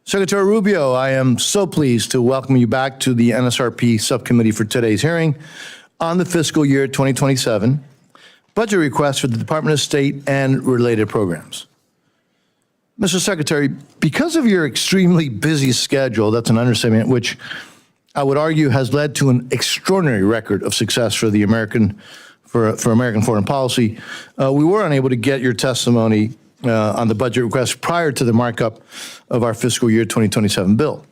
Secretary Rubio, I am so pleased to welcome you back to the NSRP subcommittee for today's hearing on the fiscal year 2027 budget request for the Department of State and related programs. Mr. Secretary, because of your extremely busy schedule, that's an understatement, which I would argue has led to an extraordinary record of success for the American foreign policy, we were unable to get your testimony on the budget request prior to the markup of our fiscal year 2027 bill.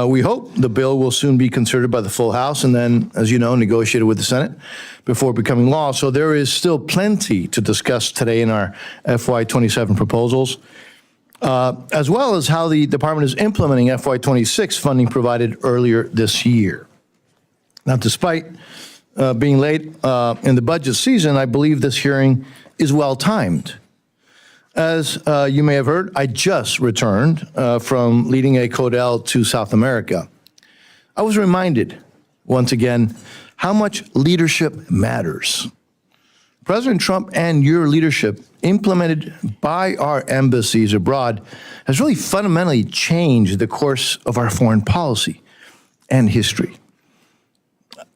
We hope the bill will soon be considered by the full House and then, as you know, negotiated with the Senate before becoming law. So there is still plenty to discuss today in our FY27 proposals, as well as how the department is implementing FY26 funding provided earlier this year. Now, despite being late in the budget season, I believe this hearing is well-timed. As you may have heard, I just returned from leading a CODEL to South America. I was reminded, once again, how much leadership matters. President Trump and your leadership, implemented by our embassies abroad, has really fundamentally changed the course of our foreign policy and history.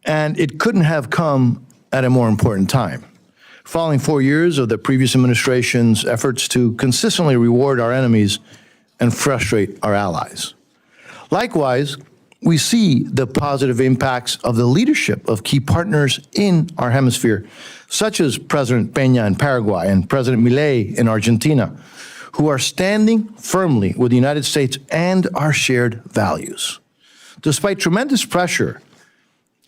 And it couldn't have come at a more important time. Following 4 years of the previous administration's efforts to consistently reward our enemies and frustrate our allies. Likewise, we see the positive impacts of the leadership of key partners in our hemisphere, such as President Peña in Paraguay and President Milei in Argentina, who are standing firmly with the United States and our shared values. Despite tremendous pressure,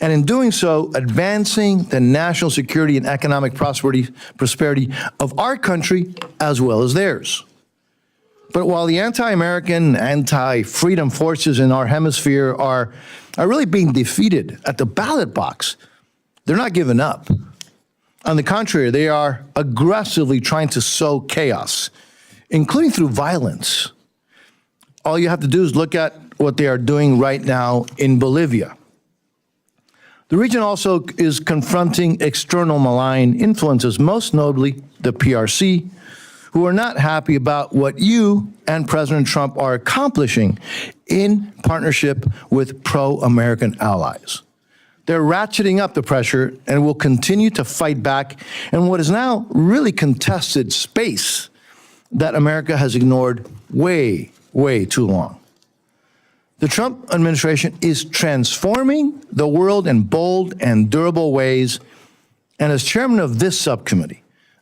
and in doing so, advancing the national security and economic prosperity of our country as well as theirs. But while the anti-American, anti-freedom forces in our hemisphere are really being defeated at the ballot box, they're not giving up. On the contrary, they are aggressively trying to sow chaos, including through violence. All you have to do is look at what they are doing right now in Bolivia. The region also is confronting external malign influences, most notably the PRC, who are not happy about what you and President Trump are accomplishing in partnership with pro-American allies. They're ratcheting up the pressure and will continue to fight back in what is now really contested space that America has ignored way, way too long. The Trump administration is transforming the world in bold and durable ways. And as chairman of this subcommittee,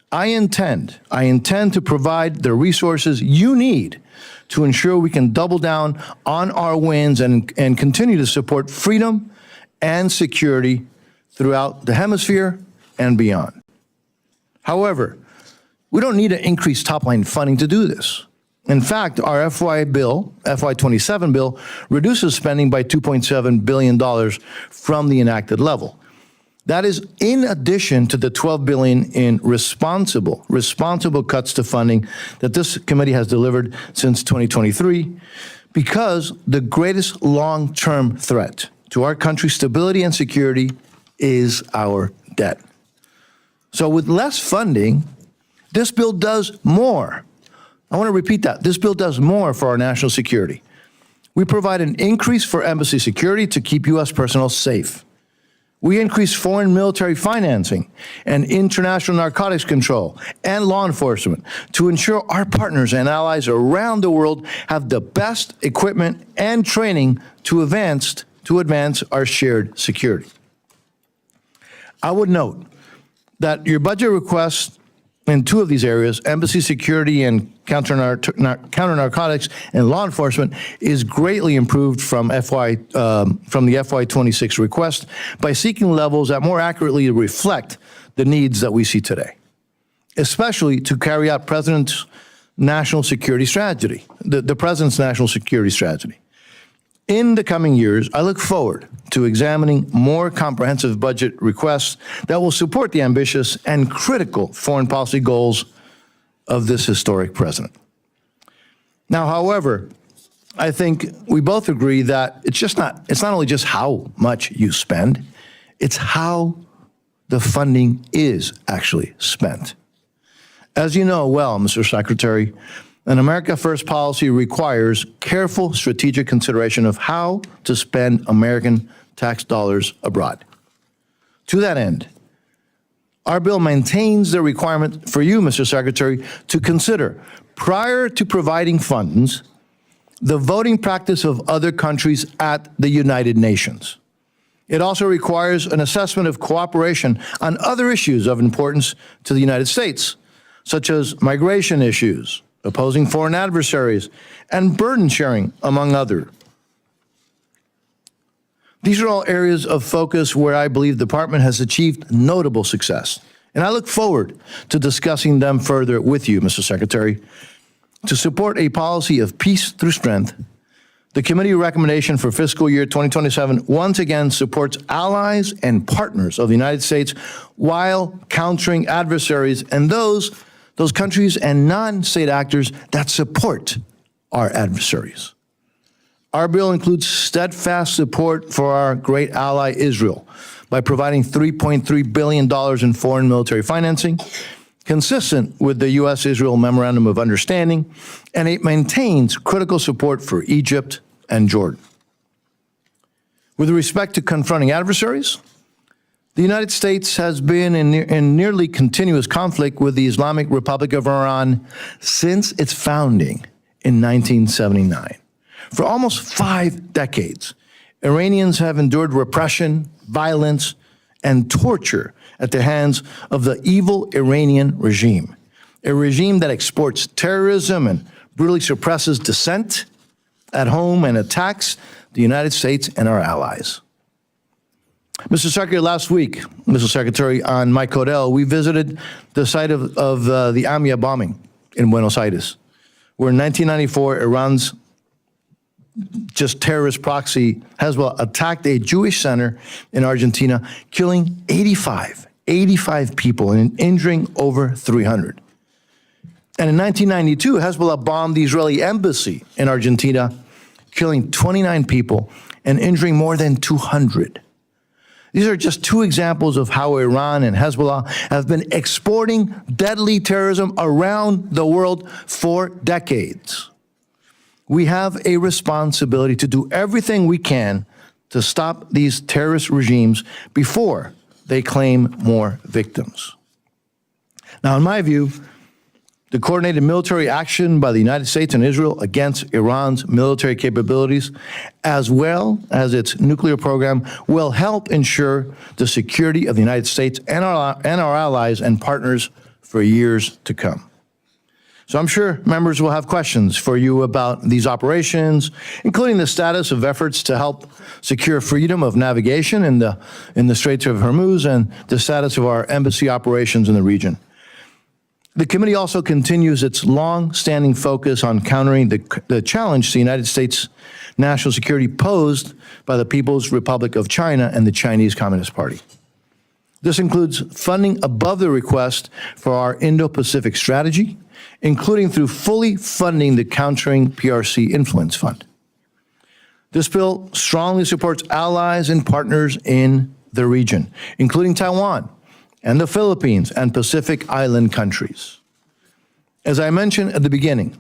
I intend to provide the resources you need to ensure we can double down on our wins and continue to support freedom and security throughout the hemisphere and beyond. However, we don't need to increase top-line funding to do this. In fact, our FY27 bill, reduces spending by $2.7 billion from the enacted level. That is in addition to the $12 billion in responsible cuts to funding that this committee has delivered since 2023, because the greatest long-term threat to our country's stability and security is our debt. So with less funding, this bill does more. I want to repeat that. This bill does more for our national security. We provide an increase for embassy security to keep U.S. personnel safe. We increase foreign military financing and international narcotics control and law enforcement to ensure our partners and allies around the world have the best equipment and training to advance our shared security. I would note that your budget request in two of these areas, embassy security and counter narcotics and law enforcement, is greatly improved from the FY26 request by seeking levels that more accurately reflect the needs that we see today, especially to carry out President's national security strategy, the President's national security strategy. In the coming years, I look forward to examining more comprehensive budget requests that will support the ambitious and critical foreign policy goals of this historic president. Now, however, I think we both agree that it's not only just how much you spend, it's how the funding is actually spent. As you know well, Mr. Secretary, An America First policy requires careful strategic consideration of how to spend American tax dollars abroad. To that end, our bill maintains the requirement for you, Mr. Secretary, to consider, prior to providing funds, the voting practice of other countries at the United Nations. It also requires an assessment of cooperation on other issues of importance to the United States, such as migration issues, opposing foreign adversaries, and burden sharing, among others. These are all areas of focus where I believe the department has achieved notable success, and I look forward to discussing them further with you, Mr. Secretary. To support a policy of peace through strength, the committee recommendation for fiscal year 2027 once again supports allies and partners of the United States while countering adversaries and those countries and non-state actors that support our adversaries. Our bill includes steadfast support for our great ally, Israel, by providing $3.3 billion in foreign military financing, consistent with the U.S.-Israel Memorandum of Understanding, and it maintains critical support for Egypt and Jordan. With respect to confronting adversaries, the United States has been in nearly continuous conflict with the Islamic Republic of Iran since its founding in 1979. For almost 5 decades, Iranians have endured repression, violence, and torture at the hands of the evil Iranian regime, a regime that exports terrorism and brutally suppresses dissent at home and attacks the United States and our allies. Mr. Secretary, last week, Mr. Secretary, on Mike Codell, we visited the site of the AMIA bombing in Buenos Aires, where in 1994, Iran's just terrorist proxy Hezbollah attacked a Jewish center in Argentina, killing 85 people and injuring over 300. And in 1992, Hezbollah bombed the Israeli embassy in Argentina, killing 29 people and injuring more than 200. These are just 2 examples of how Iran and Hezbollah have been exporting deadly terrorism around the world for decades. We have a responsibility to do everything we can to stop these terrorist regimes before they claim more victims. Now, in my view, the coordinated military action by the United States and Israel against Iran's military capabilities, as well as its nuclear program, will help ensure the security of the United States and our allies and partners for years to come. So I'm sure members will have questions for you about these operations, including the status of efforts to help secure freedom of navigation in the Straits of Hormuz and the status of our embassy operations in the region. The committee also continues its long-standing focus on countering the challenge to the United States national security posed by the People's Republic of China and the Chinese Communist Party. This includes funding above the request for our Indo-Pacific strategy, including through fully funding the Countering PRC Influence Fund. This bill strongly supports allies and partners in the region, including Taiwan and the Philippines and Pacific Island countries. As I mentioned at the beginning,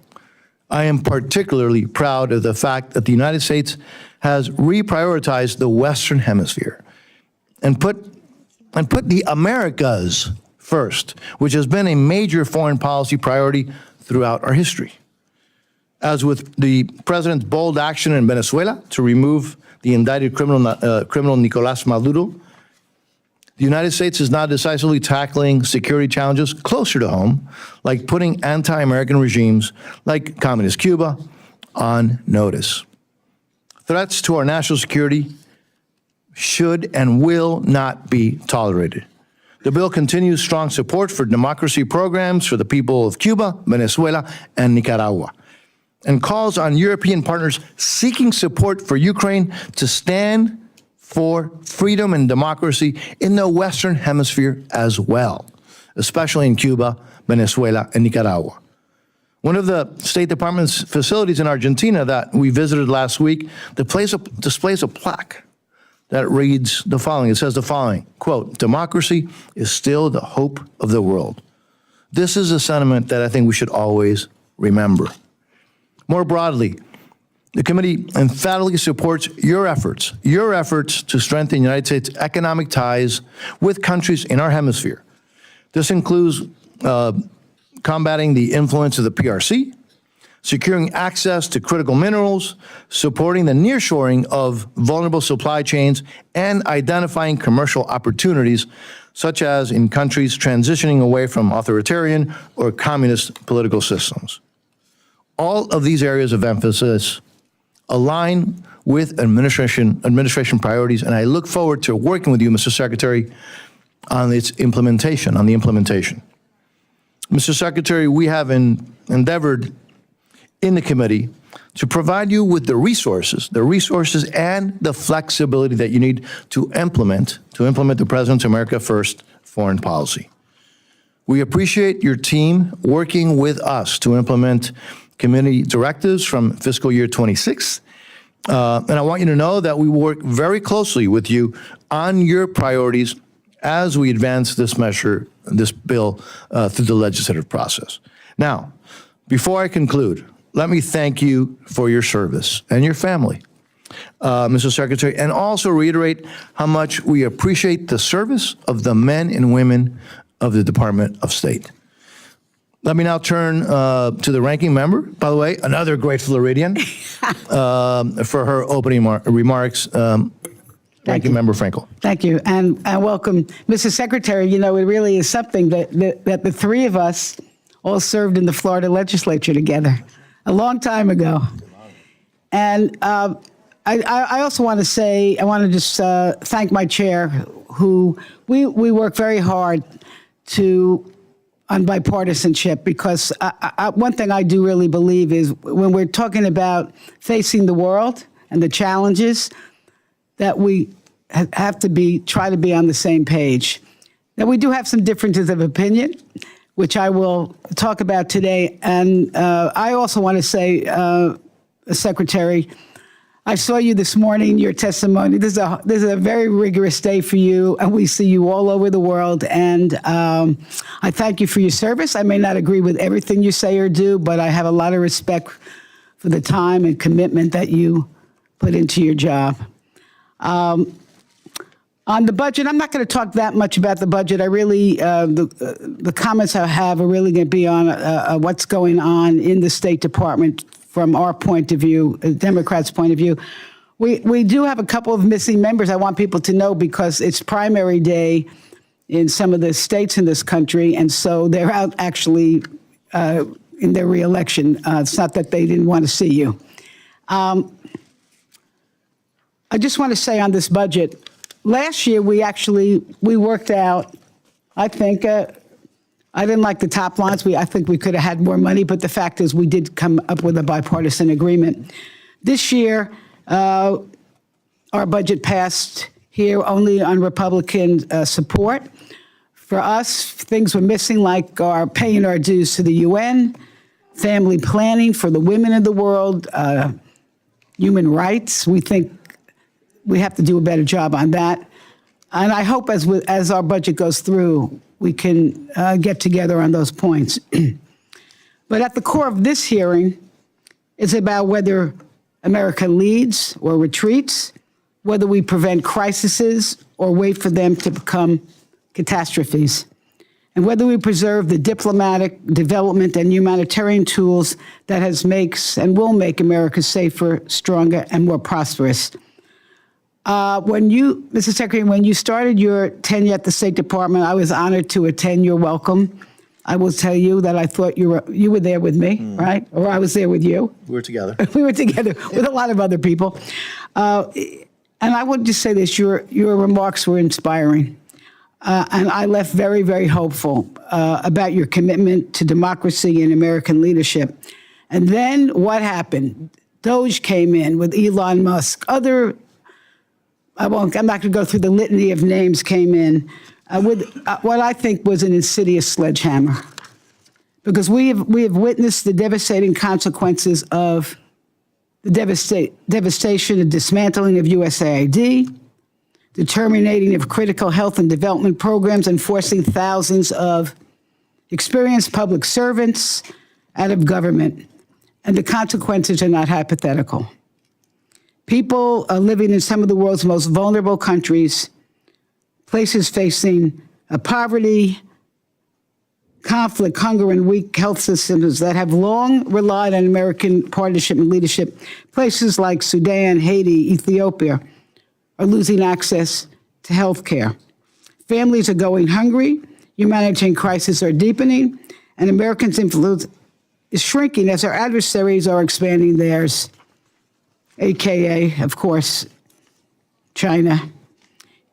I am particularly proud of the fact that the United States has reprioritized the Western Hemisphere and put the Americas first, which has been a major foreign policy priority throughout our history. As with the president's bold action in Venezuela to remove the indicted criminal Nicolás Maduro, the United States is now decisively tackling security challenges closer to home, like putting anti-American regimes like Communist Cuba on notice. Threats to our national security should and will not be tolerated. The bill continues strong support for democracy programs for the people of Cuba, Venezuela, and Nicaragua, and calls on European partners seeking support for Ukraine to stand for freedom and democracy in the Western Hemisphere as well, especially in Cuba, Venezuela, and Nicaragua. One of the State Department's facilities in Argentina that we visited last week displays a plaque that reads the following. It says the following, quote, "Democracy is still the hope of the world." This is a sentiment that I think we should always remember. More broadly, the committee emphatically supports your efforts to strengthen United States economic ties with countries in our hemisphere. This includes combating the influence of the PRC, securing access to critical minerals, supporting the nearshoring of vulnerable supply chains, and identifying commercial opportunities, such as in countries transitioning away from authoritarian or communist political systems. All of these areas of emphasis align with administration priorities, and I look forward to working with you, Mr. Secretary, on the implementation. Mr. Secretary, we have endeavored in the committee to provide you with the resources and the flexibility that you need to implement the President's America First foreign policy. We appreciate your team working with us to implement committee directives from fiscal year 26. And I want you to know that we work very closely with you on your priorities as we advance this bill through the legislative process. Now, before I conclude, let me thank you for your service and your family, Mr. Secretary, and also reiterate how much we appreciate the service of the men and women of the Department of State. Let me now turn to the ranking member, by the way, another great Floridian, for her opening remarks. Ranking Member Frankel. Thank you, and welcome. Mr. Secretary, you know, it really is something that the three of us all served in the Florida legislature together a long time ago. And I also want to say, I want to just thank my chair, who we work very hard on bipartisanship, because one thing I do really believe is when we're talking about facing the world and the challenges, that we have to try to be on the same page. Now, we do have some differences of opinion, which I will talk about today. And I also want to say, Secretary, I saw you this morning, your testimony. This is a very rigorous day for you, and we see you all over the world. And I thank you for your service. I may not agree with everything you say or do, but I have a lot of respect for the time and commitment that you put into your job. On the budget, I'm not going to talk that much about the budget. I really, the comments I have are really going to be on what's going on in the State Department from our point of view, Democrats' point of view. We do have a couple of missing members I want people to know, because it's primary day in some of the states in this country, and so they're out actually in their reelection. It's not that they didn't want to see you. I just want to say on this budget, last year we worked out, I think, I didn't like the top lines. I think we could have had more money, but the fact is we did come up with a bipartisan agreement. This year, our budget passed here only on Republican support. For us, things were missing, like our paying our dues to the UN, family planning for the women of the world, human rights. We think we have to do a better job on that. And I hope as our budget goes through, we can get together on those points. But at the core of this hearing is about whether America leads or retreats, whether we prevent crises or wait for them to become catastrophes, and whether we preserve the diplomatic, development, and humanitarian tools that makes and will make America safer, stronger, and more prosperous. Mr. Secretary, when you started your tenure at the State Department, I was honored to attend your welcome. I will tell you that I thought you were there with me, right? Or I was there with you. We were together. We were together with a lot of other people. And I would just say this, your remarks were inspiring. And I left very, very hopeful about your commitment to democracy and American leadership. And then what happened? Doge came in with Elon Musk. I'm not going to go through the litany of names came in with what I think was an insidious sledgehammer. Because we have witnessed the devastating consequences of the devastation and dismantling of USAID, the terminating of critical health and development programs, and forcing thousands of experienced public servants out of government, and the consequences are not hypothetical. People are living in some of the world's most vulnerable countries, places facing poverty, conflict, hunger, and weak health systems that have long relied on American partnership and leadership. Places like Sudan, Haiti, Ethiopia are losing access to health care. Families are going hungry, humanitarian crises are deepening, and Americans' influence is shrinking as our adversaries are expanding theirs, AKA, of course, China.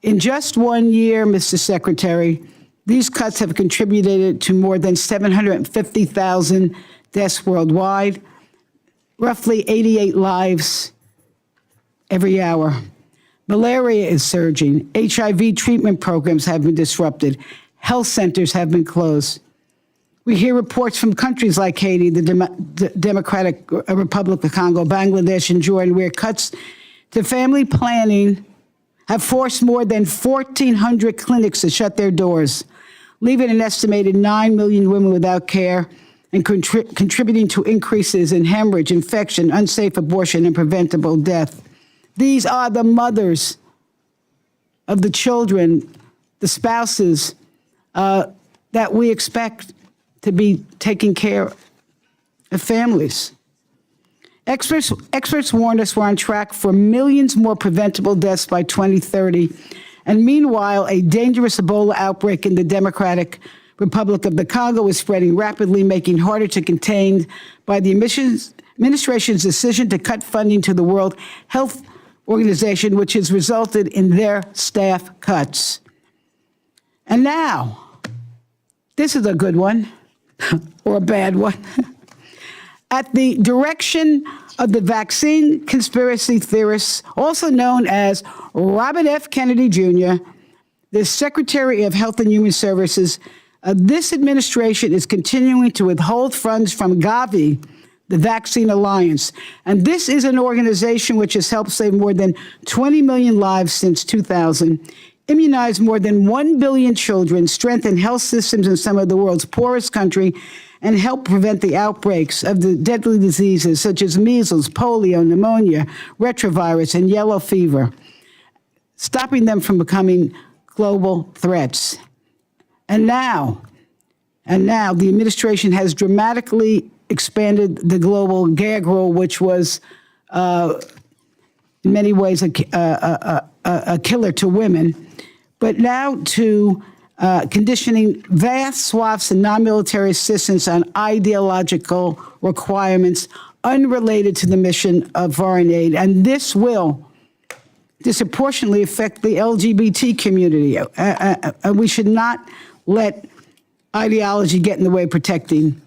In just 1 year, Mr. Secretary, these cuts have contributed to more than 750,000 deaths worldwide, roughly 88 lives every hour. Malaria is surging. HIV treatment programs have been disrupted. Health centers have been closed. We hear reports from countries like Haiti, the Democratic Republic of Congo, Bangladesh, and Jordan, where cuts to family planning have forced more than 1,400 clinics to shut their doors, leaving an estimated 9 million women without care and contributing to increases in hemorrhage, infection, unsafe abortion, and preventable death. These are the mothers of the children, the spouses that we expect to be taking care of families. Experts warned us we're on track for millions more preventable deaths by 2030. And meanwhile, a dangerous Ebola outbreak in the Democratic Republic of the Congo is spreading rapidly, making it harder to contain by the administration's decision to cut funding to the World Health Organization, which has resulted in their staff cuts. And now, this is a good one, or a bad one. At the direction of the vaccine conspiracy theorists, also known as Robert F. Kennedy Jr., the Secretary of Health and Human Services, this administration is continuing to withhold funds from Gavi, the Vaccine Alliance. And this is an organization which has helped save more than 20 million lives since 2000, immunized more than 1 billion children, strengthened health systems in some of the world's poorest countries, and help prevent the outbreaks of the deadly diseases such as measles, polio, pneumonia, retrovirus, and yellow fever, stopping them from becoming global threats. And now the administration has dramatically expanded the global gag rule, which was in many ways a killer to women, but now to conditioning vast swaths of non-military assistance on ideological requirements unrelated to the mission of foreign aid. And this will disproportionately affect the LGBT community. And we should not let ideology get in the way of protecting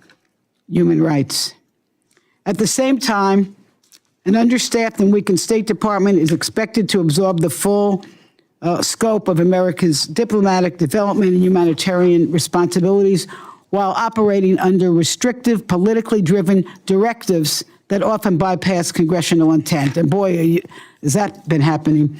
human rights. At the same time, an understaffed and weakened State Department is expected to absorb the full scope of America's diplomatic, development, and humanitarian responsibilities while operating under restrictive, politically driven directives that often bypass congressional intent. And boy, has that been happening.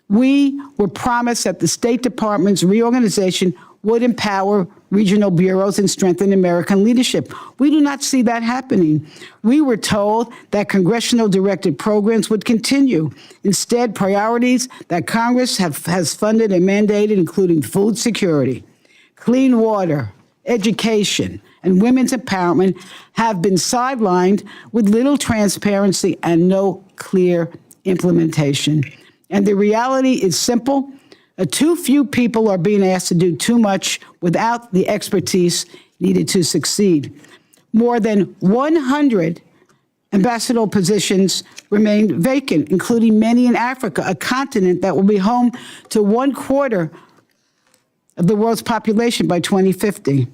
We were promised that the State Department's reorganization would empower regional bureaus and strengthen American leadership. We do not see that happening. We were told that congressional directed programs would continue. Instead, priorities that Congress has funded and mandated, including food security, clean water, education, and women's empowerment, have been sidelined with little transparency and no clear implementation. And the reality is simple. Too few people are being asked to do too much without the expertise needed to succeed. More than 100 ambassadorial positions remain vacant, including many in Africa, a continent that will be home to 1/4 of the world's population by 2050.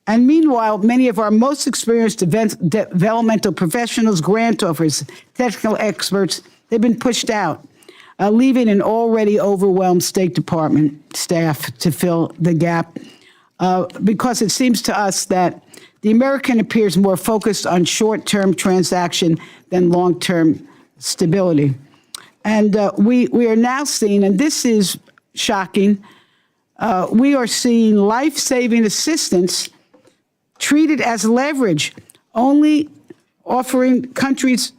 And meanwhile, many of our most experienced developmental professionals, grant offers, technical experts, they've been pushed out, leaving an already overwhelmed State Department staff to fill the gap, because it seems to us that the American appears more focused on short-term transaction than long-term stability. And we are now seeing, and this is shocking, we are seeing life-saving assistance treated as leverage only offering countries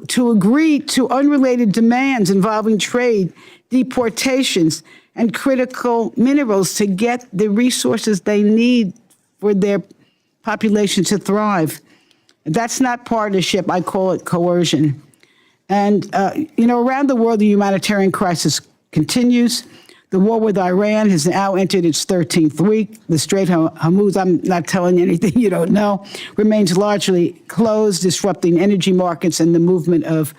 to agree to unrelated demands involving trade, deportations, and critical minerals to get the resources they need for their population to thrive. That's not partnership. I call it coercion. And, around the world, the humanitarian crisis continues. The war with Iran has now entered its 13th week. The Strait of Hormuz, I'm not telling you anything you don't know, remains largely closed, disrupting energy markets and the movement of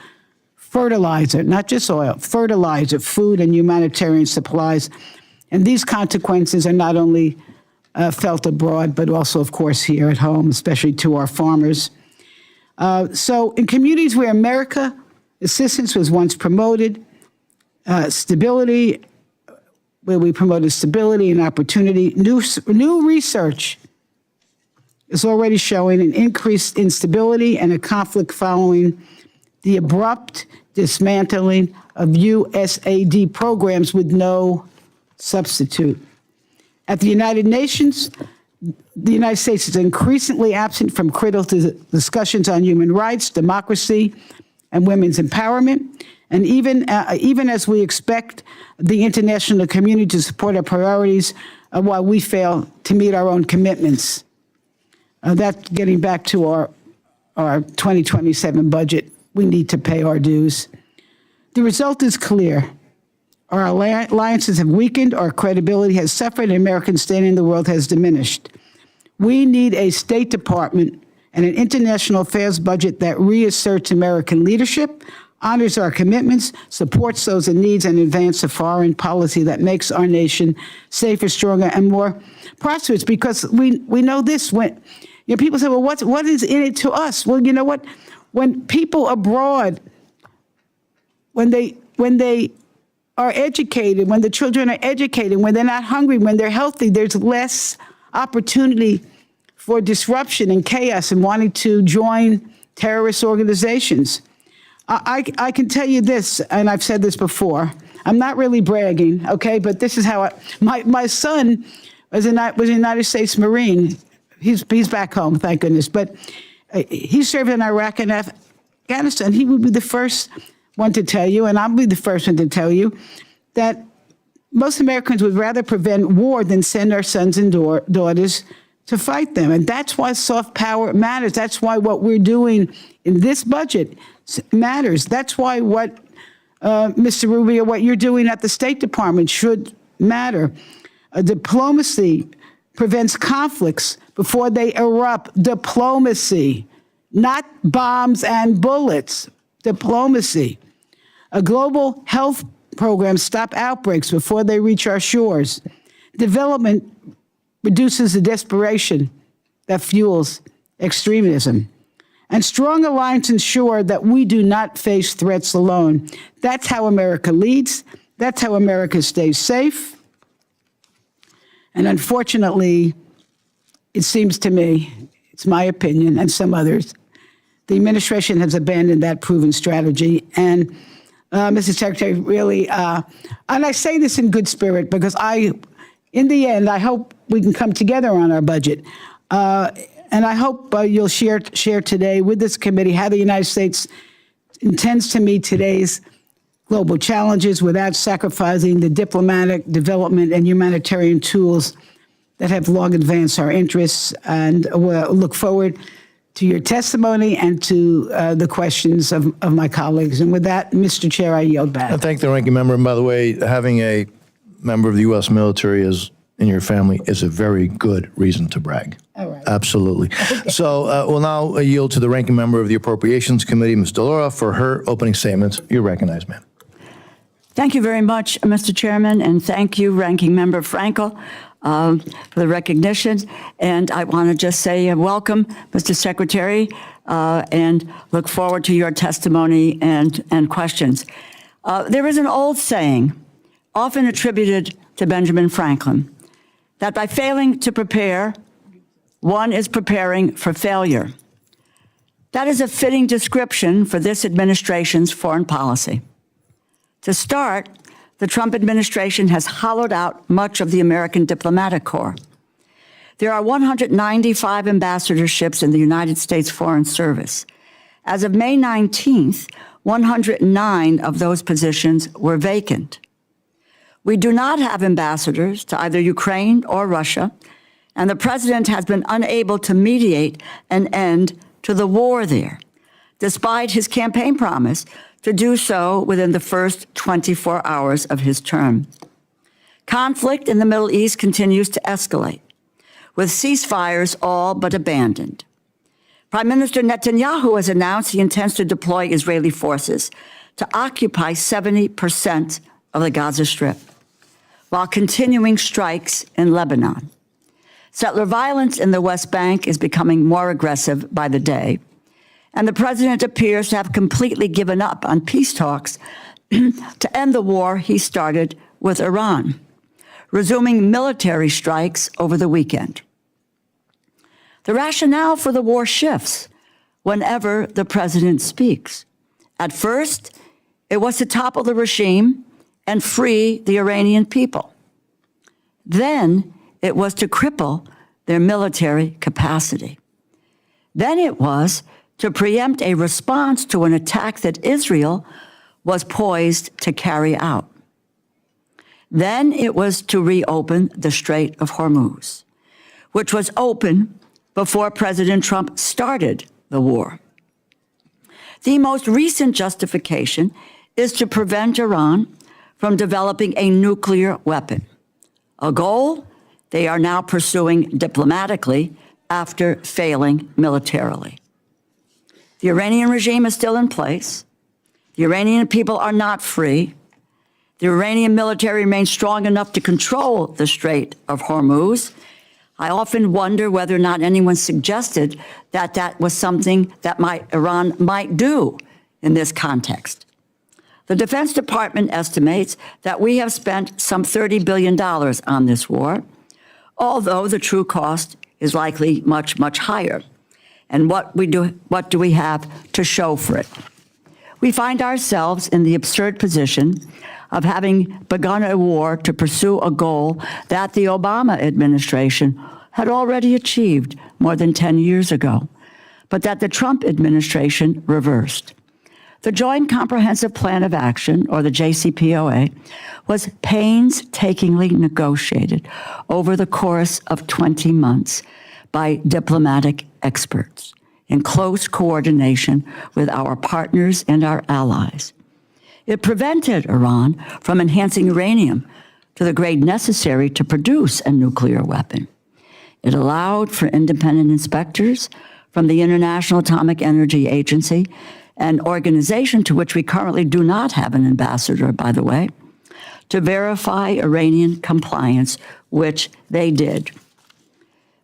fertilizer, not just oil, fertilizer, food, and humanitarian supplies. And these consequences are not only felt abroad, but also, of course, here at home, especially to our farmers. So in communities where America assistance was once promoted, where we promoted stability and opportunity, new research is already showing an increased instability and a conflict following the abrupt dismantling of USAID programs with no substitute. At the United Nations, the United States is increasingly absent from critical discussions on human rights, democracy, and women's empowerment. And even as we expect the international community to support our priorities, while we fail to meet our own commitments. That's getting back to our 2027 budget. We need to pay our dues. The result is clear. Our alliances have weakened, our credibility has suffered, and American standing in the world has diminished. We need a State Department and an international affairs budget that reasserts American leadership, honors our commitments, supports those in need, and advances a foreign policy that makes our nation safer, stronger, and more prosperous. Because we know this, when people say, well, what is in it to us? Well, you know what? When people abroad, when they are educated, when the children are educated, when they're not hungry, when they're healthy, there's less opportunity for disruption and chaos and wanting to join terrorist organizations. I can tell you this, and I've said this before. I'm not really bragging, okay? But this is how my son was a United States Marine. He's back home, thank goodness. But he served in Iraq and Afghanistan. He would be the first one to tell you, and I'll be the first one to tell you, that most Americans would rather prevent war than send our sons and daughters to fight them. And that's why soft power matters. That's why what we're doing in this budget matters. That's why Mr. Rubio, what you're doing at the State Department should matter. Diplomacy prevents conflicts before they erupt. Diplomacy, not bombs and bullets. Diplomacy. A global health program stop outbreaks before they reach our shores. Development reduces the desperation that fuels extremism. And strong alliances ensure that we do not face threats alone. That's how America leads. That's how America stays safe. And unfortunately, it seems to me, it's my opinion and some others, the administration has abandoned that proven strategy. And Mr. Secretary, really, and I say this in good spirit because in the end, I hope we can come together on our budget. And I hope you'll share today with this committee how the United States intends to meet today's global challenges without sacrificing the diplomatic, development, and humanitarian tools that have long advanced our interests. And we'll look forward to your testimony and to the questions of my colleagues. And with that, Mr. Chair, I yield back. I thank the ranking member. And by the way, having a member of the U.S. military in your family is a very good reason to brag. All right. Absolutely. Okay. So we'll now yield to the ranking member of the Appropriations Committee, Ms. DeLaura, for her opening statements. You're recognized, ma'am. Thank you very much, Mr. Chairman, and thank you, Ranking Member Frankel, for the recognition. And I want to just say welcome, Mr. Secretary, and look forward to your testimony and questions. There is an old saying, often attributed to Benjamin Franklin, that by failing to prepare, one is preparing for failure. That is a fitting description for this administration's foreign policy. To start, the Trump administration has hollowed out much of the American diplomatic corps. There are 195 ambassadorships in the United States Foreign Service. As of May 19th, 109 of those positions were vacant. We do not have ambassadors to either Ukraine or Russia, and the president has been unable to mediate an end to the war there, despite his campaign promise to do so within the first 24 hours of his term. Conflict in the Middle East continues to escalate, with ceasefires all but abandoned. Prime Minister Netanyahu has announced he intends to deploy Israeli forces to occupy 70% of the Gaza Strip, while continuing strikes in Lebanon. Settler violence in the West Bank is becoming more aggressive by the day, and the president appears to have completely given up on peace talks to end the war he started with Iran, resuming military strikes over the weekend. The rationale for the war shifts whenever the president speaks. At first, it was to topple the regime and free the Iranian people. Then it was to cripple their military capacity. Then it was to preempt a response to an attack that Israel was poised to carry out. Then it was to reopen the Strait of Hormuz, which was open before President Trump started the war. The most recent justification is to prevent Iran from developing a nuclear weapon, a goal they are now pursuing diplomatically after failing militarily. The Iranian regime is still in place. The Iranian people are not free. The Iranian military remains strong enough to control the Strait of Hormuz. I often wonder whether or not anyone suggested that that was something that Iran might do in this context. The Defense Department estimates that we have spent some $30 billion on this war, although the true cost is likely much, much higher. And what do we have to show for it? We find ourselves in the absurd position of having begun a war to pursue a goal that the Obama administration had already achieved more than 10 years ago, but that the Trump administration reversed. The Joint Comprehensive Plan of Action, or the JCPOA, was painstakingly negotiated over the course of 20 months by diplomatic experts in close coordination with our partners and our allies. It prevented Iran from enhancing uranium to the grade necessary to produce a nuclear weapon. It allowed for independent inspectors from the International Atomic Energy Agency, an organization to which we currently do not have an ambassador, by the way, to verify Iranian compliance, which they did.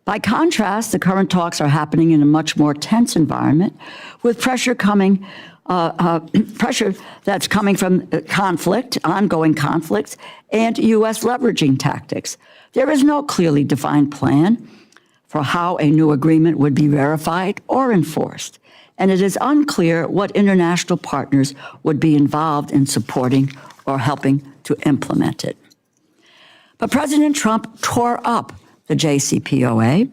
By contrast, the current talks are happening in a much more tense environment, with pressure that's coming from conflict, ongoing conflicts, and U.S. leveraging tactics. There is no clearly defined plan for how a new agreement would be verified or enforced, and it is unclear what international partners would be involved in supporting or helping to implement it. But President Trump tore up the JCPOA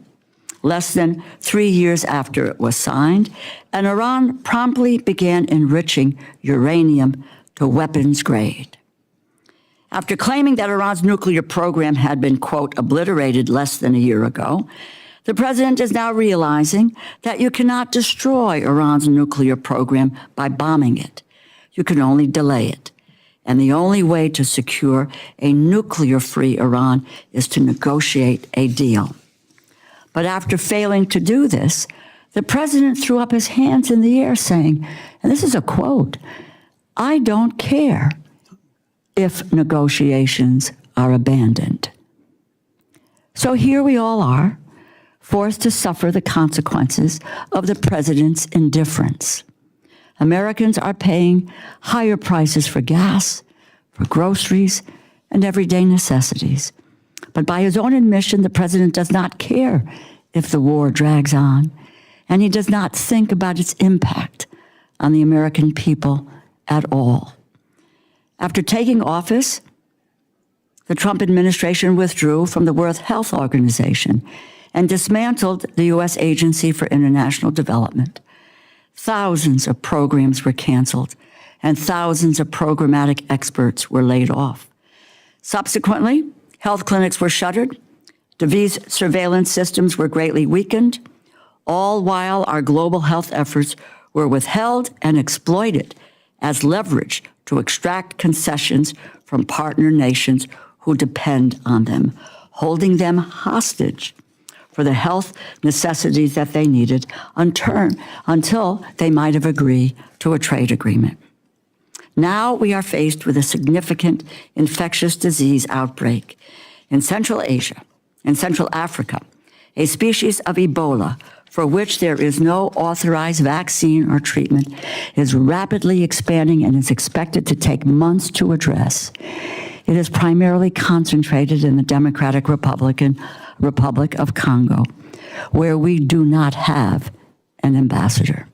less than 3 years after it was signed, and Iran promptly began enriching uranium to weapons grade. After claiming that Iran's nuclear program had been, quote, obliterated less than a year ago, the president is now realizing that you cannot destroy Iran's nuclear program by bombing it. You can only delay it. And the only way to secure a nuclear-free Iran is to negotiate a deal. But after failing to do this, the president threw up his hands in the air saying, and this is a quote, "I don't care if negotiations are abandoned." So here we all are, forced to suffer the consequences of the president's indifference. Americans are paying higher prices for gas, for groceries, and everyday necessities. But by his own admission, the president does not care if the war drags on, and he does not think about its impact on the American people at all. After taking office, the Trump administration withdrew from the World Health Organization and dismantled the U.S. Agency for International Development. Thousands of programs were canceled, and thousands of programmatic experts were laid off. Subsequently, health clinics were shuttered, disease surveillance systems were greatly weakened, all while our global health efforts were withheld and exploited as leverage to extract concessions from partner nations who depend on them, holding them hostage for the health necessities that they needed until they might have agreed to a trade agreement. Now we are faced with a significant infectious disease outbreak in Central Asia, in Central Africa, a species of Ebola for which there is no authorized vaccine or treatment is rapidly expanding and is expected to take months to address. It is primarily concentrated in the Democratic Republic of Congo, where we do not have an ambassador.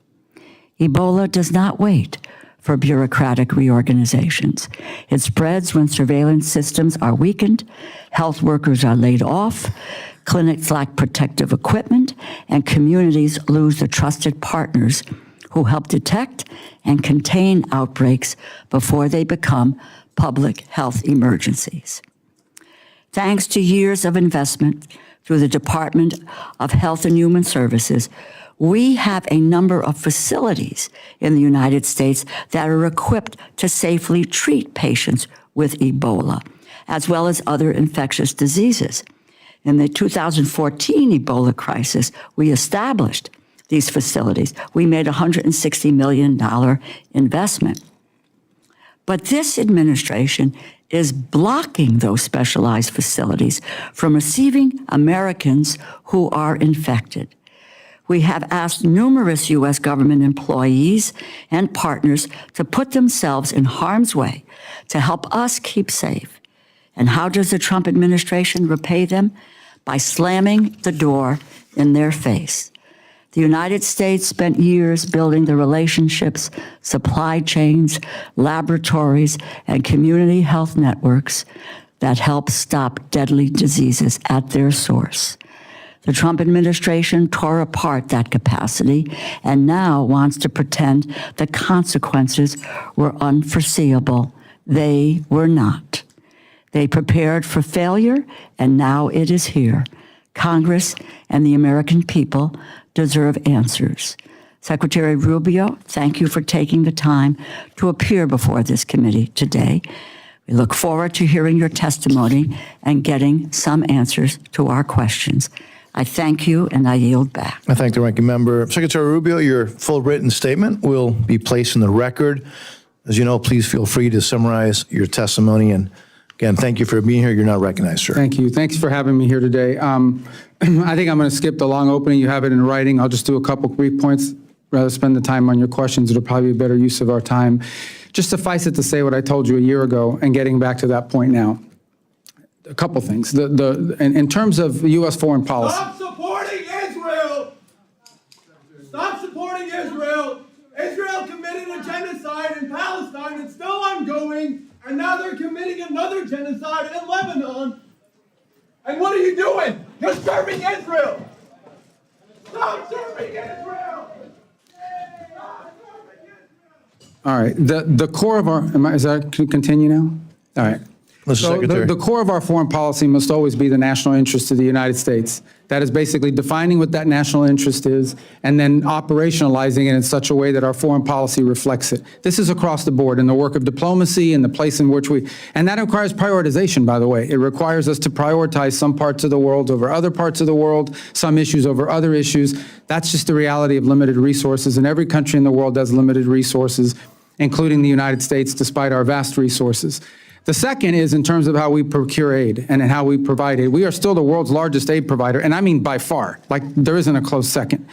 Ebola does not wait for bureaucratic reorganizations. It spreads when surveillance systems are weakened, health workers are laid off, clinics lack protective equipment, and communities lose the trusted partners who help detect and contain outbreaks before they become public health emergencies. Thanks to years of investment through the Department of Health and Human Services, we have a number of facilities in the United States that are equipped to safely treat patients with Ebola, as well as other infectious diseases. In the 2014 Ebola crisis, we established these facilities. We made a $160 million investment. But this administration is blocking those specialized facilities from receiving Americans who are infected. We have asked numerous U.S. government employees and partners to put themselves in harm's way to help us keep safe. And how does the Trump administration repay them? By slamming the door in their face. The United States spent years building the relationships, supply chains, laboratories, and community health networks that help stop deadly diseases at their source. The Trump administration tore apart that capacity and now wants to pretend the consequences were unforeseeable. They were not. They prepared for failure, and now it is here. Congress and the American people deserve answers. Secretary Rubio, thank you for taking the time to appear before this committee today. We look forward to hearing your testimony and getting some answers to our questions. I thank you, and I yield back. I thank the ranking member. Secretary Rubio, your full written statement will be placed in the record. As you know, please feel free to summarize your testimony. And again, thank you for being here. You're not recognized, sir. Thank you. Thanks for having me here today. I think I'm going to skip the long opening. You have it in writing. I'll just do a couple brief points. Rather spend the time on your questions. It'll probably be a better use of our time. Just suffice it to say what I told you a year ago and getting back to that point now. A couple things. In terms of U.S. foreign policy. Stop supporting Israel! Stop supporting Israel! Israel committed a genocide in Palestine. It's still ongoing. And now they're committing another genocide in Lebanon. And what are you doing? You're serving Israel! Stop serving Israel! Stop serving Israel! All right. The core of our, is that, can continue now? All right. Mr. So Secretary. the core of our foreign policy must always be the national interest of the United States. That is basically defining what that national interest is and then operationalizing it in such a way that our foreign policy reflects it. This is across the board in the work of diplomacy and the place in which and that requires prioritization, by the way. It requires us to prioritize some parts of the world over other parts of the world, some issues over other issues. That's just the reality of limited resources, and every country in the world has limited resources, including the United States, despite our vast resources. The second is in terms of how we procure aid and how we provide aid. We are still the world's largest aid provider, and I mean by far, like there isn't a close second.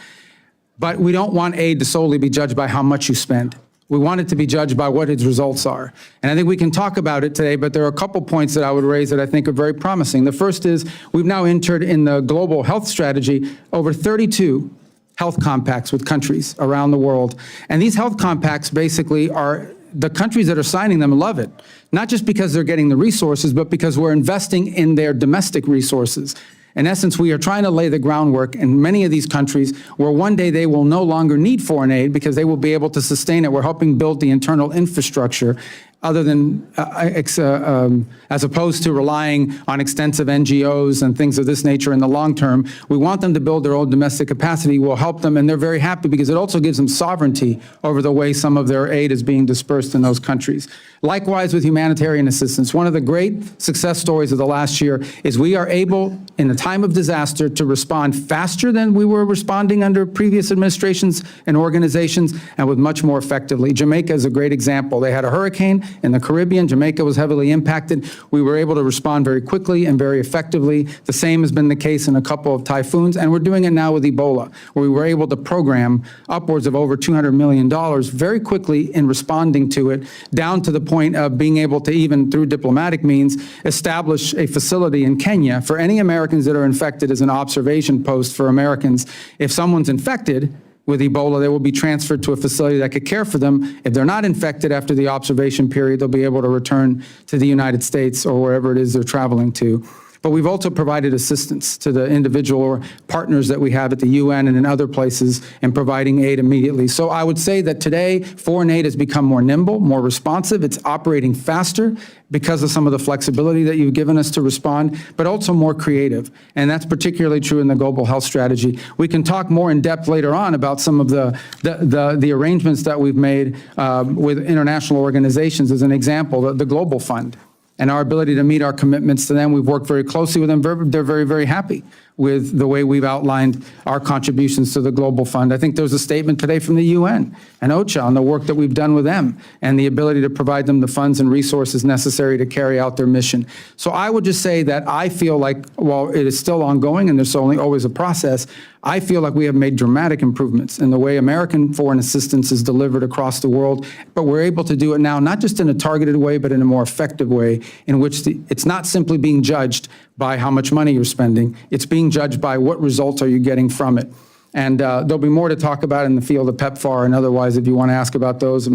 But we don't want aid to solely be judged by how much you spend. We want it to be judged by what its results are. And I think we can talk about it today, but there are a couple points that I would raise that I think are very promising. The first is we've now entered in the global health strategy over 32 health compacts with countries around the world. And these health compacts basically are, the countries that are signing them love it, not just because they're getting the resources, but because we're investing in their domestic resources. In essence, we are trying to lay the groundwork in many of these countries where one day they will no longer need foreign aid because they will be able to sustain it. We're helping build the internal infrastructure other than, as opposed to relying on extensive NGOs and things of this nature in the long term. We want them to build their own domestic capacity. We'll help them, and they're very happy because it also gives them sovereignty over the way some of their aid is being dispersed in those countries. Likewise with humanitarian assistance, one of the great success stories of the last year is we are able, in a time of disaster, to respond faster than we were responding under previous administrations and organizations, and with much more effectively. Jamaica is a great example. They had a hurricane in the Caribbean. Jamaica was heavily impacted. We were able to respond very quickly and very effectively. The same has been the case in a couple of typhoons, and we're doing it now with Ebola, where we were able to program upwards of over $200 million very quickly in responding to it, down to the point of being able to, even through diplomatic means, establish a facility in Kenya for any Americans that are infected as an observation post for Americans. If someone's infected with Ebola, they will be transferred to a facility that could care for them. If they're not infected after the observation period, they'll be able to return to the United States or wherever it is they're traveling to. But we've also provided assistance to the individual partners that we have at the UN and in other places in providing aid immediately. So I would say that today, foreign aid has become more nimble, more responsive. It's operating faster because of some of the flexibility that you've given us to respond, but also more creative. And that's particularly true in the global health strategy. We can talk more in depth later on about some of the arrangements that we've made with international organizations. As an example, the Global Fund, and our ability to meet our commitments to them. We've worked very closely with them. They're very, very happy with the way we've outlined our contributions to the Global Fund. I think there was a statement today from the UN and OCHA on the work that we've done with them and the ability to provide them the funds and resources necessary to carry out their mission. So I would just say that I feel like, while it is still ongoing and there's only always a process, I feel like we have made dramatic improvements in the way American foreign assistance is delivered across the world, but we're able to do it now, not just in a targeted way, but in a more effective way, in which it's not simply being judged by how much money you're spending. It's being judged by what results are you getting from it. And there'll be more to talk about in the field of PEPFAR and otherwise if you want to ask about those.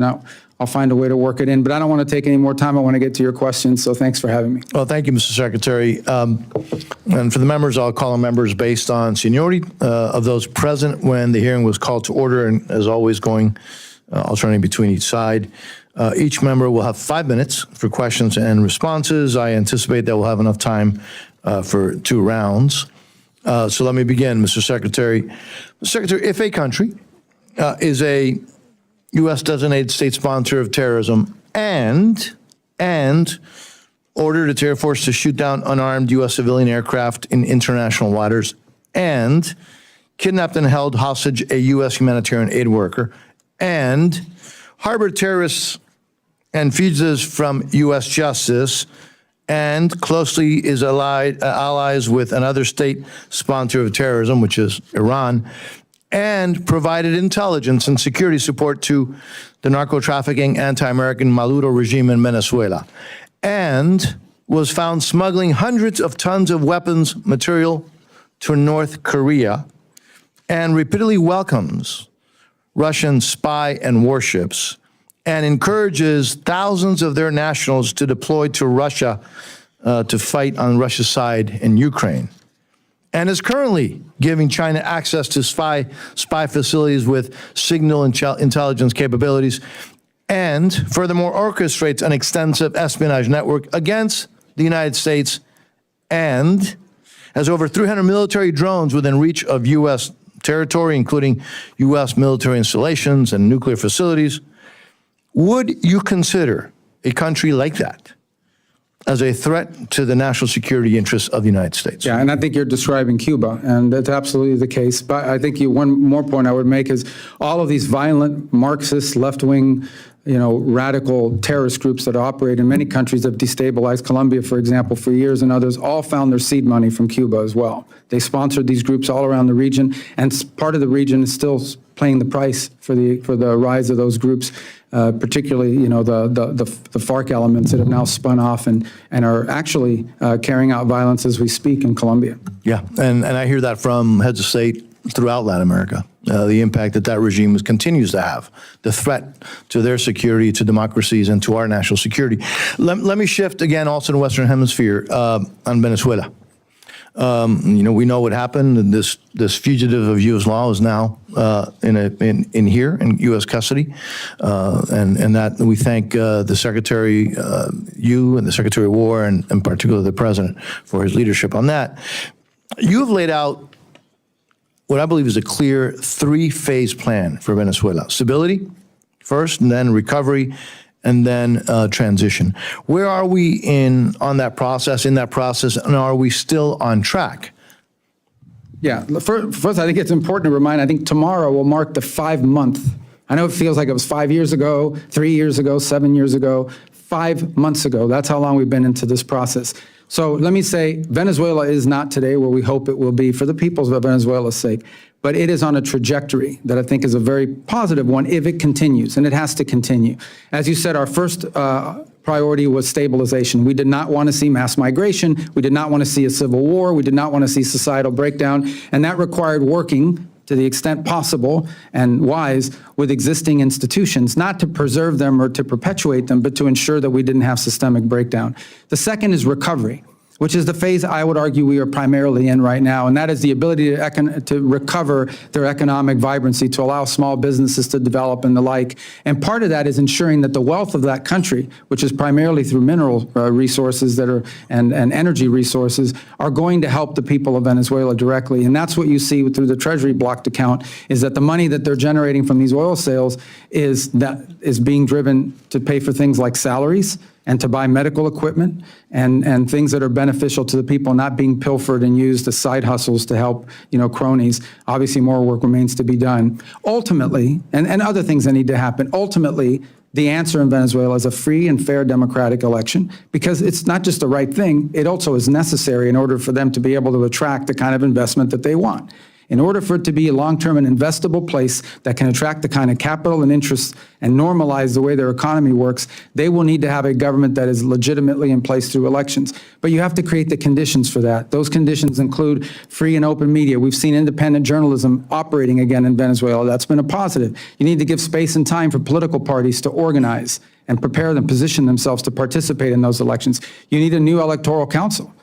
I'll find a way to work it in, but I don't want to take any more time. I want to get to your questions, so thanks for having me. Well, thank you, Mr. Secretary. And for the members, I'll call on members based on seniority of those present when the hearing was called to order, and as always, going alternating between each side. Each member will have 5 minutes for questions and responses. I anticipate that we'll have enough time for 2 rounds. So let me begin, Mr. Secretary. Mr. Secretary, if a country is a U.S. designated state sponsor of terrorism and ordered its Air Force to shoot down unarmed U.S. civilian aircraft in international waters and kidnapped and held hostage a U.S. humanitarian aid worker and harbored terrorists and fugitives from U.S. justice and closely is allies with another state sponsor of terrorism, which is Iran, and provided intelligence and security support to the narco-trafficking, anti-American Maduro regime in Venezuela, and was found smuggling hundreds of tons of weapons material to North Korea, and repeatedly welcomes Russian spy and warships, and encourages thousands of their nationals to deploy to Russia to fight on Russia's side in Ukraine, and is currently giving China access to spy facilities with signal intelligence capabilities, and furthermore orchestrates an extensive espionage network against the United States, and has over 300 military drones within reach of U.S. territory, including U.S. military installations and nuclear facilities. Would you consider a country like that as a threat to the national security interests of the United States? Yeah, and I think you're describing Cuba, and that's absolutely the case. But I think one more point I would make is all of these violent Marxist, left-wing, radical terrorist groups that operate in many countries have destabilized Colombia, for example, for years, and others all found their seed money from Cuba as well. They sponsored these groups all around the region, and part of the region is still paying the price for the rise of those groups, particularly, the FARC elements that have now spun off and are actually carrying out violence as we speak in Colombia. Yeah, and I hear that from heads of state throughout Latin America, the impact that regime continues to have, the threat to their security, to democracies, and to our national security. Let me shift again also to the Western Hemisphere on Venezuela. We know what happened. And this fugitive of U.S. law is now in here in U.S. custody, and that we thank the Secretary, you and the Secretary of War, and in particular the President for his leadership on that. You have laid out what I believe is a clear three-phase plan for Venezuela: stability first, and then recovery, and then transition. Where are we in that process, and are we still on track? Yeah, first, I think it's important to remind, I think tomorrow will mark the 5-month. I know it feels like it was 5 years ago, 3 years ago, 7 years ago, 5 months ago. That's how long we've been into this process. So let me say, Venezuela is not today where we hope it will be for the peoples of Venezuela's sake, but it is on a trajectory that I think is a very positive one if it continues, and it has to continue. As you said, our first priority was stabilization. We did not want to see mass migration. We did not want to see a civil war. We did not want to see societal breakdown, and that required working to the extent possible and wise with existing institutions, not to preserve them or to perpetuate them, but to ensure that we didn't have systemic breakdown. The second is recovery, which is the phase I would argue we are primarily in right now, and that is the ability to recover their economic vibrancy, to allow small businesses to develop and the like. And part of that is ensuring that the wealth of that country, which is primarily through mineral resources and energy resources, are going to help the people of Venezuela directly. And that's what you see through the Treasury blocked account, is that the money that they're generating from these oil sales is being driven to pay for things like salaries and to buy medical equipment and things that are beneficial to the people, not being pilfered and used as side hustles to help, cronies. Obviously, more work remains to be done. Ultimately, and other things that need to happen, ultimately, the answer in Venezuela is a free and fair democratic election, because it's not just the right thing, it also is necessary in order for them to be able to attract the kind of investment that they want. In order for it to be a long-term and investable place that can attract the kind of capital and interest and normalize the way their economy works, they will need to have a government that is legitimately in place through elections. But you have to create the conditions for that. Those conditions include free and open media. We've seen independent journalism operating again in Venezuela. That's been a positive. You need to give space and time for political parties to organize and prepare them, position themselves to participate in those elections. You need a new electoral council.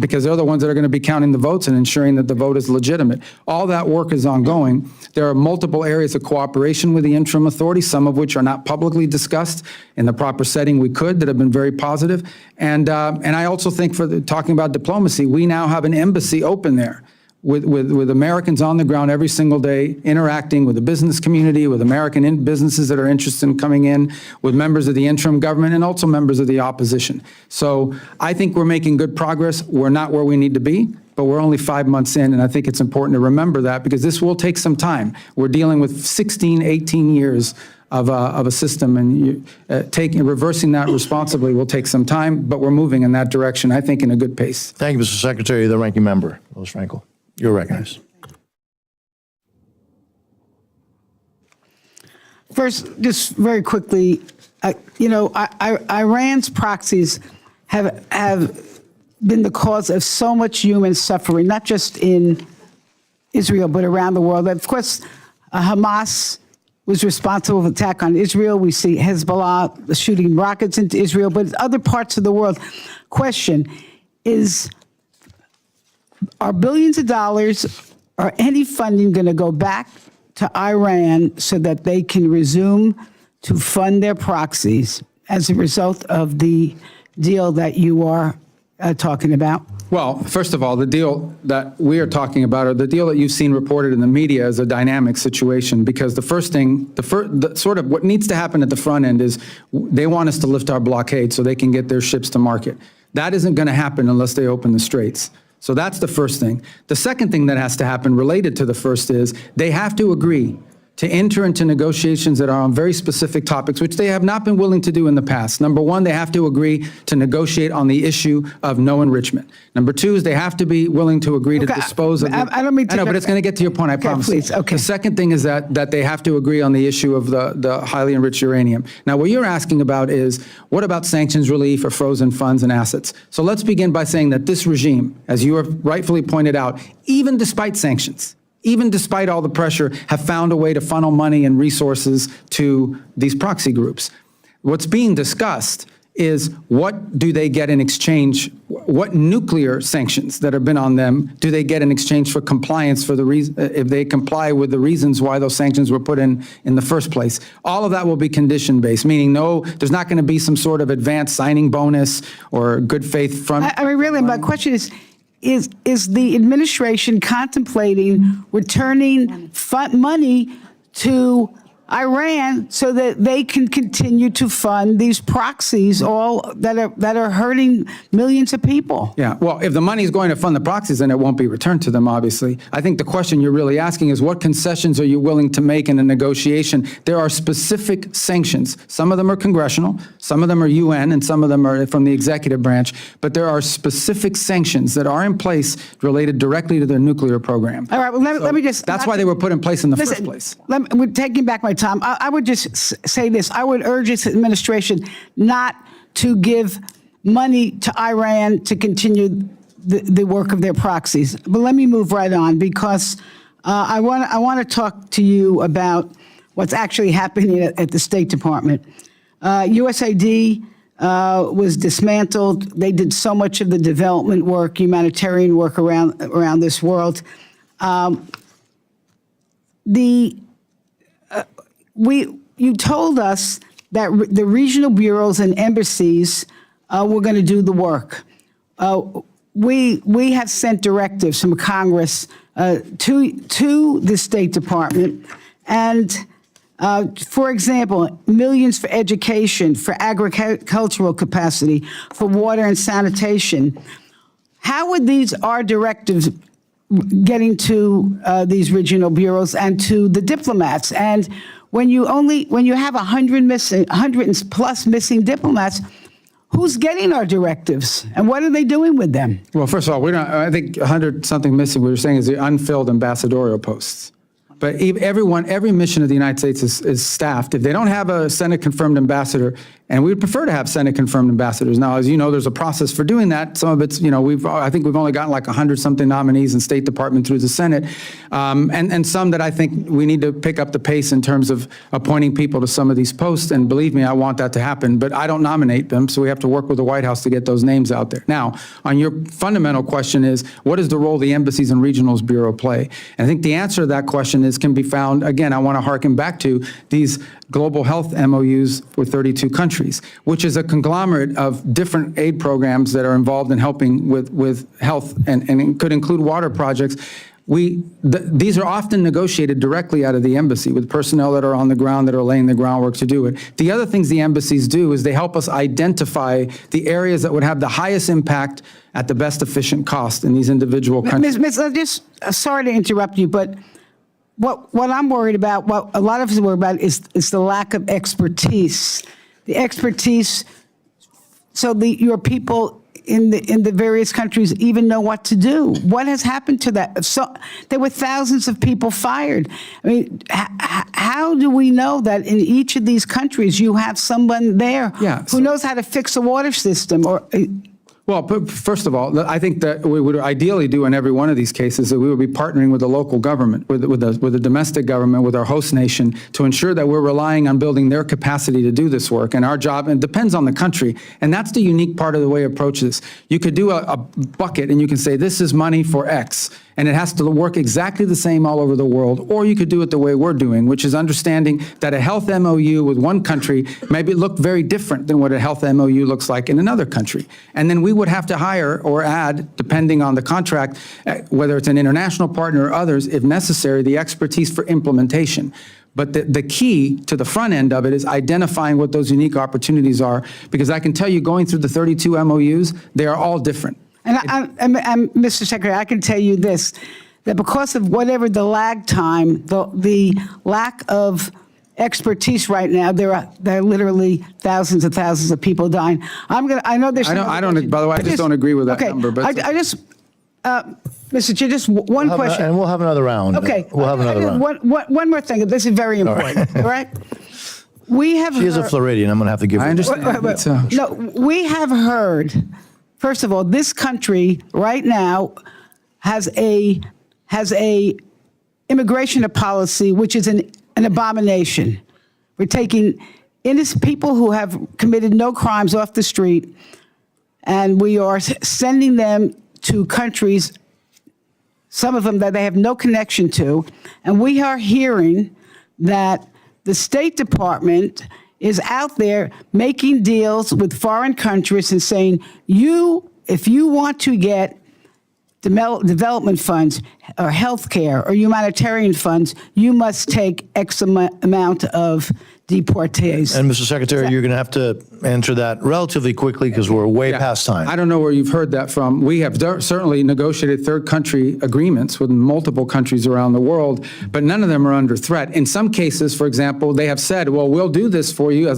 Because they're the ones that are going to be counting the votes and ensuring that the vote is legitimate. All that work is ongoing. There are multiple areas of cooperation with the interim authority, some of which are not publicly discussed in the proper setting we could, that have been very positive. And I also think, talking about diplomacy, we now have an embassy open there with Americans on the ground every single day, interacting with the business community, with American businesses that are interested in coming in, with members of the interim government, and also members of the opposition. So I think we're making good progress. We're not where we need to be, but we're only 5 months in, and I think it's important to remember that, because this will take some time. We're dealing with 16, 18 years of a system, and reversing that responsibly will take some time, but we're moving in that direction, I think, in a good pace. Thank you, Mr. Secretary. The Ranking Member, Louis Frankel. You're recognized. First, just very quickly, Iran's proxies have been the cause of so much human suffering, not just in Israel, but around the world. Of course, Hamas was responsible for the attack on Israel. We see Hezbollah shooting rockets into Israel, but other parts of the world. Question is, are billions of dollars or any funding going to go back to Iran so that they can resume to fund their proxies as a result of the deal that you are talking about? Well, first of all, the deal that we are talking about, or the deal that you've seen reported in the media, is a dynamic situation, because the first thing, sort of what needs to happen at the front end is they want us to lift our blockade so they can get their ships to market. That isn't going to happen unless they open the straits. So that's the first thing. The second thing that has to happen related to the first is they have to agree to enter into negotiations that are on very specific topics, which they have not been willing to do in the past. Number one, they have to agree to negotiate on the issue of no enrichment. Number two is they have to be willing to agree to dispose of. I don't mean to. I know, but it's going to get to your point. I promise. Please. Okay. The second thing is that they have to agree on the issue of the highly enriched uranium. Now, what you're asking about is, what about sanctions relief or frozen funds and assets? So let's begin by saying that this regime, as you have rightfully pointed out, even despite sanctions, even despite all the pressure, have found a way to funnel money and resources to these proxy groups. What's being discussed is what do they get in exchange? What nuclear sanctions that have been on them do they get in exchange for compliance for the reason, if they comply with the reasons why those sanctions were put in the first place? All of that will be condition-based, meaning no, there's not going to be some sort of advanced signing bonus or good faith front. I mean, really, my question is the administration contemplating returning money to Iran so that they can continue to fund these proxies, all that are hurting millions of people? Yeah, well, if the money is going to fund the proxies, then it won't be returned to them, obviously. I think the question you're really asking is what concessions are you willing to make in a negotiation? There are specific sanctions. Some of them are congressional, some of them are UN, and some of them are from the executive branch. But there are specific sanctions that are in place related directly to their nuclear program. All right, well, let me just... That's why they were put in place in the first place. We're taking back my time. I would just say this. I would urge this administration not to give money to Iran to continue the work of their proxies. But let me move right on, because I want to talk to you about what's actually happening at the State Department. USAID was dismantled. They did so much of the development work, humanitarian work around this world. You told us that the regional bureaus and embassies were going to do the work. We have sent directives from Congress to the State Department, and for example, millions for education, for agricultural capacity, for water and sanitation. How would our directives getting to these regional bureaus and to the diplomats? And when you have 100 plus missing diplomats, who's getting our directives and what are they doing with them? Well, first of all, I think 100 something missing, we were saying, is the unfilled ambassadorial posts. But every mission of the United States is staffed. If they don't have a Senate-confirmed ambassador, and we would prefer to have Senate-confirmed ambassadors. Now, as you know, there's a process for doing that. Some of it's, I think we've only gotten like 100-something nominees in State Department through the Senate, and some that I think we need to pick up the pace in terms of appointing people to some of these posts. And believe me, I want that to happen, but I don't nominate them, so we have to work with the White House to get those names out there. Now, on your fundamental question is, what is the role the Embassies and Regionals Bureau play? And I think the answer to that question can be found, again, I want to harken back to these global health MOUs with 32 countries, which is a conglomerate of different aid programs that are involved in helping with health, and it could include water projects. These are often negotiated directly out of the embassy with personnel that are on the ground that are laying the groundwork to do it. The other things the embassies do is they help us identify the areas that would have the highest impact at the best efficient cost in these individual countries. Sorry to interrupt you, but what I'm worried about, what a lot of us are worried about, is the lack of expertise. The expertise, so your people in the various countries even know what to do. What has happened to that? So there were thousands of people fired. I mean, how do we know that in each of these countries you have someone there who knows how to fix a water system? Or well, first of all, I think that we would ideally do in every one of these cases that we would be partnering with the local government, with the domestic government, with our host nation, to ensure that we're relying on building their capacity to do this work. And our job, and it depends on the country, and that's the unique part of the way I approach this. You could do a bucket and you can say, this is money for X, and it has to work exactly the same all over the world, or you could do it the way we're doing, which is understanding that a health MOU with one country maybe look very different than what a health MOU looks like in another country. And then we would have to hire or add, depending on the contract, whether it's an international partner or others, if necessary, the expertise for implementation. But the key to the front end of it is identifying what those unique opportunities are, because I can tell you, going through the 32 MOUs, they are all different. And Mr. Secretary, I can tell you this, that because of whatever the lag time, the lack of expertise right now, there are literally thousands and thousands of people dying. I know there's. I don't. By the way, I just don't agree with that number. But Mr. Chair, just one question. And we'll have another round. Okay. We'll have another round. One more thing. This is very important. All right. We have. She is a Floridian. I'm going to have to give her. I understand. No, we have heard. First of all, this country right now has a immigration policy which is an abomination. We're taking innocent people who have committed no crimes off the street, and we are sending them to countries, some of them that they have no connection to, and we are hearing that the State Department is out there making deals with foreign countries and saying, if you want to get development funds or health care or humanitarian funds, you must take X amount of deportees. And Mr. Secretary, you're going to have to answer that relatively quickly because we're way past time. I don't know where you've heard that from. We have certainly negotiated third country agreements with multiple countries around the world, but none of them are under threat. In some cases, for example, they have said, well, we'll do this for you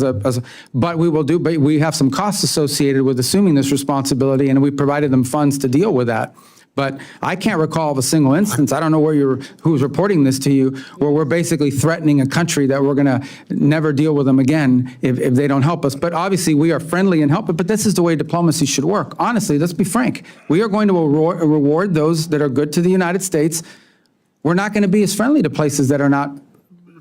but we have some costs associated with assuming this responsibility, and we provided them funds to deal with that. But I can't recall of a single instance, I don't know who's reporting this to you, where we're basically threatening a country that we're going to never deal with them again if they don't help us. But obviously, we are friendly and help, but this is the way diplomacy should work. Honestly, let's be frank. We are going to reward those that are good to the United States. We're not going to be as friendly to places that are not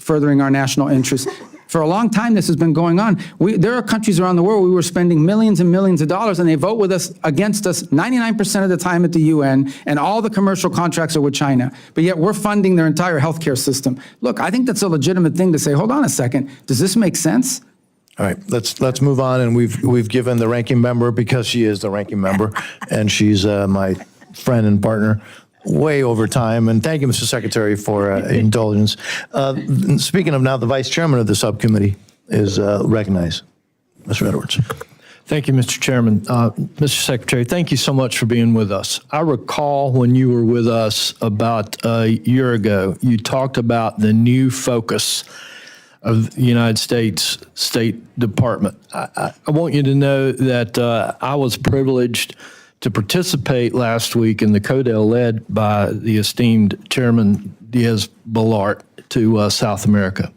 furthering our national interests. For a long time, this has been going on. There are countries around the world we were spending millions and millions of dollars, and they vote with us against us 99% of the time at the UN, and all the commercial contracts are with China. But yet we're funding their entire healthcare system. Look, I think that's a legitimate thing to say, hold on a second, does this make sense? All right, let's move on, and we've given the ranking member, because she is the ranking member, and she's my friend and partner, way over time. And thank you, Mr. Secretary, for indulgence. Speaking of now, the Vice Chairman of the subcommittee is recognized. Mr. Edwards. Thank you, Mr. Chairman. Mr. Secretary, thank you so much for being with us. I recall when you were with us about a year ago, you talked about the new focus of the United States State Department. I want you to know that I was privileged to participate last week in the CODEL led by the esteemed Chairman Diaz-Balart to South America,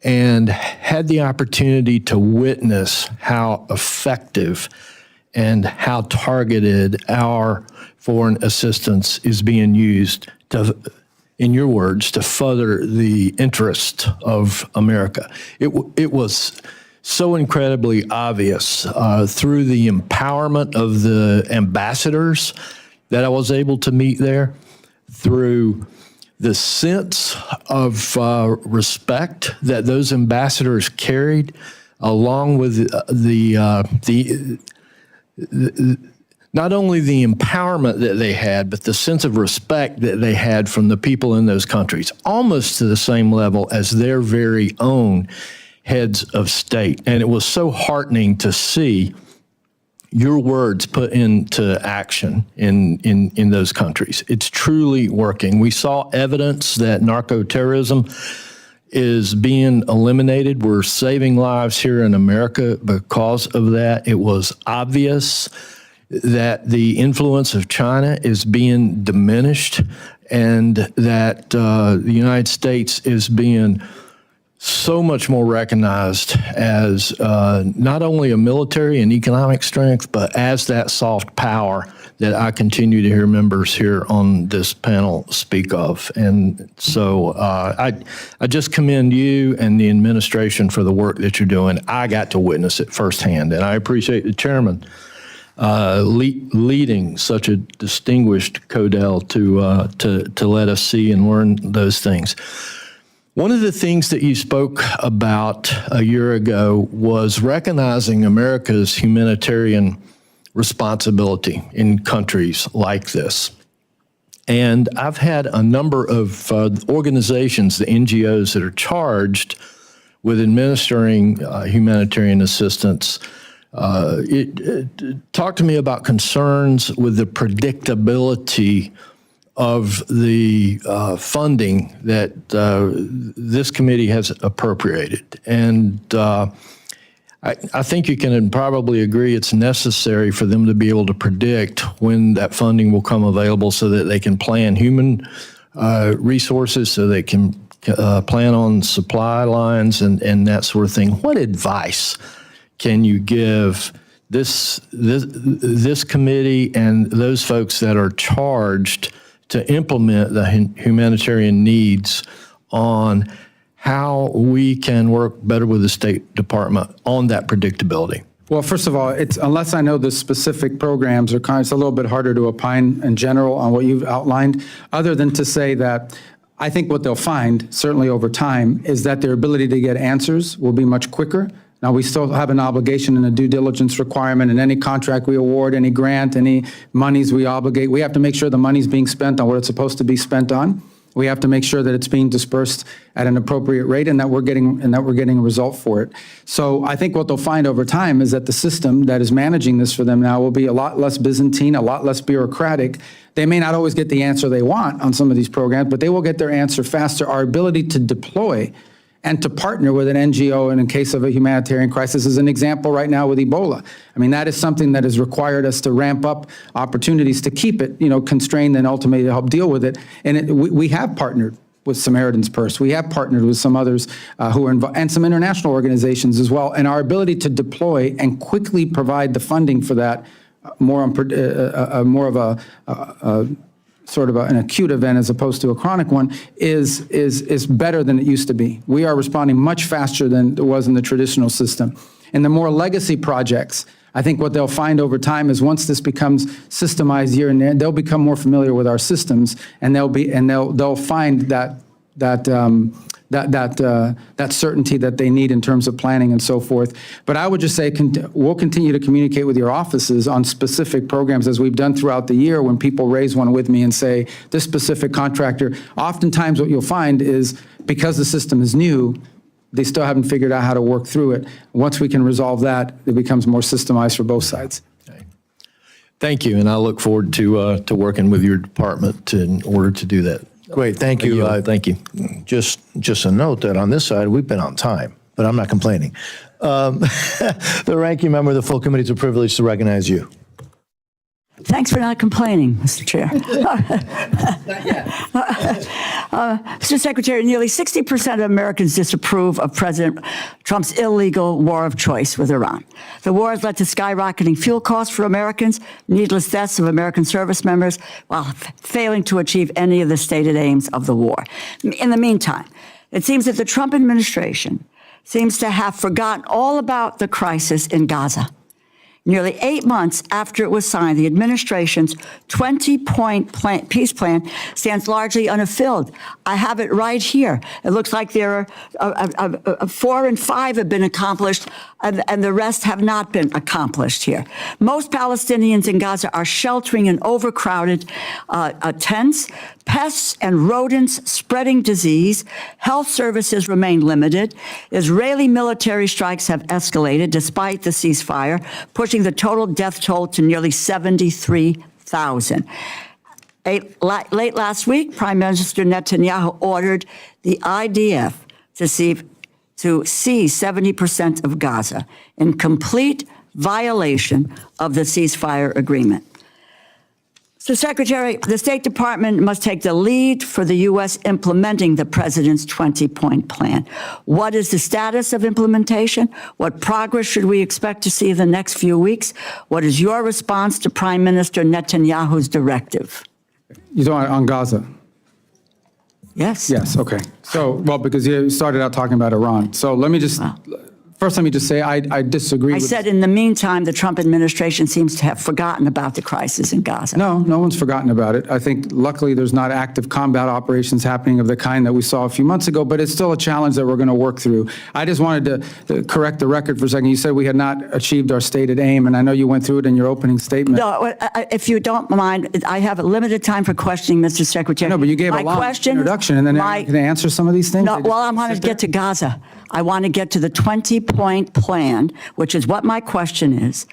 and had the opportunity to witness how effective and how targeted our foreign assistance is being used to, in your words, to further the interest of America. It was so incredibly obvious through the empowerment of the ambassadors that I was able to meet there, through the sense of respect that those ambassadors carried, along with not only the empowerment that they had, but the sense of respect that they had from the people in those countries, almost to the same level as their very own heads of state. And it was so heartening to see your words put into action in those countries. It's truly working. We saw evidence that narco-terrorism is being eliminated. We're saving lives here in America because of that. It was obvious that the influence of China is being diminished, and that the United States is being so much more recognized as not only a military and economic strength, but as that soft power that I continue to hear members here on this panel speak of. And so I just commend you and the administration for the work that you're doing. I got to witness it firsthand, and I appreciate the chairman leading such a distinguished CODEL to let us see and learn those things. One of the things that you spoke about a year ago was recognizing America's humanitarian responsibility in countries like this. And I've had a number of organizations, the NGOs that are charged with administering humanitarian assistance, talk to me about concerns with the predictability of the funding that this committee has appropriated. And I think you can probably agree it's necessary for them to be able to predict when that funding will come available so that they can plan human resources, so they can plan on supply lines and that sort of thing. What advice can you give this committee and those folks that are charged to implement the humanitarian needs on how we can work better with the State Department on that predictability. Well, first of all, it's, unless I know the specific programs or it's a little bit harder to opine in general on what you've outlined, other than to say that I think what they'll find, certainly over time, is that their ability to get answers will be much quicker. Now, we still have an obligation and a due diligence requirement in any contract we award, any grant, any monies we obligate. We have to make sure the money's being spent on what it's supposed to be spent on. We have to make sure that it's being dispersed at an appropriate rate and that we're getting a result for it. So I think what they'll find over time is that the system that is managing this for them now will be a lot less Byzantine, a lot less bureaucratic. They may not always get the answer they want on some of these programs, but they will get their answer faster. Our ability to deploy and to partner with an NGO and in case of a humanitarian crisis is an example right now with Ebola. I mean, that is something that has required us to ramp up opportunities to keep it, constrained and ultimately to help deal with it. And we have partnered with Samaritan's Purse. We have partnered with some others who are involved, and some international organizations as well. And our ability to deploy and quickly provide the funding for that, more of a sort of an acute event as opposed to a chronic one, is better than it used to be. We are responding much faster than it was in the traditional system. And the more legacy projects, I think what they'll find over time is once this becomes systemized year and year, they'll become more familiar with our systems, and they'll find that certainty that they need in terms of planning and so forth. But I would just say we'll continue to communicate with your offices on specific programs as we've done throughout the year when people raise one with me and say, this specific contractor, oftentimes what you'll find is because the system is new, they still haven't figured out how to work through it. Once we can resolve that, it becomes more systemized for both sides. Thank you, and I look forward to working with your department in order to do that. Great, thank you. Thank you. Just a note that on this side, we've been on time, but I'm not complaining. The ranking member of the full committee, it's a privilege to recognize you. Thanks for not complaining, Mr. Chair. Mr. Secretary, nearly 60% of Americans disapprove of President Trump's illegal war of choice with Iran. The war has led to skyrocketing fuel costs for Americans, needless deaths of American service members, while failing to achieve any of the stated aims of the war. In the meantime, it seems that the Trump administration seems to have forgotten all about the crisis in Gaza. Nearly 8 months after it was signed, the administration's 20-point peace plan stands largely unfulfilled. I have it right here. It looks like there are 4 and 5 have been accomplished, and the rest have not been accomplished here. Most Palestinians in Gaza are sheltering in overcrowded tents. Pests and rodents spreading disease. Health services remain limited. Israeli military strikes have escalated despite the ceasefire, pushing the total death toll to nearly 73,000. Late last week, Prime Minister Netanyahu ordered the IDF to seize 70% of Gaza in complete violation of the ceasefire agreement. So, Secretary, the State Department must take the lead for the U.S. implementing the President's 20-point plan. What is the status of implementation? What progress should we expect to see in the next few weeks? What is your response to Prime Minister Netanyahu's directive? You talking on Gaza? Yes. Yes, okay. So, well, because you started out talking about Iran. So let me just, first let me just say I disagree I with... said in the meantime, the Trump administration seems to have forgotten about the crisis in Gaza. No one's forgotten about it. I think luckily there's not active combat operations happening of the kind that we saw a few months ago, but it's still a challenge that we're going to work through. I just wanted to correct the record for a second. You said we had not achieved our stated aim, and I know you went through it in your opening statement. No, if you don't mind, I have a limited time for questioning, Mr. Secretary. No, but you gave a long introduction, and then can I answer some of these things? No, well, I want to get to Gaza. I want to get to the 20-point plan, which is what my question is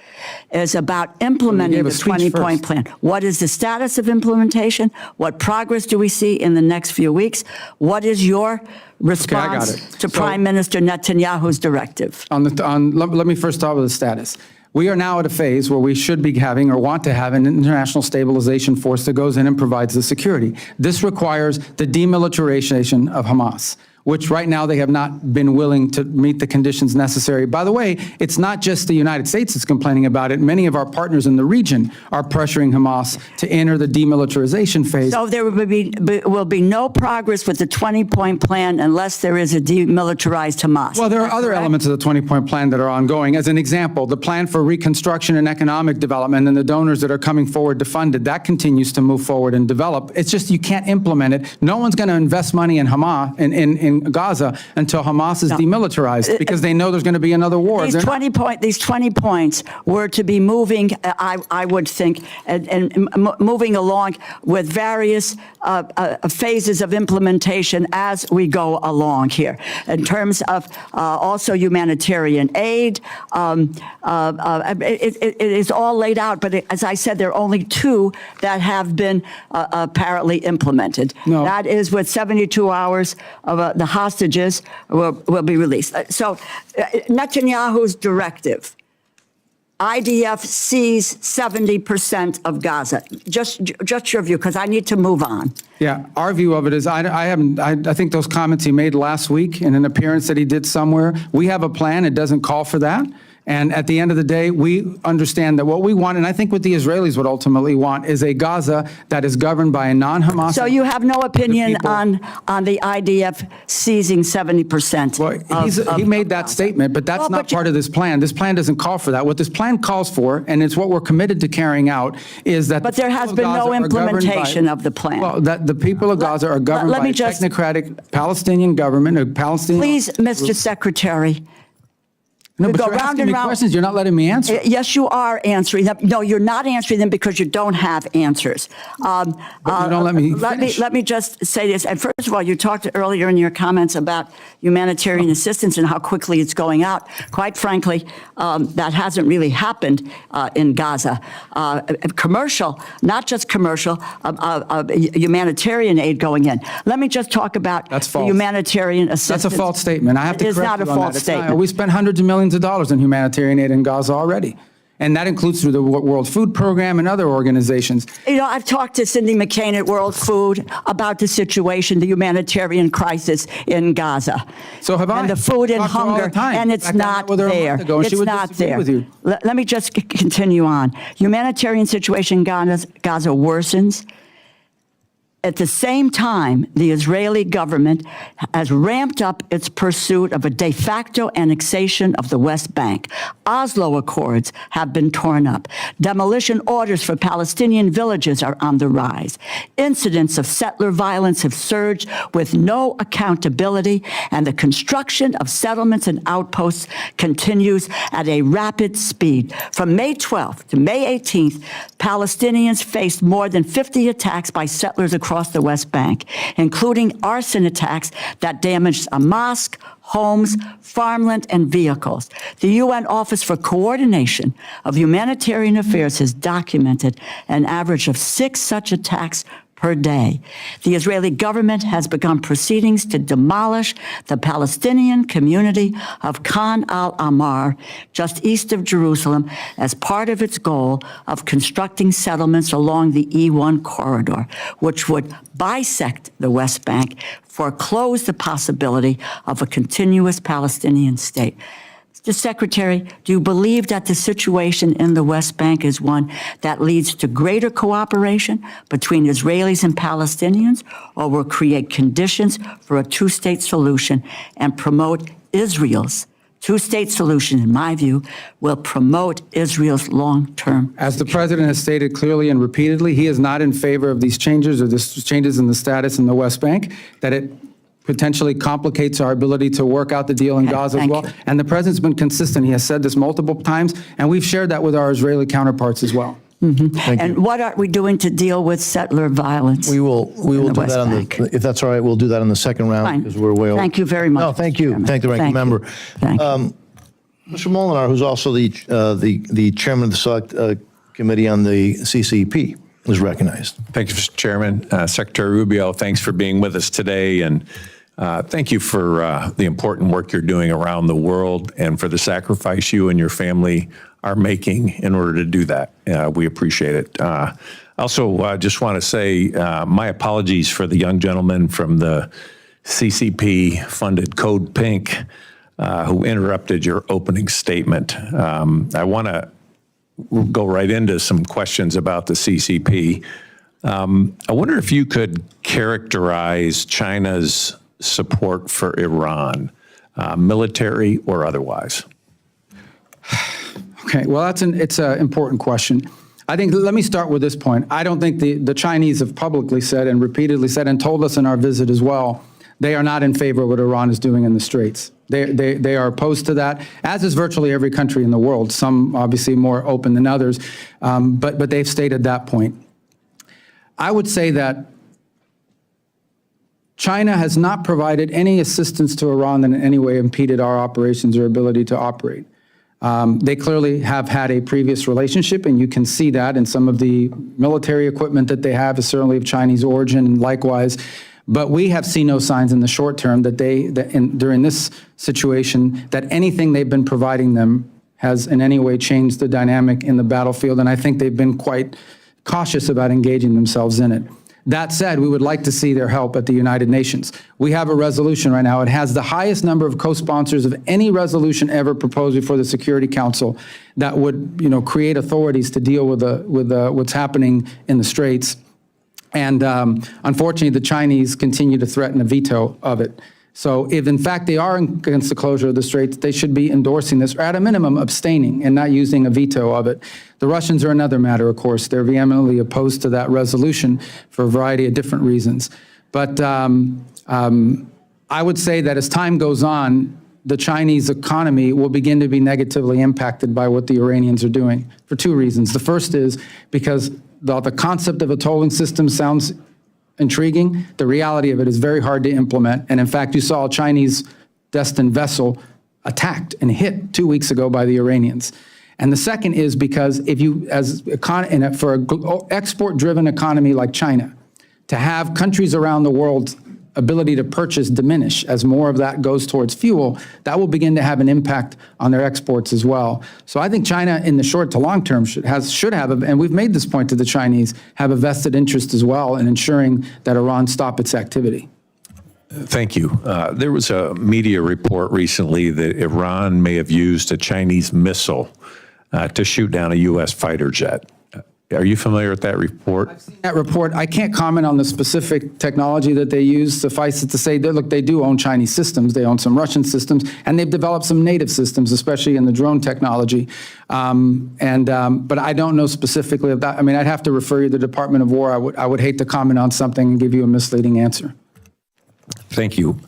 about implementing the 20-point plan. What is the status of implementation? What progress do we see in the next few weeks? What is your response to Prime Minister Netanyahu's directive? Let me first start with the status. We are now at a phase where we should be having or want to have an international stabilization force that goes in and provides the security. This requires the demilitarization of Hamas. which right now they have not been willing to meet the conditions necessary. By the way, it's not just the United States that's complaining about it. Many of our partners in the region are pressuring Hamas to enter the demilitarization phase. So there will be no progress with the 20-point plan unless there is a demilitarized Hamas. Well, there are other elements of the 20-point plan that are ongoing. As an example, the plan for reconstruction and economic development and the donors that are coming forward to fund it, that continues to move forward and develop. It's just you can't implement it. No one's going to invest money in Hamas, in Gaza, until Hamas is demilitarized, because they know there's going to be another war. These 20 points were to be moving, I would think, and moving along with various phases of implementation as we go along here. In terms of also humanitarian aid, it is all laid out, but as I said, there are only two that have been apparently implemented. No. That is with 72 hours of the hostages will be released. So Netanyahu's directive, IDF sees 70% of Gaza. Just your view, because I need to move on. Yeah, our view of it is, I think those comments he made last week in an appearance that he did somewhere, we have a plan, it doesn't call for that. And at the end of the day, we understand that what we want, and I think what the Israelis would ultimately want, is a Gaza that is governed by a non-Hamas. So you have no opinion on the IDF seizing 70%? Well, he made that statement, but that's not part of this plan. This plan doesn't call for that. What this plan calls for, and it's what we're committed to carrying out, is that But there has been no implementation of the plan. Well, that the people of Gaza are governed by a technocratic Palestinian government, a Palestinian... Please, Mr. Secretary. No, but you're asking me questions. You're not letting me answer. Yes, you are answering them. No, you're not answering them because you don't have answers. But you don't let me finish. Let me just say this. And first of all, you talked earlier in your comments about humanitarian assistance and how quickly it's going out. Quite frankly, that hasn't really happened in Gaza. Commercial, not just commercial, humanitarian aid going in. Let me just talk about the humanitarian assistance. That's a false statement. I have to correct you on that. It is not a false statement. We spent hundreds of millions of dollars in humanitarian aid in Gaza already. And that includes through the World Food Program and other organizations. You know, I've talked to Cindy McCain at World Food about the situation, the humanitarian crisis in Gaza. So have I. And the food and Talked to her all the hunger, time. and it's In fact, I not met with her a there. month ago, and she It's would not disagree there. with you. Let me just continue on. Humanitarian situation in Gaza worsens. At the same time, the Israeli government has ramped up its pursuit of a de facto annexation of the West Bank. Oslo Accords have been torn up. Demolition orders for Palestinian villages are on the rise. Incidents of settler violence have surged with no accountability, and the construction of settlements and outposts continues at a rapid speed. From May 12th to May 18th, Palestinians faced more than 50 attacks by settlers across the West Bank, including arson attacks that damaged a mosque, homes, farmland, and vehicles. The UN Office for Coordination of Humanitarian Affairs has documented an average of 6 such attacks per day. The Israeli government has begun proceedings to demolish the Palestinian community of Khan al-Ahmar, just east of Jerusalem, as part of its goal of constructing settlements along the E1 corridor, which would bisect the West Bank, foreclose the possibility of a continuous Palestinian state. Mr. Secretary, do you believe that the situation in the West Bank is one that leads to greater cooperation between Israelis and Palestinians, or will create conditions for a two-state solution and promote Israel's two-state solution, in my view, will promote Israel's long-term? As the president has stated clearly and repeatedly, he is not in favor of these changes or these changes in the status in the West Bank, that it potentially complicates our ability to work out the deal in Gaza as well. And the president's been consistent. He has said this multiple times, and we've shared that with our Israeli counterparts as well. And what are we doing to deal with settler violence? We will do West that Bank? if that's all right, we'll do that in the second round Fine. because we're way over. Thank you very much. No, thank Mr. you. Chairman. Thank the ranking member. Thank you. Mr. Molinar, who's also the chairman of the Select Committee on the CCP, is recognized. Thank you, Mr. Chairman. Secretary Rubio, thanks for being with us today, and thank you for the important work you're doing around the world and for the sacrifice you and your family are making in order to do that. We appreciate it. Also, just want to say my apologies for the young gentleman from the CCP-funded Code Pink, who interrupted your opening statement. I want to go right into some questions about the CCP. I wonder if you could characterize China's support for Iran, military or otherwise. Okay, well, it's an important question. I think, let me start with this point. I don't think the Chinese have publicly said and repeatedly said and told us in our visit as well, they are not in favor of what Iran is doing in the Straits. They are opposed to that, as is virtually every country in the world, some obviously more open than others, but they've stated that point. I would say that China has not provided any assistance to Iran that in any way impeded our operations or ability to operate. They clearly have had a previous relationship, and you can see that in some of the military equipment that they have is certainly of Chinese origin, and likewise. But we have seen no signs in the short term that during this situation, that anything they've been providing them has in any way changed the dynamic in the battlefield, and I think they've been quite cautious about engaging themselves in it. That said, we would like to see their help at the United Nations. We have a resolution right now. It has the highest number of co-sponsors of any resolution ever proposed before the Security Council that would, create authorities to deal with what's happening in the Straits. And unfortunately, the Chinese continue to threaten a veto of it. So if in fact they are against the closure of the Straits, they should be endorsing this, or at a minimum abstaining and not using a veto of it. The Russians are another matter, of course. They're vehemently opposed to that resolution for a variety of different reasons. But I would say that as time goes on, the Chinese economy will begin to be negatively impacted by what the Iranians are doing for two reasons. The first is because the concept of a tolling system sounds intriguing. The reality of it is very hard to implement. And in fact, you saw a Chinese destined vessel attacked and hit 2 weeks ago by the Iranians. And the second is because if you, for an export-driven economy like China, to have countries around the world ability to purchase diminish as more of that goes towards fuel, that will begin to have an impact on their exports as well. So I think China in the short to long term should have, and we've made this point to the Chinese, have a vested interest as well in ensuring that Iran stop its activity. Thank you. There was a media report recently that Iran may have used a Chinese missile to shoot down a U.S. fighter jet. Are you familiar with that report? I've seen that report. I can't comment on the specific technology that they use. Suffice it to say, look, they do own Chinese systems. They own some Russian systems, and they've developed some native systems, especially in the drone technology. But I don't know specifically of that. I mean, I'd have to refer you to the Department of War. I would hate to comment on something and give you a misleading answer. Thank you.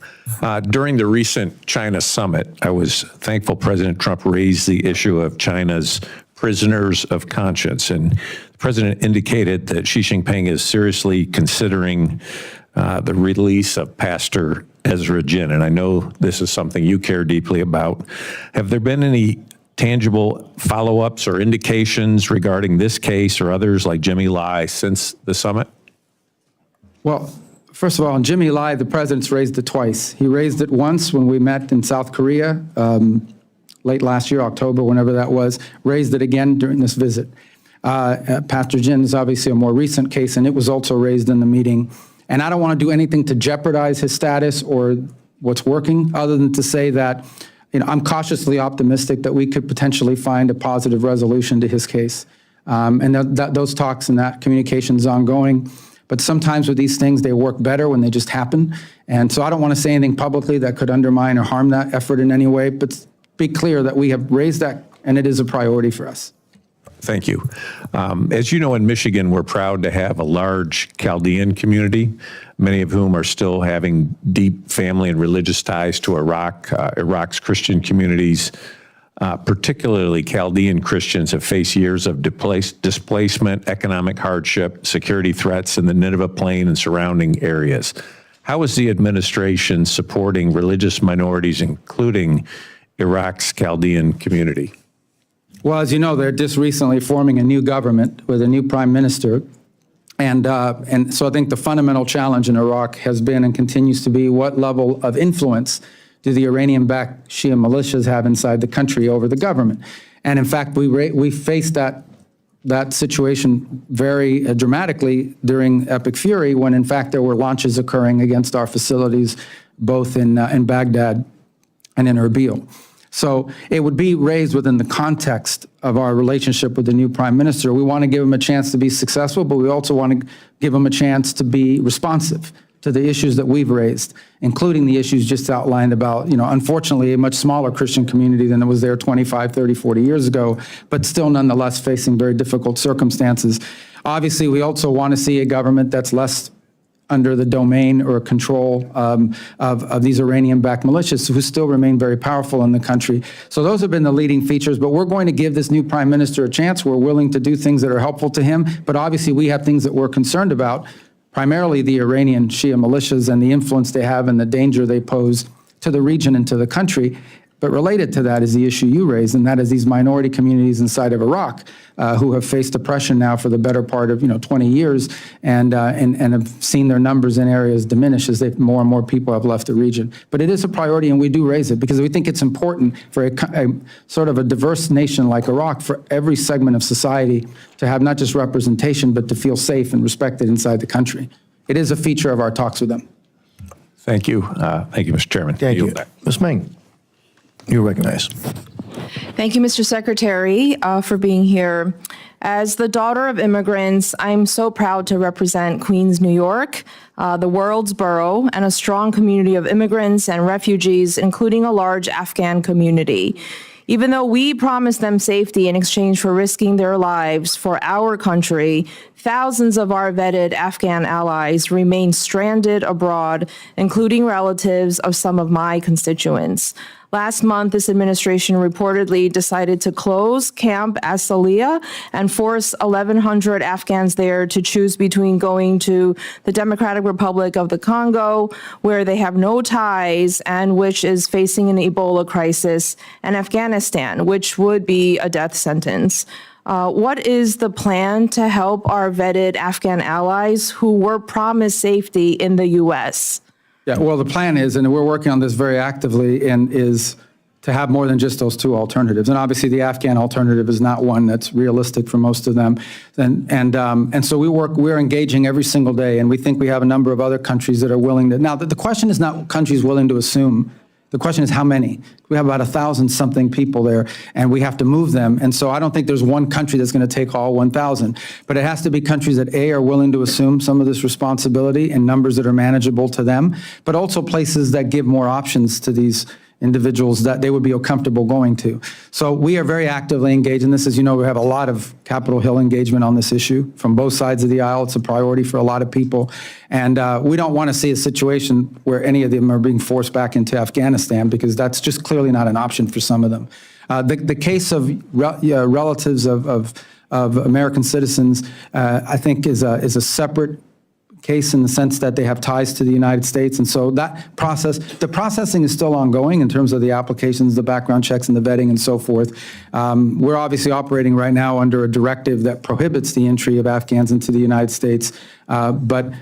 During the recent China summit, I was thankful President Trump raised the issue of China's prisoners of conscience. And the president indicated that Xi Jinping is seriously considering the release of Pastor Ezra Jin. And I know this is something you care deeply about. Have there been any tangible follow-ups or indications regarding this case or others like Jimmy Lai since the summit? Well, first of all, on Jimmy Lai, the president's raised it twice. He raised it once when we met in South Korea, late last year, October, whenever that was, raised it again during this visit. Pastor Jin is obviously a more recent case, and it was also raised in the meeting. And I don't want to do anything to jeopardize his status or what's working, other than to say that, I'm cautiously optimistic that we could potentially find a positive resolution to his case. And those talks and that communication is ongoing. But sometimes with these things, they work better when they just happen. And so I don't want to say anything publicly that could undermine or harm that effort in any way, but be clear that we have raised that, and it is a priority for us. Thank you. As you know, in Michigan, we're proud to have a large Chaldean community, many of whom are still having deep family and religious ties to Iraq. Iraq's Christian communities, particularly Chaldean Christians, have faced years of displacement, economic hardship, security threats in the Nineveh Plain and surrounding areas. How is the administration supporting religious minorities, including Iraq's Chaldean community? Well, as you know, they're just recently forming a new government with a new prime minister. And so I think the fundamental challenge in Iraq has been and continues to be what level of influence do the Iranian-backed Shia militias have inside the country over the government. And in fact, we faced that that situation very dramatically during Epic Fury, when in fact there were launches occurring against our facilities, both in Baghdad and in Erbil. So it would be raised within the context of our relationship with the new prime minister. We want to give him a chance to be successful, but we also want to give him a chance to be responsive to the issues that we've raised, including the issues just outlined about, unfortunately, a much smaller Christian community than it was there 25, 30, 40 years ago, but still nonetheless facing very difficult circumstances. Obviously, we also want to see a government that's less under the domain or control of these Iranian-backed militias who still remain very powerful in the country. So those have been the leading features, but we're going to give this new prime minister a chance. We're willing to do things that are helpful to him, but obviously we have things that we're concerned about, primarily the Iranian Shia militias and the influence they have and the danger they pose to the region and to the country. But related to that is the issue you raised, and that is these minority communities inside of Iraq who have faced oppression now for the better part of 20 years and have seen their numbers in areas diminish as more and more people have left the region. But it is a priority, and we do raise it because we think it's important for a sort of a diverse nation like Iraq, for every segment of society to have not just representation, but to feel safe and respected inside the country. It is a feature of our talks with them. Thank you. Thank you, Mr. Chairman. Thank you. Ms. Meng, you're recognized. Thank you, Mr. Secretary, for being here. As the daughter of immigrants, I'm so proud to represent Queens, New York, the world's borough, and a strong community of immigrants and refugees, including a large Afghan community. Even though we promised them safety in exchange for risking their lives for our country, thousands of our vetted Afghan allies remain stranded abroad, including relatives of some of my constituents. Last month, this administration reportedly decided to close Camp Asaliya and force 1,100 Afghans there to choose between going to the Democratic Republic of the Congo, where they have no ties and which is facing an Ebola crisis, and Afghanistan, which would be a death sentence. What is the plan to help our vetted Afghan allies who were promised safety in the U.S.? Yeah, well, the plan is, and we're working on this very actively, and is to have more than just those two alternatives. And obviously, the Afghan alternative is not one that's realistic for most of them. And so we're engaging every single day, and we think we have a number of other countries that are willing to. Now, the question is not countries willing to assume. The question is how many. We have about 1,000-something people there, and we have to move them. And so I don't think there's one country that's going to take all 1,000. But it has to be countries that, A, are willing to assume some of this responsibility in numbers that are manageable to them, but also places that give more options to these individuals that they would be comfortable going to. So we are very actively engaged in this. As you know, we have a lot of Capitol Hill engagement on this issue from both sides of the aisle. It's a priority for a lot of people. And we don't want to see a situation where any of them are being forced back into Afghanistan, because that's just clearly not an option for some of them. The case of relatives of American citizens, I think is a separate case in the sense that they have ties to the United States. And so that process, the processing is still ongoing in terms of the applications, the background checks, and the vetting and so forth. We're obviously operating right now under a directive that prohibits the entry of Afghans into the United States, but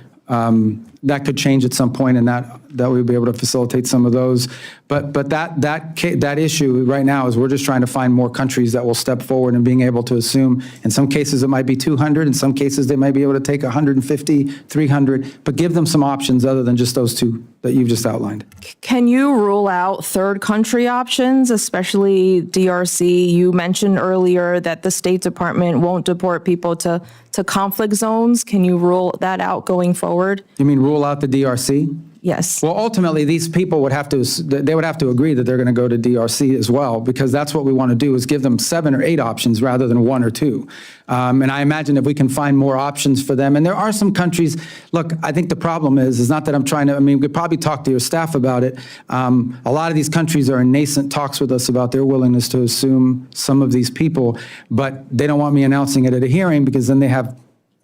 that could change at some point, and that we'll be able to facilitate some of those. But that issue right now is we're just trying to find more countries that will step forward and being able to assume. In some cases, it might be 200. In some cases, they might be able to take 150, 300, but give them some options other than just those two that you've just outlined. Can you rule out third country options, especially DRC? You mentioned earlier that the State Department won't deport people to conflict zones. Can you rule that out going forward? You mean rule out the DRC? Yes. Well, ultimately, these people would have to agree that they're going to go to DRC as well, because that's what we want to do, is give them 7 or 8 options rather than 1 or 2. And I imagine if we can find more options for them, and there are some countries, look, I think the problem is not that I'm trying to, we could probably talk to your staff about it. A lot of these countries are in nascent talks with us about their willingness to assume some of these people, but they don't want me announcing it at a hearing, because then they have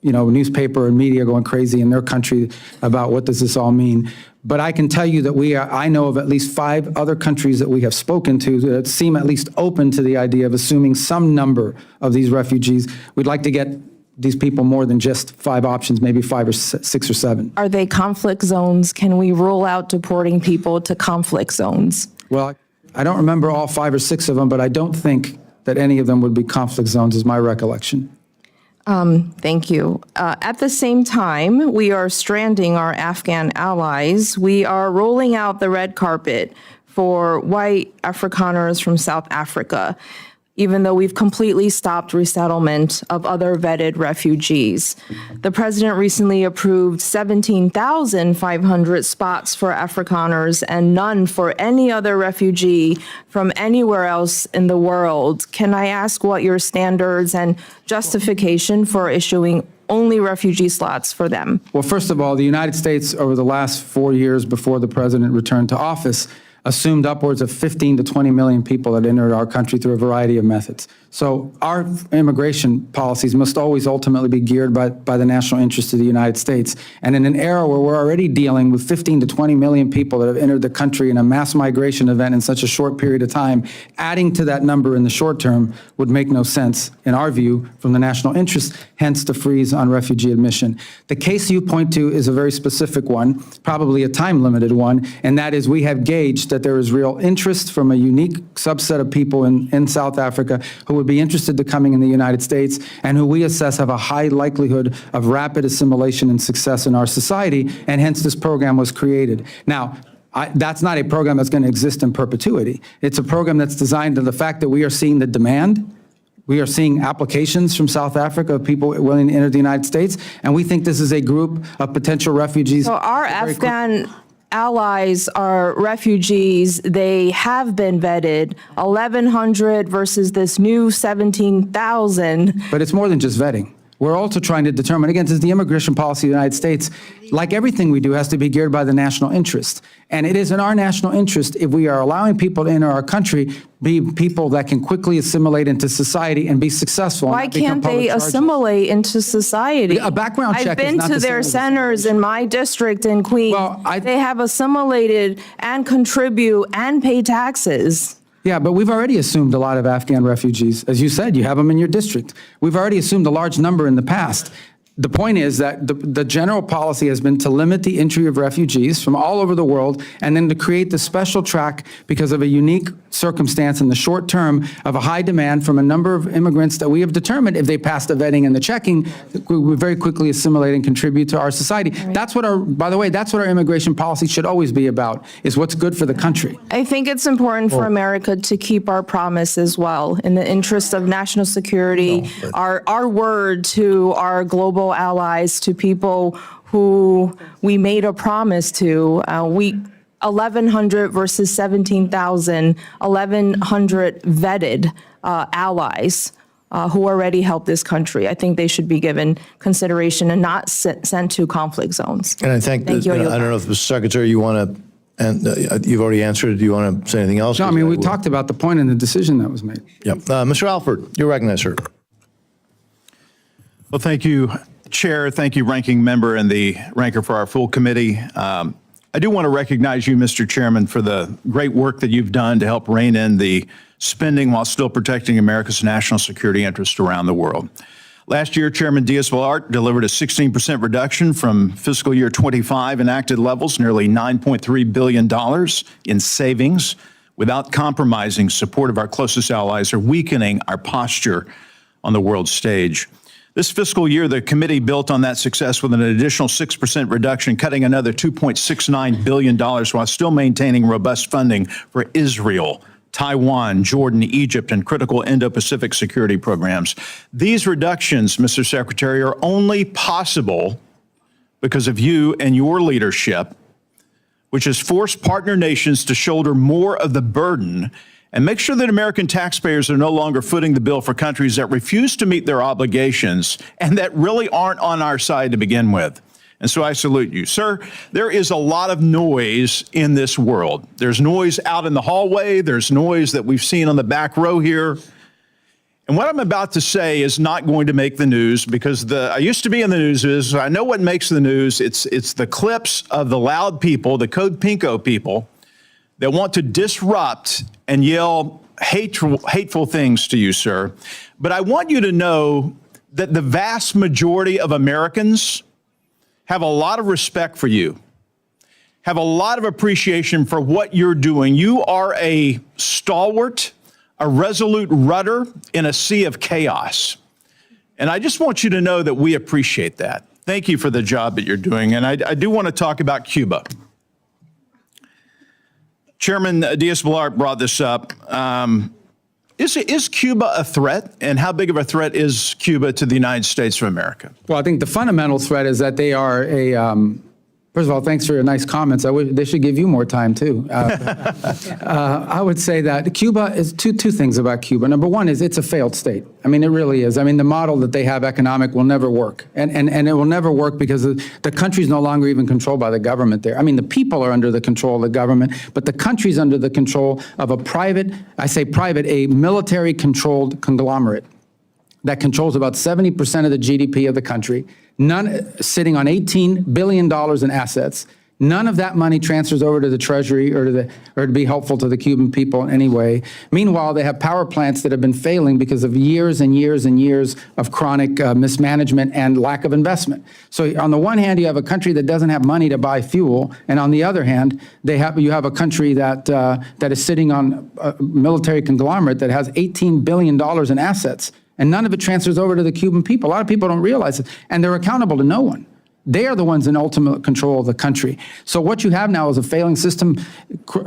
newspaper and media going crazy in their country about what does this all mean. But I can tell you that I know of at least 5 other countries that we have spoken to that seem at least open to the idea of assuming some number of these refugees. We'd like to get these people more than just 5 options, maybe 5 or 6 or 7. Are they conflict zones? Can we rule out deporting people to conflict zones? Well, I don't remember all 5 or 6 of them, but I don't think that any of them would be conflict zones, is my recollection. Thank you. At the same time, we are stranding our Afghan allies. We are rolling out the red carpet for white Afrikaners from South Africa, even though we've completely stopped resettlement of other vetted refugees. The president recently approved 17,500 spots for Afrikaners and none for any other refugee from anywhere else in the world. Can I ask what your standards and justification for issuing only refugee slots for them? Well, first of all, the United States, over the last 4 years before the president returned to office, assumed upwards of 15 to 20 million people that entered our country through a variety of methods. So our immigration policies must always ultimately be geared by the national interest of the United States. And in an era where we're already dealing with 15 to 20 million people that have entered the country in a mass migration event in such a short period of time, adding to that number in the short term would make no sense, in our view, from the national interest, hence the freeze on refugee admission. The case you point to is a very specific one, probably a time-limited one, and that is we have gauged that there is real interest from a unique subset of people in South Africa who would be interested to coming in the United States and who we assess have a high likelihood of rapid assimilation and success in our society, and hence this program was created. Now, that's not a program that's going to exist in perpetuity. It's a program that's designed to the fact that we are seeing the demand. We are seeing applications from South Africa of people willing to enter the United States, and we think this is a group of potential refugees. So our Afghan allies are refugees. They have been vetted, 1,100 versus this new 17,000. But it's more than just vetting. We're also trying to determine, again, this is the immigration policy of the United States, like everything we do, has to be geared by the national interest. And it is in our national interest, if we are allowing people to enter our country, be people that can quickly assimilate into society and be successful. Why can't they assimilate into society? A background check I've is been not to the same their as centers in my district in Queens. Well, They have assimilated and contribute and pay taxes. Yeah, but we've already assumed a lot of Afghan refugees. As you said, you have them in your district. We've already assumed a large number in the past. The point is that the general policy has been to limit the entry of refugees from all over the world and then to create the special track because of a unique circumstance in the short term of a high demand from a number of immigrants that we have determined, if they pass the vetting and the checking, we very quickly assimilate and contribute to our society. That's what by the way, that's what our immigration policy should always be about, is what's good for the country. I think it's important for America to keep our promise as well in the interest of national security, our word to our global allies, to people who we made a promise to. 1,100 versus 17,000, 1,100 vetted allies who already helped this country. I think they should be given consideration and not sent to conflict zones. And I think, Thank you. I don't know if, Mr. Secretary, you want to, and you've already answered, do you want to say anything else? No, I mean, we talked about the point and the decision that was made. Yep. Mr. Alford, you're recognized, sir. Well, thank you, Chair. Thank you, Ranking Member and the Ranker for our full committee. I do want to recognize you, Mr. Chairman, for the great work that you've done to help rein in the spending while still protecting America's national security interests around the world. Last year, Chairman Diaz-Balart delivered a 16% reduction from fiscal year 25 enacted levels, nearly $9.3 billion in savings, without compromising support of our closest allies or weakening our posture on the world stage. This fiscal year, the committee built on that success with an additional 6% reduction, cutting another $2.69 billion while still maintaining robust funding for Israel, Taiwan, Jordan, Egypt, and critical Indo-Pacific security programs. These reductions, Mr. Secretary, are only possible because of you and your leadership, which has forced partner nations to shoulder more of the burden and make sure that American taxpayers are no longer footing the bill for countries that refuse to meet their obligations and that really aren't on our side to begin with. And so I salute you. Sir, there is a lot of noise in this world. There's noise out in the hallway. There's noise that we've seen on the back row here. And what I'm about to say is not going to make the news because I used to be in the news. I know what makes the news. It's the clips of the loud people, the Code Pinko people, that want to disrupt and yell hateful things to you, sir. But I want you to know that the vast majority of Americans have a lot of respect for you, have a lot of appreciation for what you're doing. You are a stalwart, a resolute rudder in a sea of chaos. And I just want you to know that we appreciate that. Thank you for the job that you're doing. And I do want to talk about Cuba. Chairman Diaz-Balart brought this up. Is Cuba a threat? And how big of a threat is Cuba to the United States of America? Well, I think the fundamental threat is that they are first of all, thanks for your nice comments. They should give you more time, too. I would say that Cuba is two things about Cuba. Number one is it's a failed state. I mean, it really is. I mean, the model that they have economic will never work. And it will never work because the country's no longer even controlled by the government there. I mean, the people are under the control of the government, but the country's under the control of a private, I say private, a military-controlled conglomerate that controls about 70% of the GDP of the country, sitting on $18 billion in assets. None of that money transfers over to the Treasury or to be helpful to the Cuban people in any way. Meanwhile, they have power plants that have been failing because of years and years and years of chronic mismanagement and lack of investment. So on the one hand, you have a country that doesn't have money to buy fuel, and on the other hand, you have a country that is sitting on a military conglomerate that has $18 billion in assets. And none of it transfers over to the Cuban people. A lot of people don't realize it, and they're accountable to no one. They are the ones in ultimate control of the country. So what you have now is a failing system.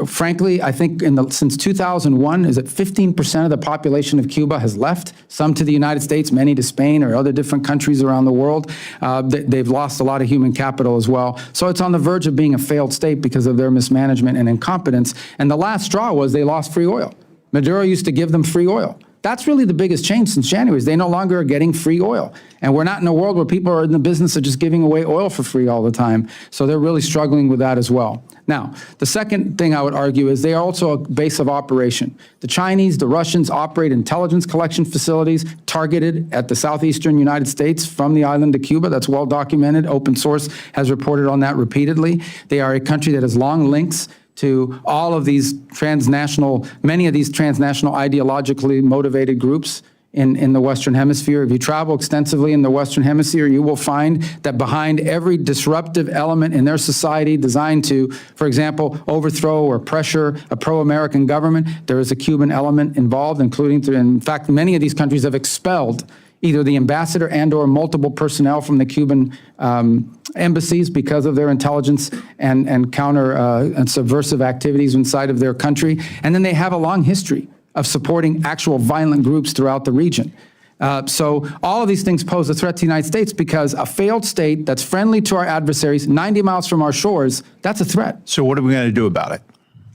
Frankly, I think since 2001, is that 15% of the population of Cuba has left, some to the United States, many to Spain or other different countries around the world. They've lost a lot of human capital as well. So it's on the verge of being a failed state because of their mismanagement and incompetence. And the last straw was they lost free oil. Maduro used to give them free oil. That's really the biggest change since January, is they no longer are getting free oil. And we're not in a world where people are in the business of just giving away oil for free all the time. So they're really struggling with that as well. Now, the second thing I would argue is they are also a base of operation. The Chinese, the Russians operate intelligence collection facilities targeted at the southeastern United States from the island of Cuba. That's well documented. Open source has reported on that repeatedly. They are a country that has long links to all of these many of these transnational ideologically motivated groups in the Western Hemisphere. If you travel extensively in the Western Hemisphere, you will find that behind every disruptive element in their society designed to, for example, overthrow or pressure a pro-American government, there is a Cuban element involved, in fact, many of these countries have expelled either the ambassador and or multiple personnel from the Cuban embassies because of their intelligence and counter and subversive activities inside of their country. And then they have a long history of supporting actual violent groups throughout the region. So all of these things pose a threat to the United States because a failed state that's friendly to our adversaries, 90 miles from our shores, that's a threat. So what are we going to do about it?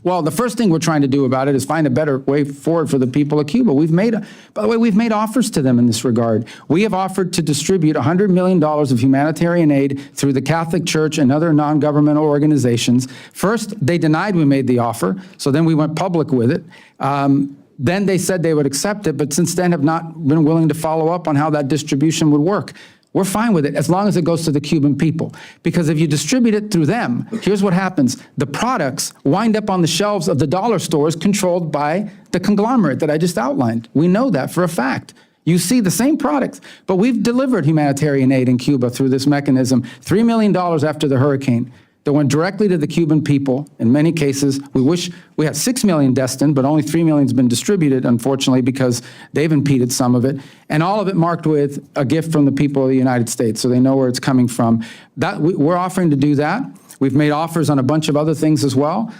Well, the first thing we're trying to do about it is find a better way forward for the people of Cuba. By the way, we've made offers to them in this regard. We have offered to distribute $100 million of humanitarian aid through the Catholic Church and other non-governmental organizations. First, they denied we made the offer, so then we went public with it. Then they said they would accept it, but since then have not been willing to follow up on how that distribution would work. We're fine with it as long as it goes to the Cuban people. Because if you distribute it through them, here's what happens. The products wind up on the shelves of the dollar stores controlled by the conglomerate that I just outlined. We know that for a fact. You see the same products, but we've delivered humanitarian aid in Cuba through this mechanism, $3 million after the hurricane. That went directly to the Cuban people. In many cases, we wish we had 6 million destined, but only 3 million has been distributed, unfortunately, because they've impeded some of it. And all of it marked with a gift from the people of the United States, so they know where it's coming from. We're offering to do that. We've made offers on a bunch of other things as well.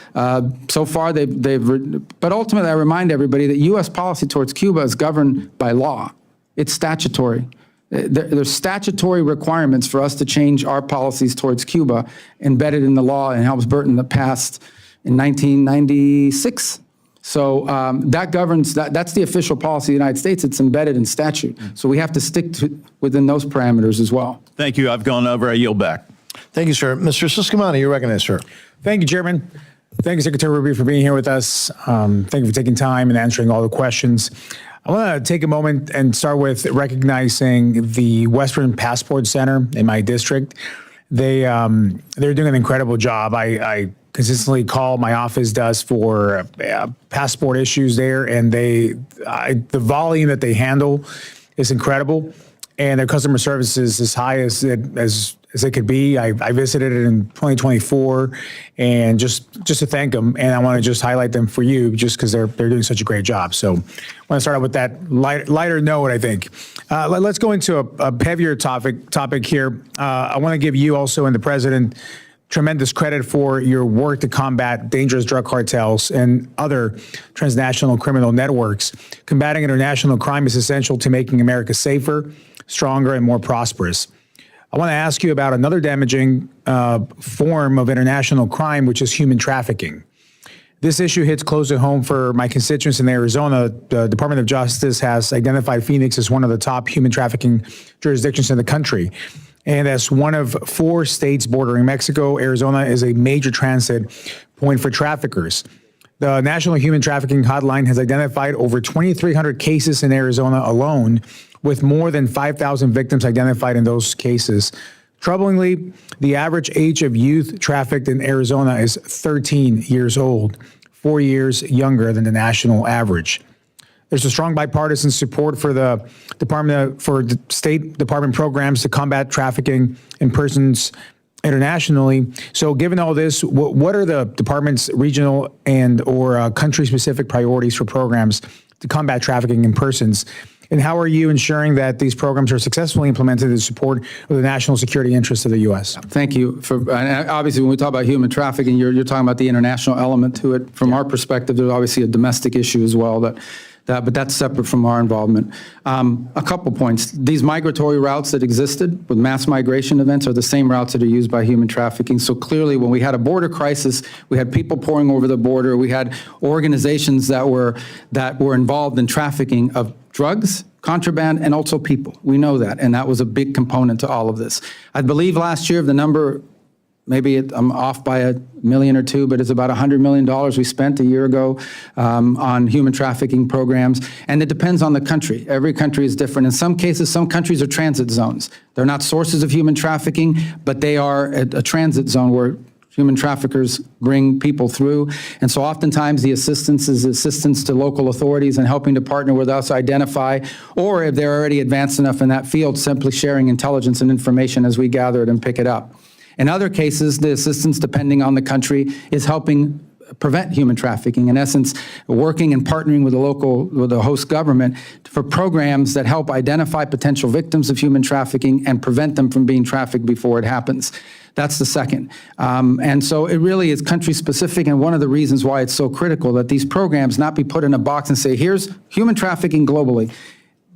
So far, but ultimately, I remind everybody that U.S. policy towards Cuba is governed by law. It's statutory. There's statutory requirements for us to change our policies towards Cuba embedded in the law in Helms-Burton that passed in 1996. So that governs, that's the official policy of the United States. It's embedded in statute. So we have to stick within those parameters as well. Thank you. I've gone over. I yield back. Thank you, sir. Mr. Siscomani, you're recognized, sir. Thank you, Chairman. Thank you, Secretary Rubio, for being here with us. Thank you for taking time and answering all the questions. I want to take a moment and start with recognizing the Western Passport Center in my district. They're doing an incredible job. I consistently call, my office does, for passport issues there, and the volume that they handle is incredible, and their customer service is as high as it could be. I visited it in 2024, and just to thank them, and I want to just highlight them for you, just because they're doing such a great job. So I want to start out with that lighter note, I think. Let's go into a heavier topic here. I want to give you also and the president tremendous credit for your work to combat dangerous drug cartels and other transnational criminal networks. Combating international crime is essential to making America safer, stronger, and more prosperous. I want to ask you about another damaging form of international crime, which is human trafficking. This issue hits close to home for my constituents in Arizona. The Department of Justice has identified Phoenix as one of the top human trafficking jurisdictions in the country. And as one of 4 states bordering Mexico, Arizona is a major transit point for traffickers. The National Human Trafficking Hotline has identified over 2,300 cases in Arizona alone, with more than 5,000 victims identified in those cases. Troublingly, the average age of youth trafficked in Arizona is 13 years old, 4 years younger than the national average. There's a strong bipartisan support for the State Department programs to combat trafficking in persons internationally. So given all this, what are the department's regional and/or country-specific priorities for programs to combat trafficking in persons? And how are you ensuring that these programs are successfully implemented in support of the national security interests of the U.S.? Thank you. And obviously, when we talk about human trafficking, you're talking about the international element to it. From our perspective, there's obviously a domestic issue as well, but that's separate from our involvement. A couple points. These migratory routes that existed with mass migration events are the same routes that are used by human trafficking. So clearly, when we had a border crisis, we had people pouring over the border. We had organizations that were involved in trafficking of drugs, contraband, and also people. We know that, and that was a big component to all of this. I believe last year, the number, maybe I'm off by $1 million or $2 million, but it's about $100 million we spent a year ago on human trafficking programs, and it depends on the country. Every country is different. In some cases, some countries are transit zones. They're not sources of human trafficking, but they are a transit zone where human traffickers bring people through. And so oftentimes the assistance is assistance to local authorities and helping to partner with us, identify, or if they're already advanced enough in that field, simply sharing intelligence and information as we gather it and pick it up. In other cases, the assistance, depending on the country, is helping prevent human trafficking. In essence, working and partnering with the host government for programs that help identify potential victims of human trafficking and prevent them from being trafficked before it happens. That's the second. And so it really is country specific, and one of the reasons why it's so critical that these programs not be put in a box and say, here's human trafficking globally.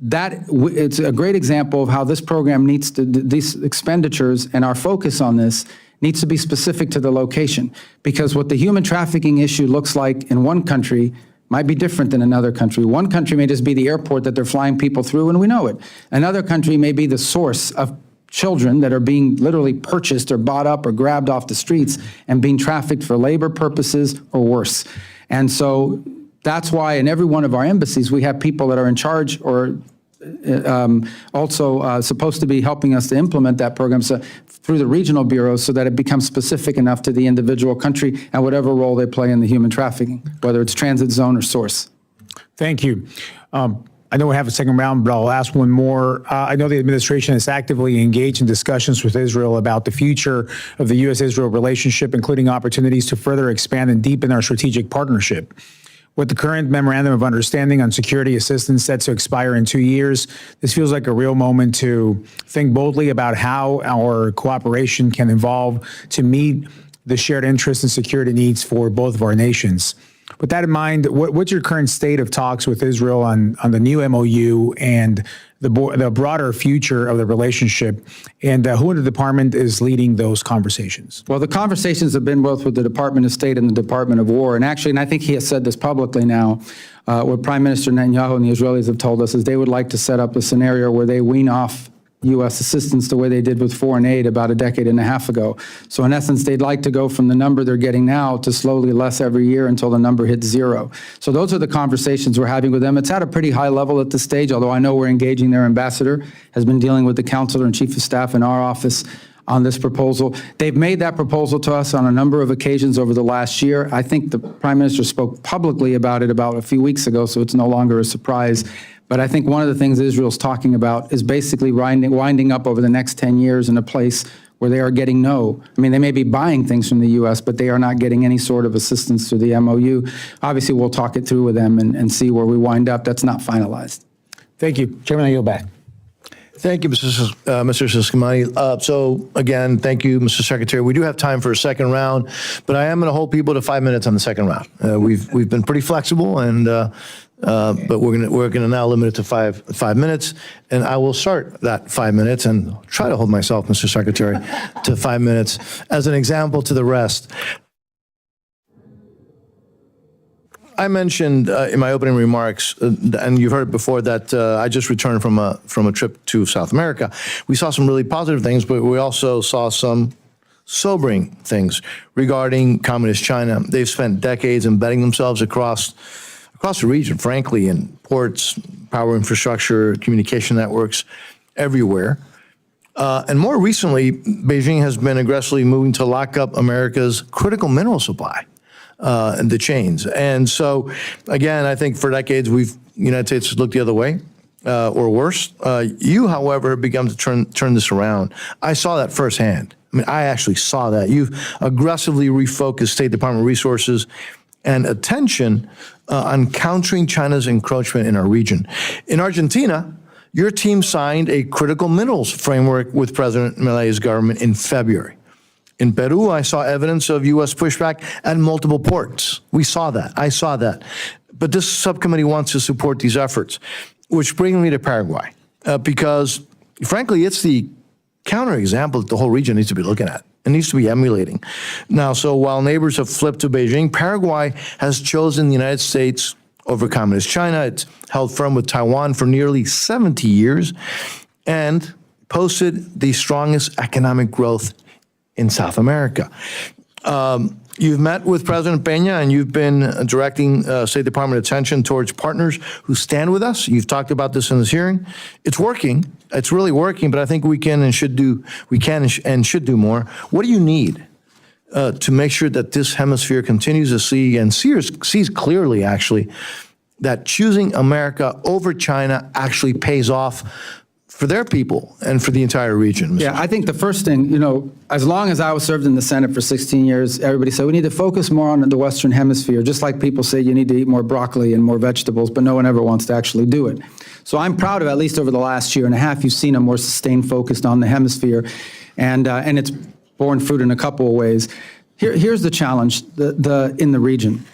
It's a great example of how this program needs to, these expenditures and our focus on this needs to be specific to the location, because what the human trafficking issue looks like in one country might be different than another country. One country may just be the airport that they're flying people through, and we know it. Another country may be the source of children that are being literally purchased or bought up or grabbed off the streets and being trafficked for labor purposes or worse. And so that's why in every one of our embassies, we have people that are in charge or also supposed to be helping us to implement that program through the regional bureaus so that it becomes specific enough to the individual country and whatever role they play in the human trafficking, whether it's transit zone or source. Thank you. I know we have a second round, but I'll ask one more. I know the administration is actively engaged in discussions with Israel about the future of the U.S.-Israel relationship, including opportunities to further expand and deepen our strategic partnership. With the current Memorandum of Understanding on Security Assistance set to expire in 2 years, this feels like a real moment to think boldly about how our cooperation can evolve to meet the shared interests and security needs for both of our nations. With that in mind, what's your current state of talks with Israel on the new MOU and the broader future of the relationship, and who in the department is leading those conversations? Well, the conversations have been both with the Department of State and the Department of War, and actually, and I think he has said this publicly now, what Prime Minister Netanyahu and the Israelis have told us is they would like to set up a scenario where they wean off U.S. assistance the way they did with foreign aid about a decade and a half ago. So in essence, they'd like to go from the number they're getting now to slowly less every year until the number hits zero. So those are the conversations we're having with them. It's at a pretty high level at this stage, although I know we're engaging their ambassador, has been dealing with the counselor and chief of staff in our office on this proposal. They've made that proposal to us on a number of occasions over the last year. I think the Prime Minister spoke publicly about it about a few weeks ago, so it's no longer a surprise. But I think one of the things Israel's talking about is basically winding up over the next 10 years in a place where they are getting no. I mean, they may be buying things from the U.S., but they are not getting any sort of assistance through the MOU. Obviously, we'll talk it through with them and see where we wind up. That's not finalized. Thank you. Chairman, I yield back. Thank you, Mr. Siscomani. So again, thank you, Mr. Secretary. We do have time for a second round, but I am going to hold people to 5 minutes on the second round. We've been pretty flexible, and but we're gonna now limit it to five minutes, and I will start that 5 minutes and try to hold myself, Mr. Secretary, to 5 minutes as an example to the rest. I mentioned in my opening remarks, and you've heard it before, that I just returned from a trip to South America. We saw some really positive things, but we also saw some sobering things regarding Communist China. They've spent decades embedding themselves across the region, frankly, in ports, power infrastructure, communication networks, everywhere. And more recently, Beijing has been aggressively moving to lock up America's critical mineral supply. And the chains. And so, again, I think for decades, the United States has looked the other way, or worse. You, however, have begun to turn this around. I saw that firsthand. I mean, I actually saw that. You've aggressively refocused State Department resources and attention on countering China's encroachment in our region. In Argentina, your team signed a critical minerals framework with President Milei's government in February. In Peru, I saw evidence of U.S. pushback at multiple ports. We saw that. I saw that. But this subcommittee wants to support these efforts, which brings me to Paraguay, because, frankly, it's the counterexample that the whole region needs to be looking at. It needs to be emulating. Now, so while neighbors have flipped to Beijing, Paraguay has chosen the United States over Communist China. It's held firm with Taiwan for nearly 70 years and posted the strongest economic growth in South America. You've met with President Peña, and you've been directing State Department attention towards partners who stand with us. You've talked about this in this hearing. It's working. It's really working, but I think we can and should do more. What do you need to make sure that this hemisphere continues to see and sees clearly, actually, that choosing America over China actually pays off for their people and for the entire region? Yeah, I think the first thing, as long as I was served in the Senate for 16 years, everybody said we need to focus more on the Western Hemisphere, just like people say you need to eat more broccoli and more vegetables, but no one ever wants to actually do it. So I'm proud of, at least over the last year and a half, you've seen a more sustained focus on the hemisphere, and it's borne fruit in a couple of ways. Here's the challenge in the region.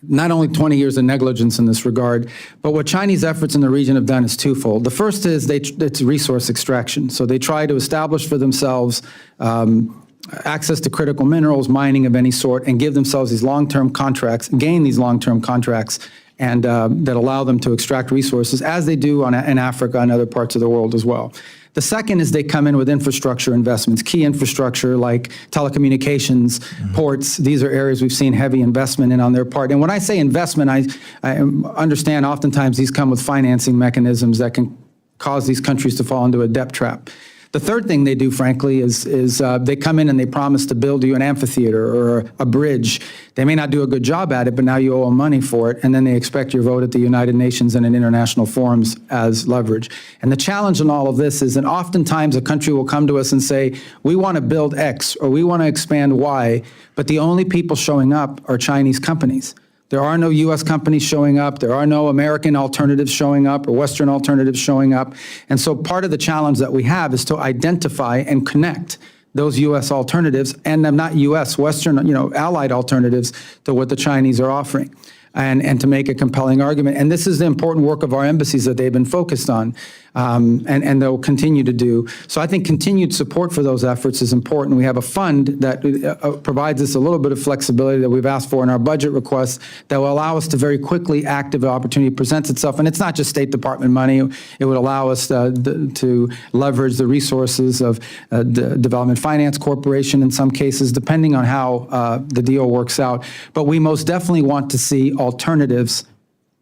Not only 20 years of negligence in this regard, but what Chinese efforts in the region have done is twofold. The first is it's resource extraction. So they try to establish for themselves access to critical minerals, mining of any sort, and give themselves these long-term contracts, gain these long-term contracts, and that allow them to extract resources, as they do in Africa and other parts of the world as well. The second is they come in with infrastructure investments, key infrastructure like telecommunications, ports. These are areas we've seen heavy investment in on their part. And when I say investment, I understand oftentimes these come with financing mechanisms that can cause these countries to fall into a debt trap. The third thing they do, frankly, is they come in and they promise to build you an amphitheater or a bridge. They may not do a good job at it, but now you owe them money for it, and then they expect your vote at the United Nations and in international forums as leverage. And the challenge in all of this is that oftentimes a country will come to us and say, we want to build X or we want to expand Y, but the only people showing up are Chinese companies. There are no U.S. companies showing up. There are no American alternatives showing up or Western alternatives showing up. And so part of the challenge that we have is to identify and connect those U.S. alternatives and not U.S., Western, allied alternatives to what the Chinese are offering. And to make a compelling argument. And this is the important work of our embassies that they've been focused on, and they'll continue to do. So I think continued support for those efforts is important. We have a fund that provides us a little bit of flexibility that we've asked for in our budget requests that will allow us to very quickly act if the opportunity presents itself. And it's not just State Department money. It would allow us to leverage the resources of the Development Finance Corporation in some cases, depending on how the deal works out. But we most definitely want to see alternatives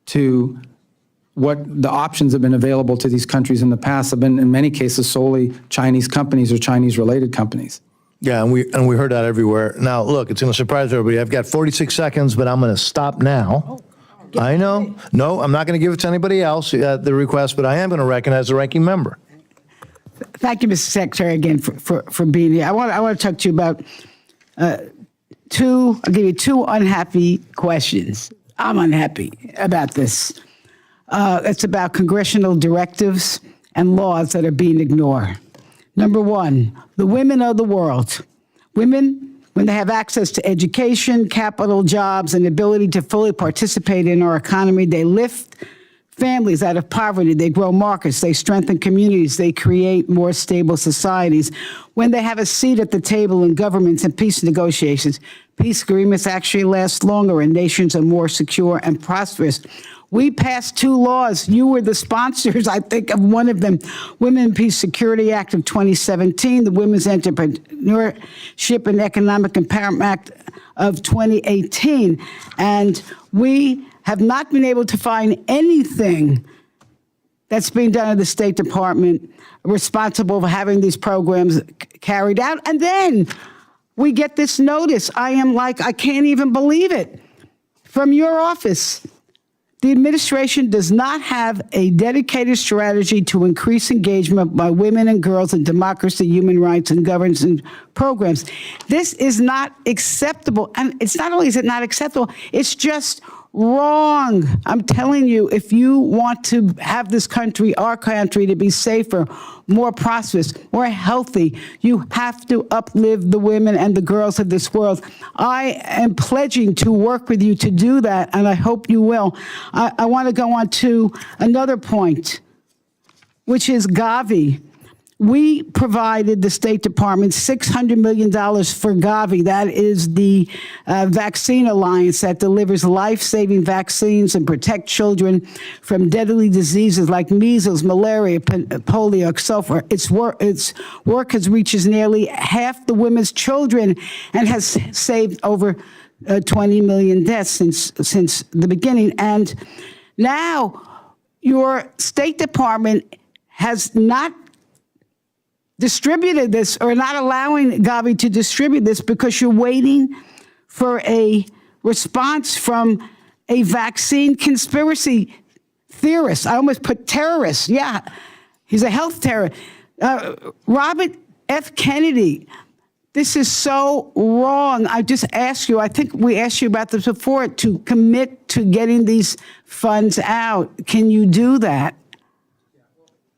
to what the options have been available to these countries in the past have been, in many cases, solely Chinese companies or Chinese-related companies. Yeah, and we heard that everywhere. Now, look, it's going to surprise everybody. I've got 46 seconds, but I'm going to stop now. I know. No, I'm not going to give it to anybody else, the request, but I am going to recognize the ranking member. Thank you, Mr. Secretary, again for being here. I want to talk to you about I'll give you two unhappy questions. I'm unhappy about this. It's about congressional directives and laws that are being ignored. Number one, the women of the world. Women, when they have access to education, capital, jobs, and ability to fully participate in our economy, they lift families out of poverty, they grow markets, they strengthen communities, they create more stable societies. When they have a seat at the table in governments and peace negotiations, peace agreements actually last longer and nations are more secure and prosperous. We passed 2 laws. You were the sponsors, I think, of one of them. Women and Peace Security Act of 2017, the Women's Entrepreneurship and Economic Empowerment Act of 2018. And we have not been able to find anything that's being done at the State Department responsible for having these programs carried out. And then we get this notice. I can't even believe it. From your office. The administration does not have a dedicated strategy to increase engagement by women and girls in democracy, human rights, and governance programs. This is not acceptable. And it's not only is it not acceptable, it's just wrong. I'm telling you, if you want to have this country, our country, to be safer, more prosperous, more healthy, you have to uplift the women and the girls of this world. I am pledging to work with you to do that, and I hope you will. I want to go on to another point, which is Gavi. We provided the State Department $600 million for Gavi. That is the vaccine alliance that delivers life-saving vaccines and protect children from deadly diseases like measles, malaria, polio, so forth. Its work has reached nearly half the women's children and has saved over 20 million deaths since the beginning. And now your State Department has not distributed this or not allowing Gavi to distribute this because you're waiting for a response from a vaccine conspiracy theorist. I almost put terrorist. Yeah, he's a health terrorist. Robert F. Kennedy. This is so wrong. I just asked you, I think we asked you about this before, to commit to getting these funds out. Can you do that?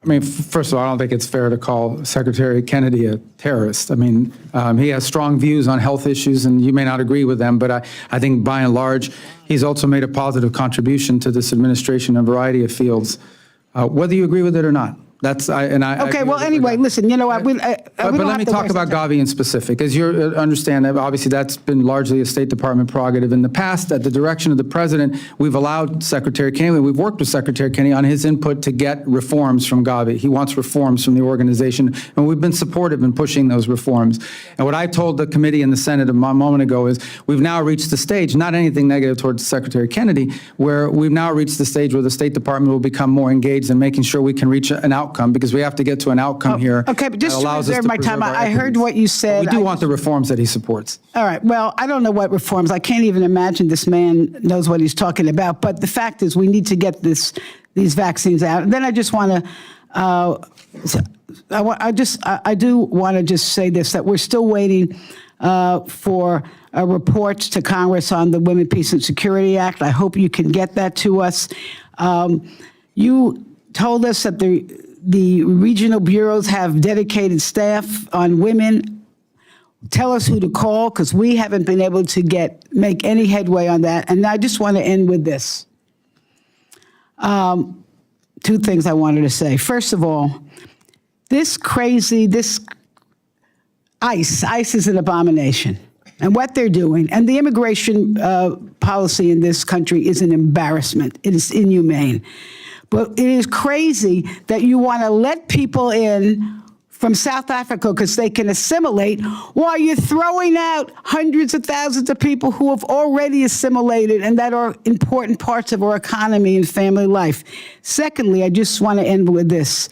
I mean, first of all, I don't think it's fair to call Secretary Kennedy a terrorist. I mean, he has strong views on health issues, and you may not agree with them, but I think by and large, he's also made a positive contribution to this administration in a variety of fields, whether you agree with it or not. Okay, well, anyway, listen, you know what? But let me talk about Gavi in specific. As you understand, obviously that's been largely a State Department prerogative. In the past, at the direction of the President, we've allowed Secretary Kennedy, we've worked with Secretary Kennedy on his input to get reforms from Gavi. He wants reforms from the organization, and we've been supportive in pushing those reforms. And what I told the committee in the Senate a moment ago is we've now reached the stage, not anything negative towards Secretary Kennedy, where we've now reached the stage where the State Department will become more engaged in making sure we can reach an outcome, because we have to get to an outcome here. Okay, but just that to allows us reserve my time, preserve our I heard equities. what you said. We do want the reforms that he supports. All right, well, I don't know what reforms. I can't even imagine this man knows what he's talking about. But the fact is, we need to get these vaccines out. And then I just want to, I do want to just say this, that we're still waiting for reports to Congress on the Women, Peace, and Security Act. I hope you can get that to us. You told us that the regional bureaus have dedicated staff on women. Tell us who to call, because we haven't been able to make any headway on that. And I just want to end with this. 2 things I wanted to say. First of all, this ICE is an abomination. And what they're doing, and the immigration policy in this country is an embarrassment. It is inhumane. But it is crazy that you want to let people in from South Africa because they can assimilate while you're throwing out hundreds of thousands of people who have already assimilated and that are important parts of our economy and family life. Secondly, I just want to end with this.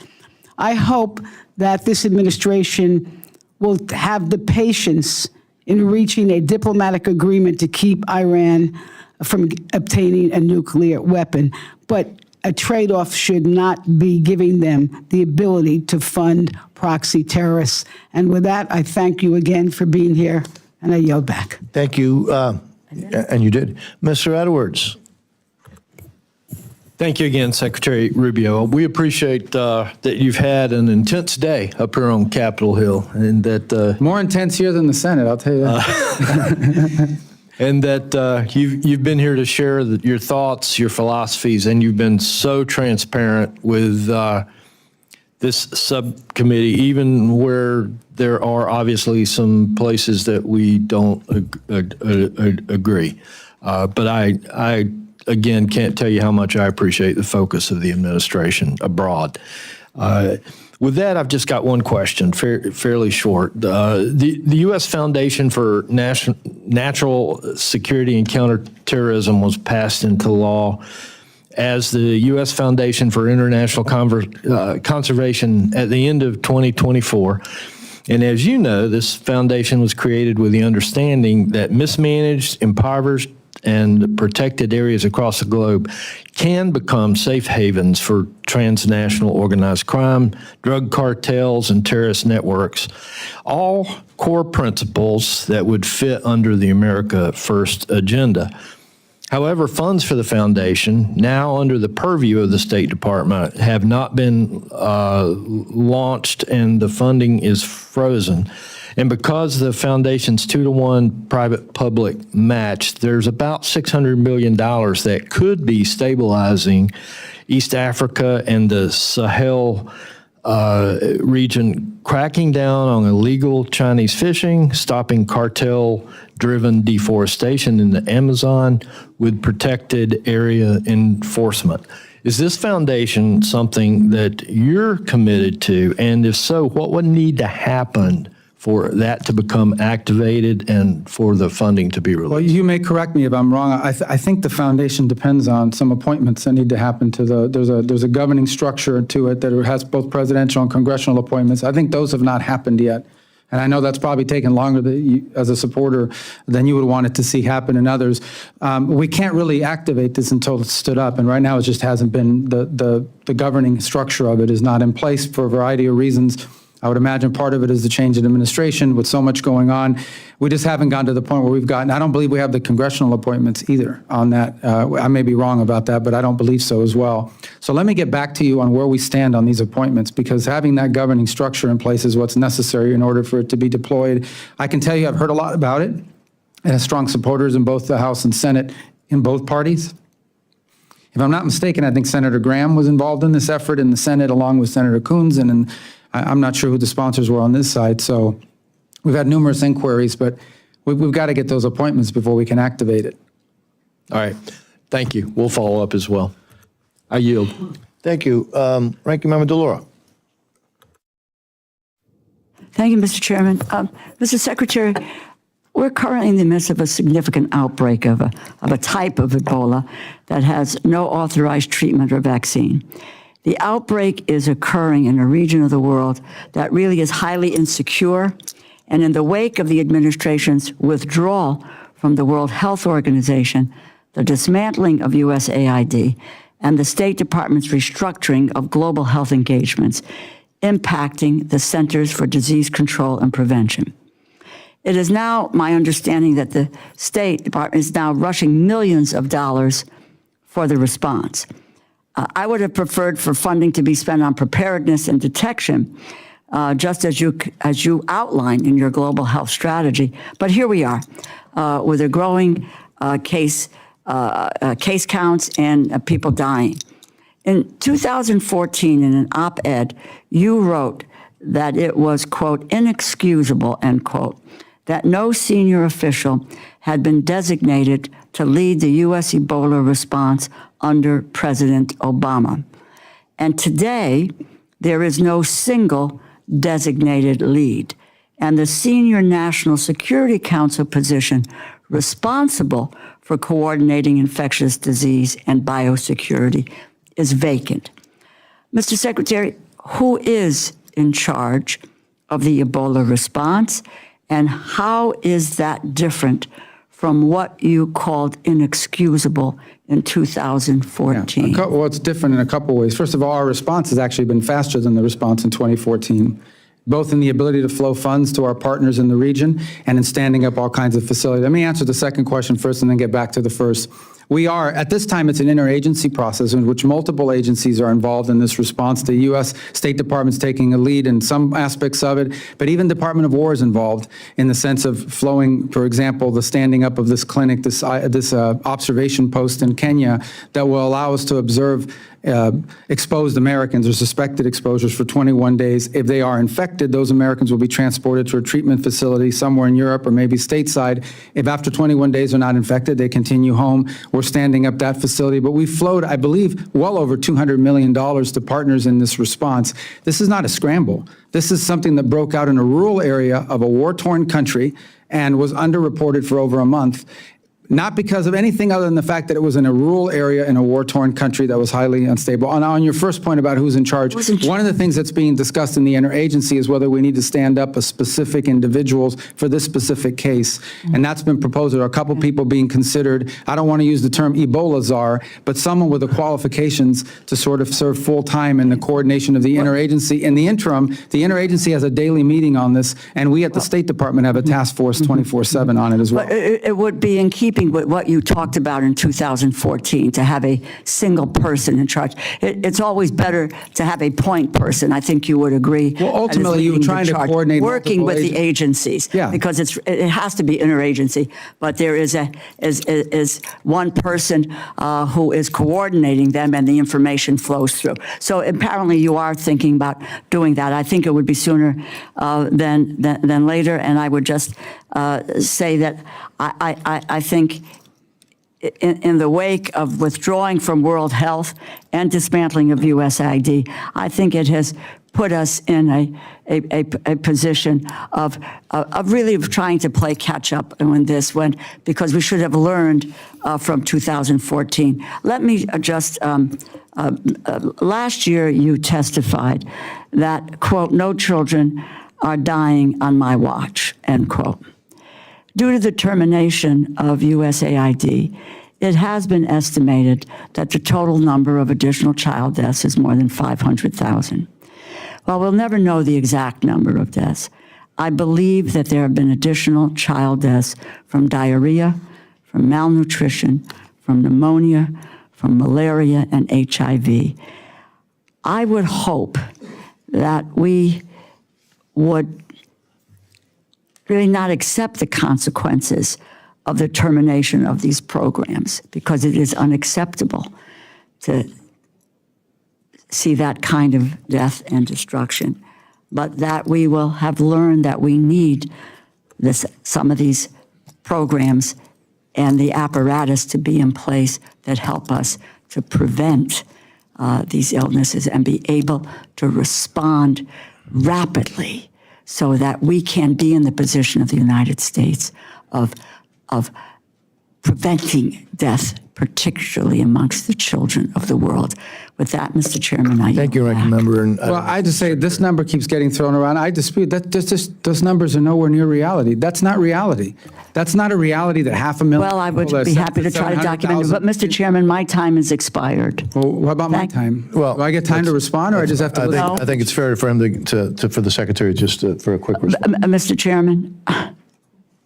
I hope that this administration will have the patience in reaching a diplomatic agreement to keep Iran from obtaining a nuclear weapon. But a trade-off should not be giving them the ability to fund proxy terrorists. And with that, I thank you again for being here, and I yield back. Thank you, and you did. Mr. Edwards. Thank you again, Secretary Rubio. We appreciate that you've had an intense day up here on Capitol Hill, and that More intense here than the Senate, I'll tell you that. and that you've been here to share your thoughts, your philosophies, and you've been so transparent with this subcommittee, even where there are obviously some places that we don't agree. But I again can't tell you how much I appreciate the focus of the administration abroad. With that, I've just got one question, fairly short. The U.S. Foundation for Natural Security and Counterterrorism was passed into law as the U.S. Foundation for International Conservation at the end of 2024. And as you know, this foundation was created with the understanding that mismanaged, impoverished, and protected areas across the globe can become safe havens for transnational organized crime, drug cartels, and terrorist networks, all core principles that would fit under the America First agenda. However, funds for the foundation, now under the purview of the State Department, have not been launched, and the funding is frozen. And because the foundation's 2-to-1 private-public match, there's about $600 million that could be stabilizing East Africa and the Sahel region, cracking down on illegal Chinese fishing, stopping cartel-driven deforestation in the Amazon with protected area enforcement. Is this foundation something that you're committed to? And if so, what would need to happen for that to become activated and for the funding to be released? Well, you may correct me if I'm wrong. I think the foundation depends on some appointments that need to happen to there's a governing structure to it that has both presidential and congressional appointments. I think those have not happened yet. And I know that's probably taken longer as a supporter than you would want it to see happen in others. We can't really activate this until it's stood up. And right now it just hasn't been, the governing structure of it is not in place for a variety of reasons. I would imagine part of it is the change in administration with so much going on. We just haven't gotten to the point where we've gotten, I don't believe we have the congressional appointments either on that. I may be wrong about that, but I don't believe so as well. So let me get back to you on where we stand on these appointments, because having that governing structure in place is what's necessary in order for it to be deployed. I can tell you I've heard a lot about it. It has strong supporters in both the House and Senate in both parties. If I'm not mistaken, I think Senator Graham was involved in this effort in the Senate along with Senator Coons, and I'm not sure who the sponsors were on this side. So we've had numerous inquiries, but we've got to get those appointments before we can activate it. All right. Thank you. We'll follow up as well. I yield. Thank you. Ranking Member DeLauro. Thank you, Mr. Chairman. Mr. Secretary, we're currently in the midst of a significant outbreak of a type of Ebola that has no authorized treatment or vaccine. The outbreak is occurring in a region of the world that really is highly insecure, and in the wake of the administration's withdrawal from the World Health Organization, the dismantling of USAID, and the State Department's restructuring of global health engagements, impacting the Centers for Disease Control and Prevention. It is now my understanding that the State Department is now rushing millions of dollars for the response. I would have preferred for funding to be spent on preparedness and detection, just as you outlined in your global health strategy. But here we are, with a growing case counts and people dying. In 2014, in an op-ed, you wrote that it was, quote, inexcusable, end quote, that no senior official had been designated to lead the U.S. Ebola response under President Obama. And today, there is no single designated lead. And the senior National Security Council position responsible for coordinating infectious disease and biosecurity is vacant. Mr. Secretary, who is in charge of the Ebola response, and how is that different from what you called inexcusable in 2014? Yeah. Well, it's different in a couple ways. First of all, our response has actually been faster than the response in 2014, both in the ability to flow funds to our partners in the region and in standing up all kinds of facilities. Let me answer the second question first and then get back to the first. We are, at this time, it's an interagency process in which multiple agencies are involved in this response. The U.S. State Department's taking a lead in some aspects of it, but even Department of War is involved in the sense of flowing, for example, the standing up of this clinic, this observation post in Kenya that will allow us to observe exposed Americans or suspected exposures for 21 days. If they are infected, those Americans will be transported to a treatment facility somewhere in Europe or maybe stateside. If after 21 days they're not infected, they continue home. We're standing up that facility. But we flowed, I believe, well over $200 million to partners in this response. This is not a scramble. This is something that broke out in a rural area of a war-torn country and was underreported for over a month. Not because of anything other than the fact that it was in a rural area in a war-torn country that was highly unstable. And on your first point about who's in charge, one of the things that's being discussed in the interagency is whether we need to stand up a specific individuals for this specific case. And that's been proposed. There are a couple people being considered. I don't want to use the term Ebola czar, but someone with the qualifications to sort of serve full-time in the coordination of the interagency. In the interim, the interagency has a daily meeting on this, and we at the State Department have a task force 24/7 on it as well. But it would be in keeping with what you talked about in 2014, to have a single person in charge. It's always better to have a point person. I think you would agree. Well, ultimately, you were trying to coordinate working with multiple the agencies. Yeah. Because it has to be interagency, but there is one person who is coordinating them, and the information flows through. So apparently, you are thinking about doing that. I think it would be sooner than later, and I would just say that I think in the wake of withdrawing from World Health and dismantling of USAID, I think it has put us in a position of really trying to play catch up in this because we should have learned from 2014. Let me just, last year you testified that, quote, "no children are dying on my watch," end quote. Due to the termination of USAID, it has been estimated that the total number of additional child deaths is more than 500,000. While we'll never know the exact number of deaths, I believe that there have been additional child deaths from diarrhea, from malnutrition, from pneumonia, from malaria, and HIV. I would hope that we would really not accept the consequences of the termination of these programs, because it is unacceptable to see that kind of death and destruction, but that we will have learned that we need some of these programs and the apparatus to be in place that help us to prevent these illnesses and be able to respond rapidly, so that we can be in the position of the United States of preventing death, particularly amongst the children of the world. With that, Mr. Chairman, I Thank you, yield Ranking back. Member. And Well, I just say this number keeps getting thrown around. I dispute that. Those numbers are nowhere near reality. That's not reality. That's not a reality that 500,000. Well, I would people be happy to try to document it, but Mr. Chairman, my time has expired. Well, what about my Thank- time? Well, Do I get time to respond, or I just have to listen? I think it's fair for him for the secretary just for a quick response. Mr. Chairman?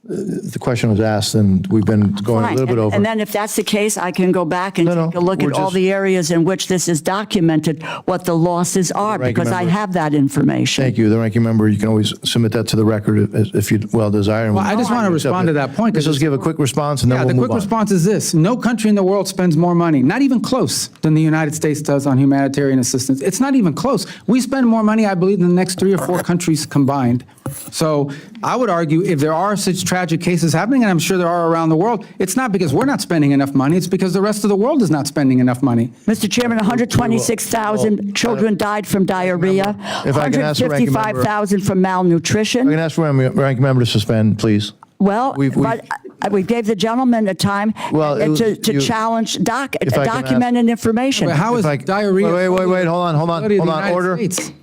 The question was asked, and we've been going a Fine. little bit over. And then if that's the case, I can go back and No, take a look we're at all just- the areas in which this is documented, what the losses are, Ranking because I Member. have that information. Thank you. The Ranking Member, you can always submit that to the record if you well desire. Well, I just want to respond to that point. Let's just give a quick response, and then Yeah, we'll the move quick on. response is this. No country in the world spends more money, not even close, than the United States does on humanitarian assistance. It's not even close. We spend more money, I believe, than the next 3 or 4 countries combined. So I would argue if there are such tragic cases happening, and I'm sure there are around the world, it's not because we're not spending enough money, it's because the rest of the world is not spending enough money. Mr. Chairman, 126,000 children died from diarrhea, If I can ask the Ranking Member- 155,000 from I'm malnutrition. going to ask for Ranking Member to suspend, please. Well, We've- but we gave the gentleman a time Well, it was- to you- challenge If I can ask- documented information. But how is If I- diarrhea? Wait, hold on, Ability of the United order. States?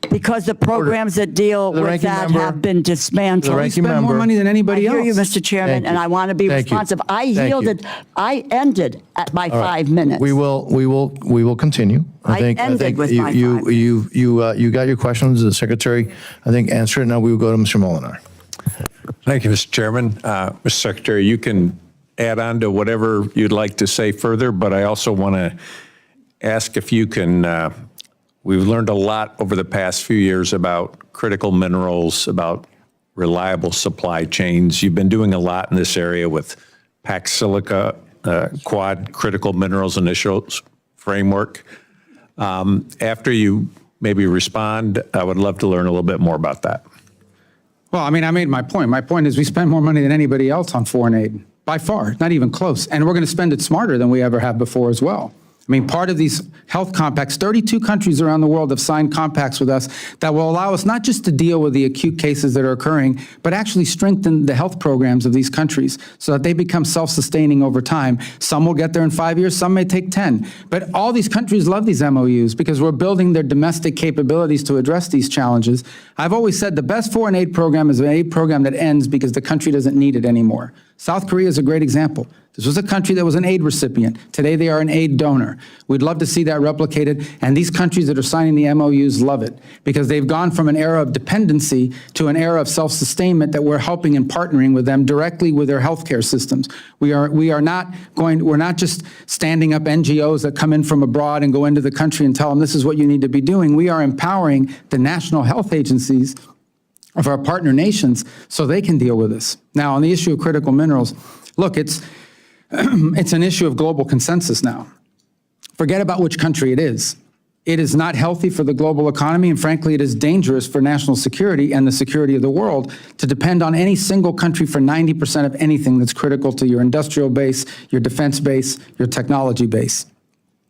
Because the programs that deal The with ranking that member- have been dismantled. the We ranking spend more member- money than I anybody hear else. you, Mr. Chairman, Thank and you. I want to be Thank you. responsive. I Thank you. yielded, I ended at my 5 minutes. We will continue. I ended with my 5 You got your questions. The secretary, I think, answered it. Now we will go to Mr. Molinar. Thank you, Mr. Chairman. Mr. Secretary, you can add on to whatever you'd like to say further, but I also want to ask if you can, we've learned a lot over the past few years about critical minerals, about reliable supply chains. You've been doing a lot in this area with Pax Silica, Quad Critical Minerals Initials Framework. After you maybe respond, I would love to learn a little bit more about that. Well, I mean, I made my point. My point is we spend more money than anybody else on foreign aid, by far, not even close. And we're going to spend it smarter than we ever have before as well. I mean, part of these health compacts, 32 countries around the world have signed compacts with us that will allow us not just to deal with the acute cases that are occurring, but actually strengthen the health programs of these countries so that they become self-sustaining over time. Some will get there in 5 years, some may take 10. But all these countries love these MOUs because we're building their domestic capabilities to address these challenges. I've always said the best foreign aid program is an aid program that ends because the country doesn't need it anymore. South Korea is a great example. This was a country that was an aid recipient. Today they are an aid donor. We'd love to see that replicated, and these countries that are signing the MOUs love it because they've gone from an era of dependency to an era of self-sustainment that we're helping and partnering with them directly with their healthcare systems. We're not just standing up NGOs that come in from abroad and go into the country and tell them this is what you need to be doing. We are empowering the national health agencies of our partner nations so they can deal with this. Now, on the issue of critical minerals, look, it's an issue of global consensus now. Forget about which country it is. It is not healthy for the global economy, and frankly, it is dangerous for national security and the security of the world to depend on any single country for 90% of anything that's critical to your industrial base, your defense base, your technology base.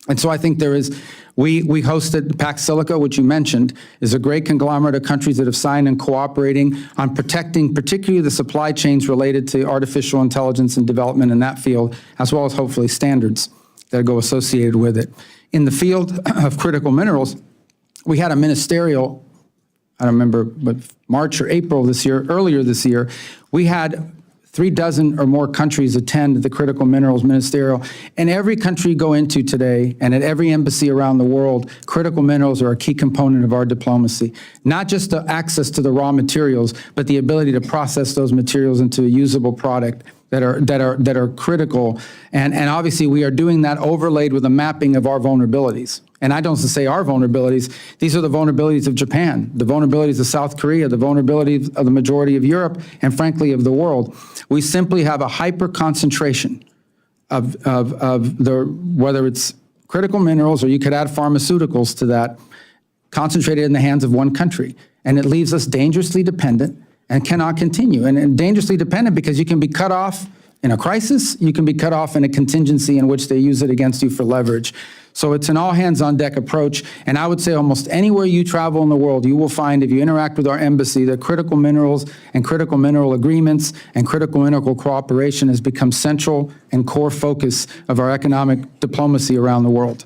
And so I think there is, we hosted Pax Silica, which you mentioned, is a great conglomerate of countries that have signed and cooperating on protecting particularly the supply chains related to artificial intelligence and development in that field, as well as hopefully standards that go associated with it. In the field of critical minerals, we had a ministerial, I don't remember, but March or April this year, earlier this year, we had 36 or more countries attend the critical minerals ministerial. And every country you go into today, and at every embassy around the world, critical minerals are a key component of our diplomacy. Not just the access to the raw materials, but the ability to process those materials into a usable product that are critical. And obviously we are doing that overlaid with a mapping of our vulnerabilities. And I don't say our vulnerabilities, these are the vulnerabilities of Japan, the vulnerabilities of South Korea, the vulnerabilities of the majority of Europe, and frankly of the world. We simply have a hyper concentration of whether it's critical minerals or you could add pharmaceuticals to that, concentrated in the hands of one country. And it leaves us dangerously dependent and cannot continue. And dangerously dependent because you can be cut off in a crisis, you can be cut off in a contingency in which they use it against you for leverage. So it's an all-hands-on-deck approach, and I would say almost anywhere you travel in the world, you will find, if you interact with our embassy, that critical minerals and critical mineral agreements and critical mineral cooperation has become central and core focus of our economic diplomacy around the world.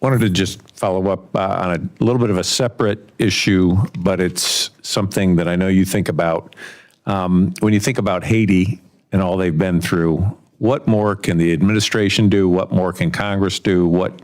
Wanted to just follow up on a little bit of a separate issue, but it's something that I know you think about. When you think about Haiti and all they've been through, what more can the administration do? What more can Congress do? What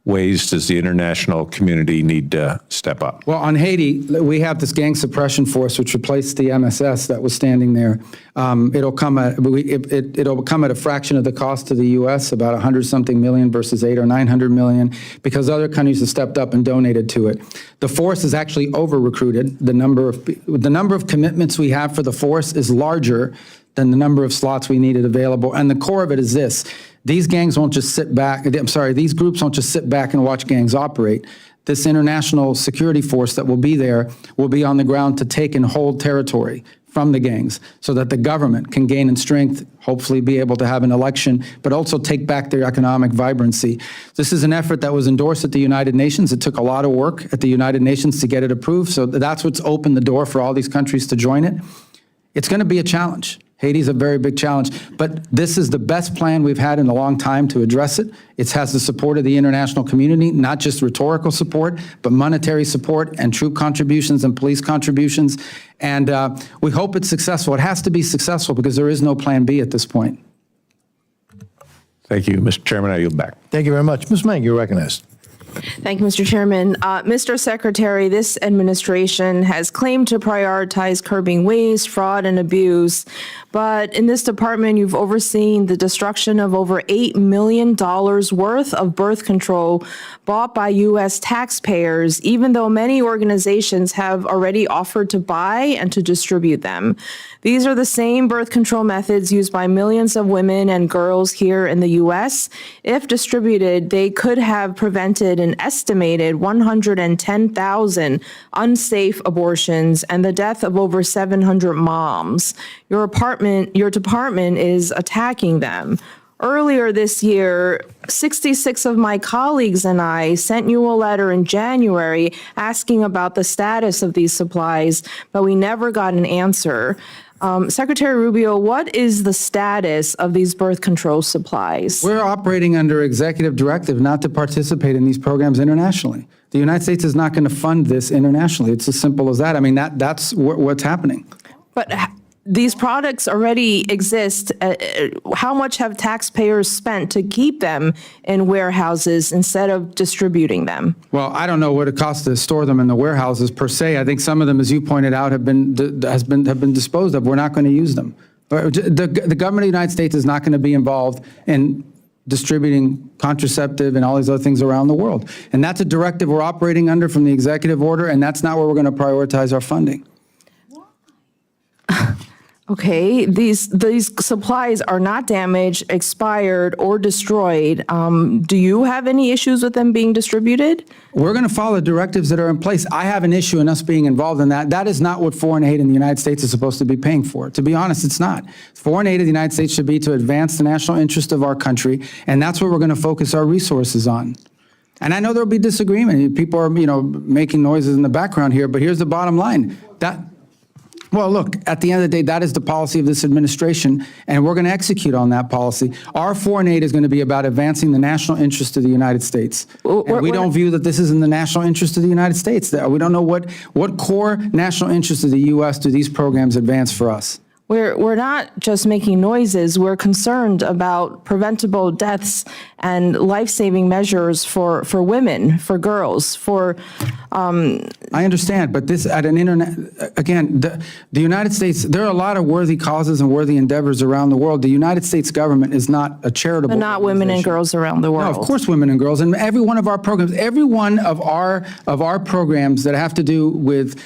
ways does the international community need to step up? Well, on Haiti, we have this gang suppression force which replaced the MSS that was standing there. It'll come at a fraction of the cost to the U.S., about 100-something million versus 800 or 900 million, because other countries have stepped up and donated to it. The force is actually over-recruited. The number of commitments we have for the force is larger than the number of slots we needed available. And the core of it is this. These gangs won't just sit back, these groups won't just sit back and watch gangs operate. This international security force that will be there will be on the ground to take and hold territory from the gangs so that the government can gain in strength, hopefully be able to have an election, but also take back their economic vibrancy. This is an effort that was endorsed at the United Nations. It took a lot of work at the United Nations to get it approved, so that's what's opened the door for all these countries to join it. It's going to be a challenge. Haiti's a very big challenge, but this is the best plan we've had in a long time to address it. It has the support of the international community, not just rhetorical support, but monetary support and troop contributions and police contributions. And we hope it's successful. It has to be successful because there is no plan B at this point. Thank you, Mr. Chairman. I yield back. Thank you very much. Ms. Mang, you're recognized. Thank you, Mr. Chairman. Mr. Secretary, this administration has claimed to prioritize curbing waste, fraud, and abuse, but in this department, you've overseen the destruction of over $8 million worth of birth control bought by U.S. taxpayers, even though many organizations have already offered to buy and to distribute them. These are the same birth control methods used by millions of women and girls here in the U.S. If distributed, they could have prevented an estimated 110,000 unsafe abortions and the death of over 700 moms. Your department is attacking them. Earlier this year, 66 of my colleagues and I sent you a letter in January asking about the status of these supplies, but we never got an answer. Secretary Rubio, what is the status of these birth control supplies? We're operating under executive directive not to participate in these programs internationally. The United States is not going to fund this internationally. It's as simple as that. I mean, that's what's happening. But these products already exist. How much have taxpayers spent to keep them in warehouses instead of distributing them? Well, I don't know what it costs to store them in the warehouses per se. I think some of them, as you pointed out, have been disposed of. We're not going to use them. But the government of the United States is not going to be involved in distributing contraceptive and all these other things around the world. And that's a directive we're operating under from the executive order, and that's not where we're going to prioritize our funding. Okay, these supplies are not damaged, expired, or destroyed. Do you have any issues with them being distributed? We're going to follow the directives that are in place. I have an issue in us being involved in that. That is not what foreign aid in the United States is supposed to be paying for. To be honest, it's not. Foreign aid of the United States should be to advance the national interest of our country, and that's what we're going to focus our resources on. And I know there'll be disagreement. People are, making noises in the background here, but here's the bottom line. Well, look, at the end of the day, that is the policy of this administration, and we're going to execute on that policy. Our foreign aid is going to be about advancing the national interest of the United States. And we don't view that this is in the national interest of the United States. We don't know what core national interest of the U.S. do these programs advance for us. We're not just making noises. We're concerned about preventable deaths and life-saving measures for women, for girls, for. I understand, but this at an again, the United States. There are a lot of worthy causes and worthy endeavors around the world. The United States government is not a charitable. But not women and girls around the world. No, of course, women and girls, and every one of our programs, every one of our programs that have to do with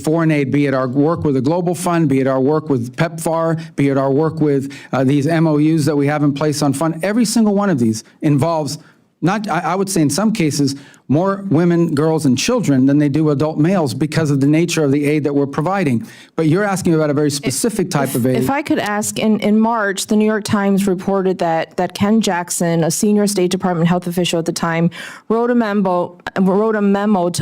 foreign aid, be it our work with the Global Fund, be it our work with PEPFAR, be it our work with these MOUs that we have in place on fund, every single one of these involves not, I would say in some cases, more women, girls, and children than they do adult males because of the nature of the aid that we're providing. But you're asking about a very specific type of aid. If I could ask, in March, the New York Times reported that Ken Jackson, a senior State Department health official at the time, wrote a memo to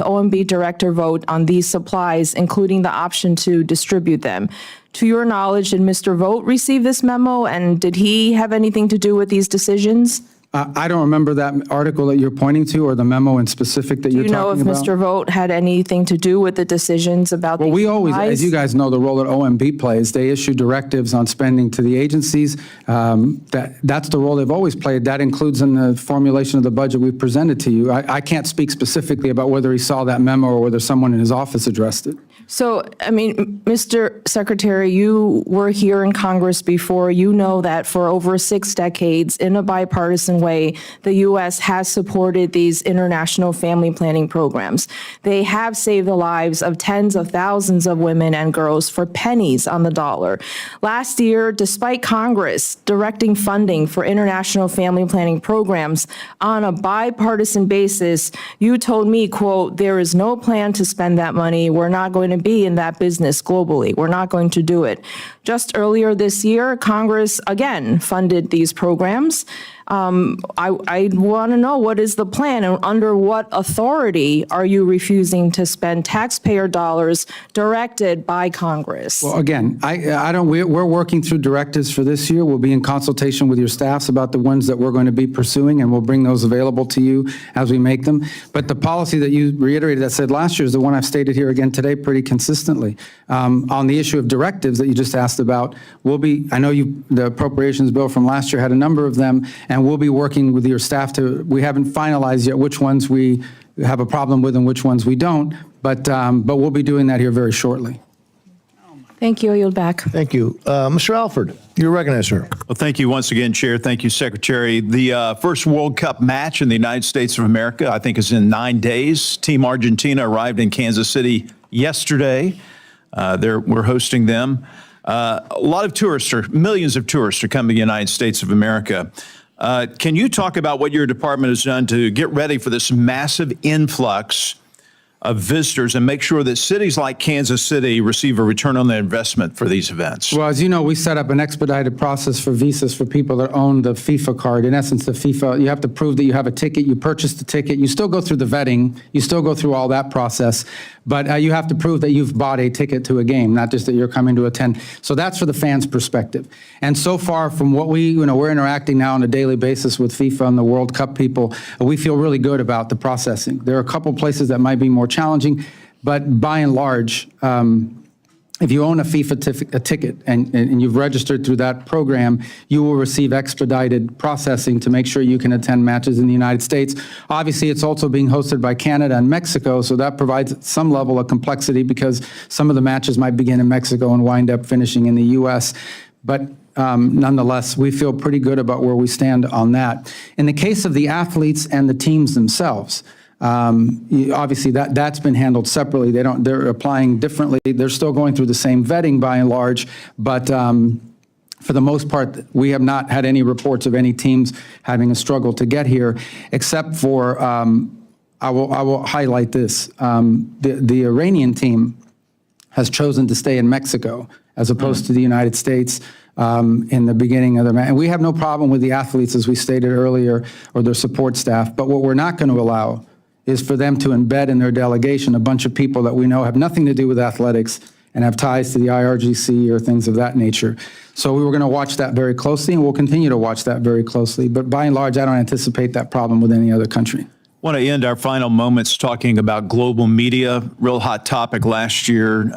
OMB Director Vogt on these supplies, including the option to distribute them. To your knowledge, did Mr. Vogt receive this memo, and did he have anything to do with these decisions? I don't remember that article that you're pointing to or the memo in specific that you're talking about. Do you know if Mr. Vogt had anything to do with the decisions about these supplies? Well, we always, as you guys know, the role that OMB plays, they issue directives on spending to the agencies. That's the role they've always played. That includes in the formulation of the budget we presented to you. I can't speak specifically about whether he saw that memo or whether someone in his office addressed it. So, I mean, Mr. Secretary, you were here in Congress before. You know that for over 6 decades, in a bipartisan way, the U.S. has supported these international family planning programs. They have saved the lives of tens of thousands of women and girls for pennies on the dollar. Last year, despite Congress directing funding for international family planning programs on a bipartisan basis, you told me, quote, "There is no plan to spend that money. We're not going to be in that business globally. We're not going to do it." Just earlier this year, Congress again funded these programs. I want to know, what is the plan, and under what authority are you refusing to spend taxpayer dollars directed by Congress? Well, again, we're working through directives for this year. We'll be in consultation with your staffs about the ones that we're going to be pursuing, and we'll bring those available to you as we make them. But the policy that you reiterated that said last year is the one I've stated here again today pretty consistently. On the issue of directives that you just asked about, I know the appropriations bill from last year had a number of them, and and we'll be working with your staff we haven't finalized yet which ones we have a problem with and which ones we don't, but we'll be doing that here very shortly. Thank you. I yield back. Thank you. Mr. Alford, you're recognized, sir. Well, thank you once again, Chair. Thank you, Secretary. The first World Cup match in the United States of America, I think, is in 9 days. Team Argentina arrived in Kansas City yesterday. We're hosting them. A lot of tourists, or millions of tourists, are coming to the United States of America. Can you talk about what your department has done to get ready for this massive influx of visitors and make sure that cities like Kansas City receive a return on their investment for these events? Well, as you know, we set up an expedited process for visas for people that own the FIFA card. In essence, the FIFA, you have to prove that you have a ticket, you purchased the ticket, you still go through the vetting, you still go through all that process, but you have to prove that you've bought a ticket to a game, not just that you're coming to attend. So that's for the fans' perspective. And so far from what we're interacting now on a daily basis with FIFA and the World Cup people, we feel really good about the processing. There are a couple places that might be more challenging, but by and large, if you own a FIFA ticket and you've registered through that program, you will receive expedited processing to make sure you can attend matches in the United States. Obviously, it's also being hosted by Canada and Mexico, so that provides some level of complexity because some of the matches might begin in Mexico and wind up finishing in the U.S. But nonetheless, we feel pretty good about where we stand on that. In the case of the athletes and the teams themselves, obviously that's been handled separately. They're applying differently. They're still going through the same vetting by and large, but for the most part, we have not had any reports of any teams having a struggle to get here, except for, I will highlight this. The Iranian team has chosen to stay in Mexico as opposed to the United States in the beginning of the match. And we have no problem with the athletes, as we stated earlier, or their support staff, but what we're not going to allow is for them to embed in their delegation a bunch of people that we know have nothing to do with athletics and have ties to the IRGC or things of that nature. So we were going to watch that very closely, and we'll continue to watch that very closely. But by and large, I don't anticipate that problem with any other country. I want to end our final moments talking about global media, real hot topic last year.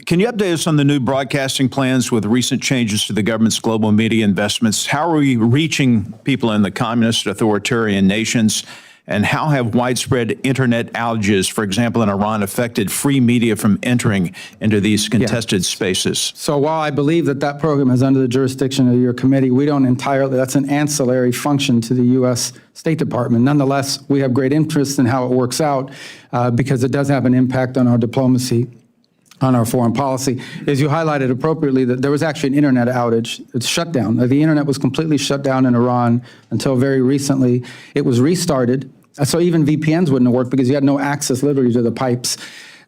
Can you update us on the new broadcasting plans with recent changes to the government's global media investments? How are we reaching people in the communist authoritarian nations? And how have widespread internet outages, for example, in Iran, affected free media from entering into these contested spaces? So while I believe that program is under the jurisdiction of your committee, we don't entirely, that's an ancillary function to the U.S. State Department. Nonetheless, we have great interest in how it works out because it does have an impact on our diplomacy, on our foreign policy. As you highlighted appropriately, that there was actually an internet outage. It's shut down. The internet was completely shut down in Iran until very recently. It was restarted. So even VPNs wouldn't have worked because you had no access literally to the pipes.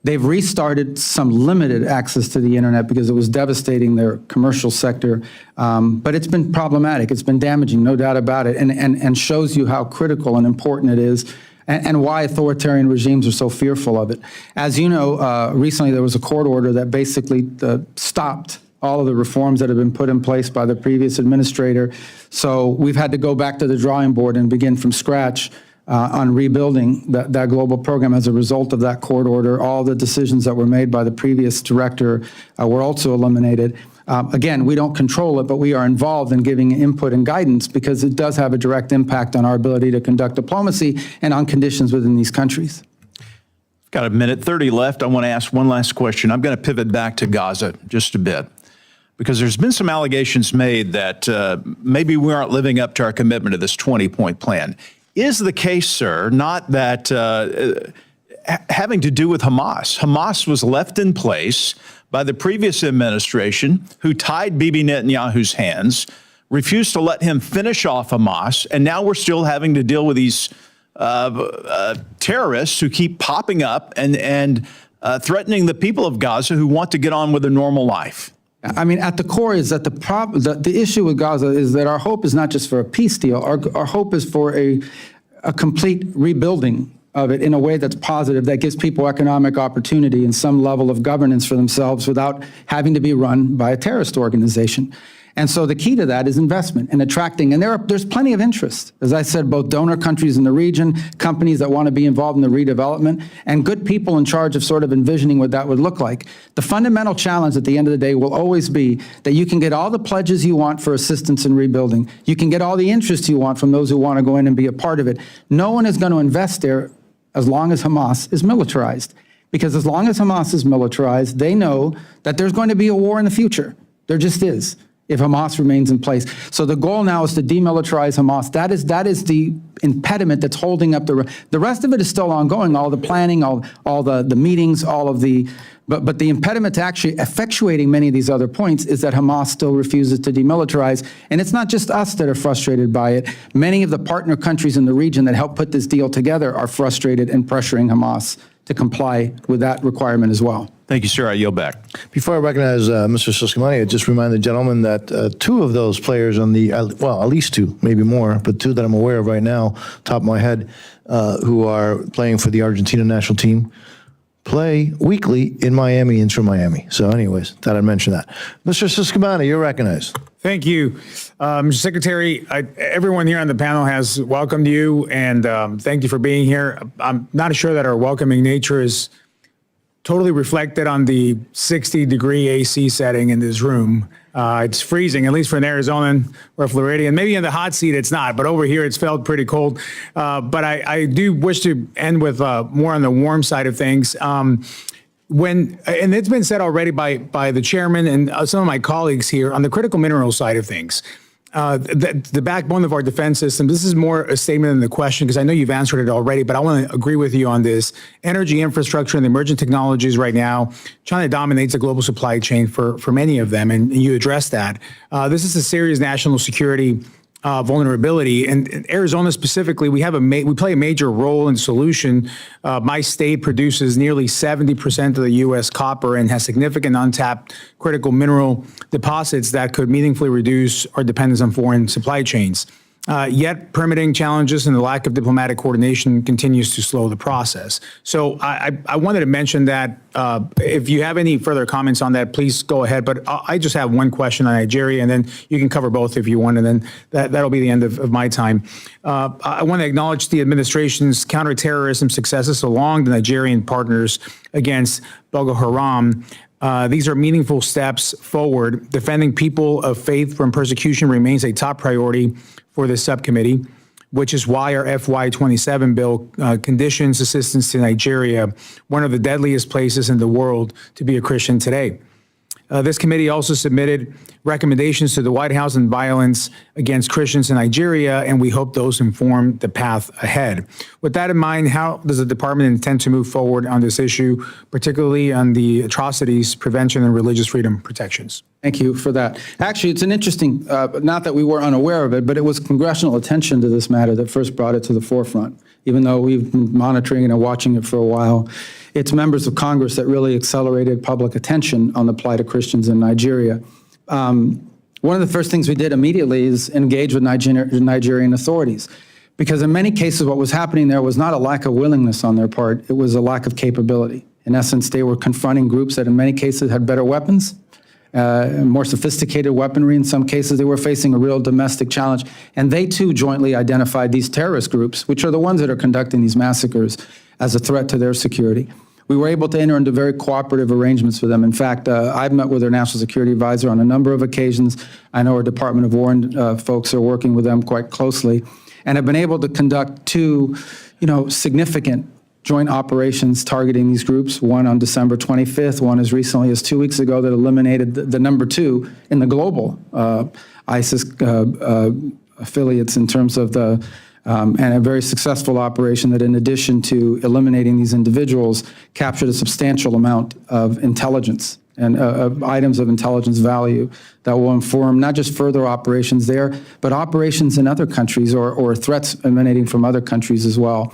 They've restarted some limited access to the internet because it was devastating their commercial sector. But it's been problematic. It's been damaging, no doubt about it, and shows you how critical and important it is and why authoritarian regimes are so fearful of it. As you know, recently there was a court order that basically stopped all of the reforms that have been put in place by the previous administrator. So we've had to go back to the drawing board and begin from scratch on rebuilding that global program as a result of that court order. All the decisions that were made by the previous director were also eliminated. Again, we don't control it, but we are involved in giving input and guidance because it does have a direct impact on our ability to conduct diplomacy and on conditions within these countries. Got a minute 30 left. I want to ask one last question. I'm going to pivot back to Gaza just a bit because there's been some allegations made that maybe we aren't living up to our commitment to this 20-point plan. Is the case, sir, not that having to do with Hamas? Hamas was left in place by the previous administration who tied Bibi Netanyahu's hands, refused to let him finish off Hamas, and now we're still having to deal with these terrorists who keep popping up and threatening the people of Gaza who want to get on with a normal life. I mean, at the core is that the issue with Gaza is that our hope is not just for a peace deal. Our hope is for a complete rebuilding of it in a way that's positive, that gives people economic opportunity and some level of governance for themselves without having to be run by a terrorist organization. And so the key to that is investment and attracting. And there's plenty of interest. As I said, both donor countries in the region, companies that want to be involved in the redevelopment, and good people in charge of sort of envisioning what that would look like. The fundamental challenge at the end of the day will always be that you can get all the pledges you want for assistance in rebuilding. You can get all the interest you want from those who want to go in and be a part of it. No one is going to invest there as long as Hamas is militarized. Because as long as Hamas is militarized, they know that there's going to be a war in the future. There just is, if Hamas remains in place. So the goal now is to demilitarize Hamas. That is the impediment that's holding up the rest of it is still ongoing, all the planning, all the meetings, all of the, but the impediment to actually effectuating many of these other points is that Hamas still refuses to demilitarize. And it's not just us that are frustrated by it. Many of the partner countries in the region that helped put this deal together are frustrated and pressuring Hamas to comply with that requirement as well. Thank you, sir. I yield back. Before I recognize Mr. Siscomani, I just remind the gentleman that two of those players on the, well, at least two, maybe more, but two that I'm aware of right now, top of my head, who are playing for the Argentina national team, play weekly in Miami, Inter Miami. So anyways, thought I'd mention that. Mr. Siscomani, you're recognized. Thank you. Mr. Secretary, everyone here on the panel has welcomed you, and thank you for being here. I'm not sure that our welcoming nature is totally reflected on the 60-degree AC setting in this room. It's freezing, at least for an Arizonan or Floridian. Maybe in the hot seat it's not, but over here it's felt pretty cold. But I do wish to end with more on the warm side of things. And it's been said already by the chairman and some of my colleagues here on the critical mineral side of things. The backbone of our defense system, this is more a statement than the question, because I know you've answered it already, but I want to agree with you on this. Energy infrastructure and the emerging technologies right now, China dominates the global supply chain for many of them, and you address that. This is a serious national security vulnerability. And in Arizona specifically, we play a major role in the solution. My state produces nearly 70% of the U.S. copper and has significant untapped critical mineral deposits that could meaningfully reduce our dependence on foreign supply chains. Yet permitting challenges and the lack of diplomatic coordination continues to slow the process. So I wanted to mention that if you have any further comments on that, please go ahead. But I just have one question on Nigeria, and then you can cover both if you want, and then that'll be the end of my time. I want to acknowledge the administration's counterterrorism successes along the Nigerian partners against Boko Haram. These are meaningful steps forward. Defending people of faith from persecution remains a top priority for this subcommittee, which is why our FY27 bill conditions assistance to Nigeria, one of the deadliest places in the world to be a Christian today. This committee also submitted recommendations to the White House on violence against Christians in Nigeria, and we hope those inform the path ahead. With that in mind, how does the department intend to move forward on this issue, particularly on the atrocities, prevention, and religious freedom protections? Thank you for that. Actually, it's an interesting, not that we were unaware of it, but it was congressional attention to this matter that first brought it to the forefront. Even though we've been monitoring it and watching it for a while, it's members of Congress that really accelerated public attention on the plight of Christians in Nigeria. One of the first things we did immediately is engage with Nigerian authorities, because in many cases what was happening there was not a lack of willingness on their part, it was a lack of capability. In essence, they were confronting groups that in many cases had better weapons, more sophisticated weaponry. In some cases, they were facing a real domestic challenge. And they too jointly identified these terrorist groups, which are the ones that are conducting these massacres, as a threat to their security. We were able to enter into very cooperative arrangements with them. In fact, I've met with their national security advisor on a number of occasions. I know our Department of War folks are working with them quite closely, and have been able to conduct two, significant joint operations targeting these groups, one on December 25th, one as recently as 2 weeks ago that eliminated the number two in the global ISIS affiliates in terms of the, and a very successful operation that in addition to eliminating these individuals, captured a substantial amount of intelligence and items of intelligence value that will inform not just further operations there, but operations in other countries or threats emanating from other countries as well.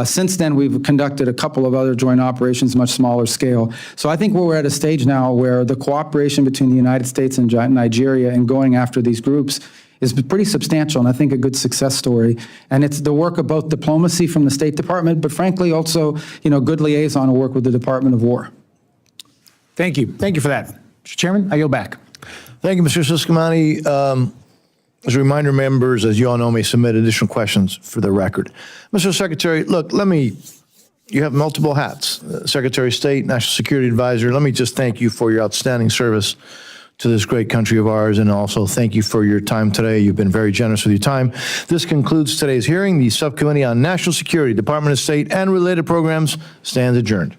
Since then, we've conducted a couple of other joint operations, much smaller scale. So I think we're at a stage now where the cooperation between the United States and Nigeria in going after these groups is pretty substantial, and I think a good success story. And it's the work of both diplomacy from the State Department, but frankly also, good liaison work with the Department of War. Thank you. Thank you for that. Mr. Chairman, I yield back. Thank you, Mr. Siscomani. As a reminder, members, as you all know, may submit additional questions for the record. Mr. Secretary, look, you have multiple hats, Secretary of State, National Security Advisor. Let me just thank you for your outstanding service to this great country of ours, and also thank you for your time today. You've been very generous with your time. This concludes today's hearing. The Subcommittee on National Security, Department of State, and Related Programs stands adjourned.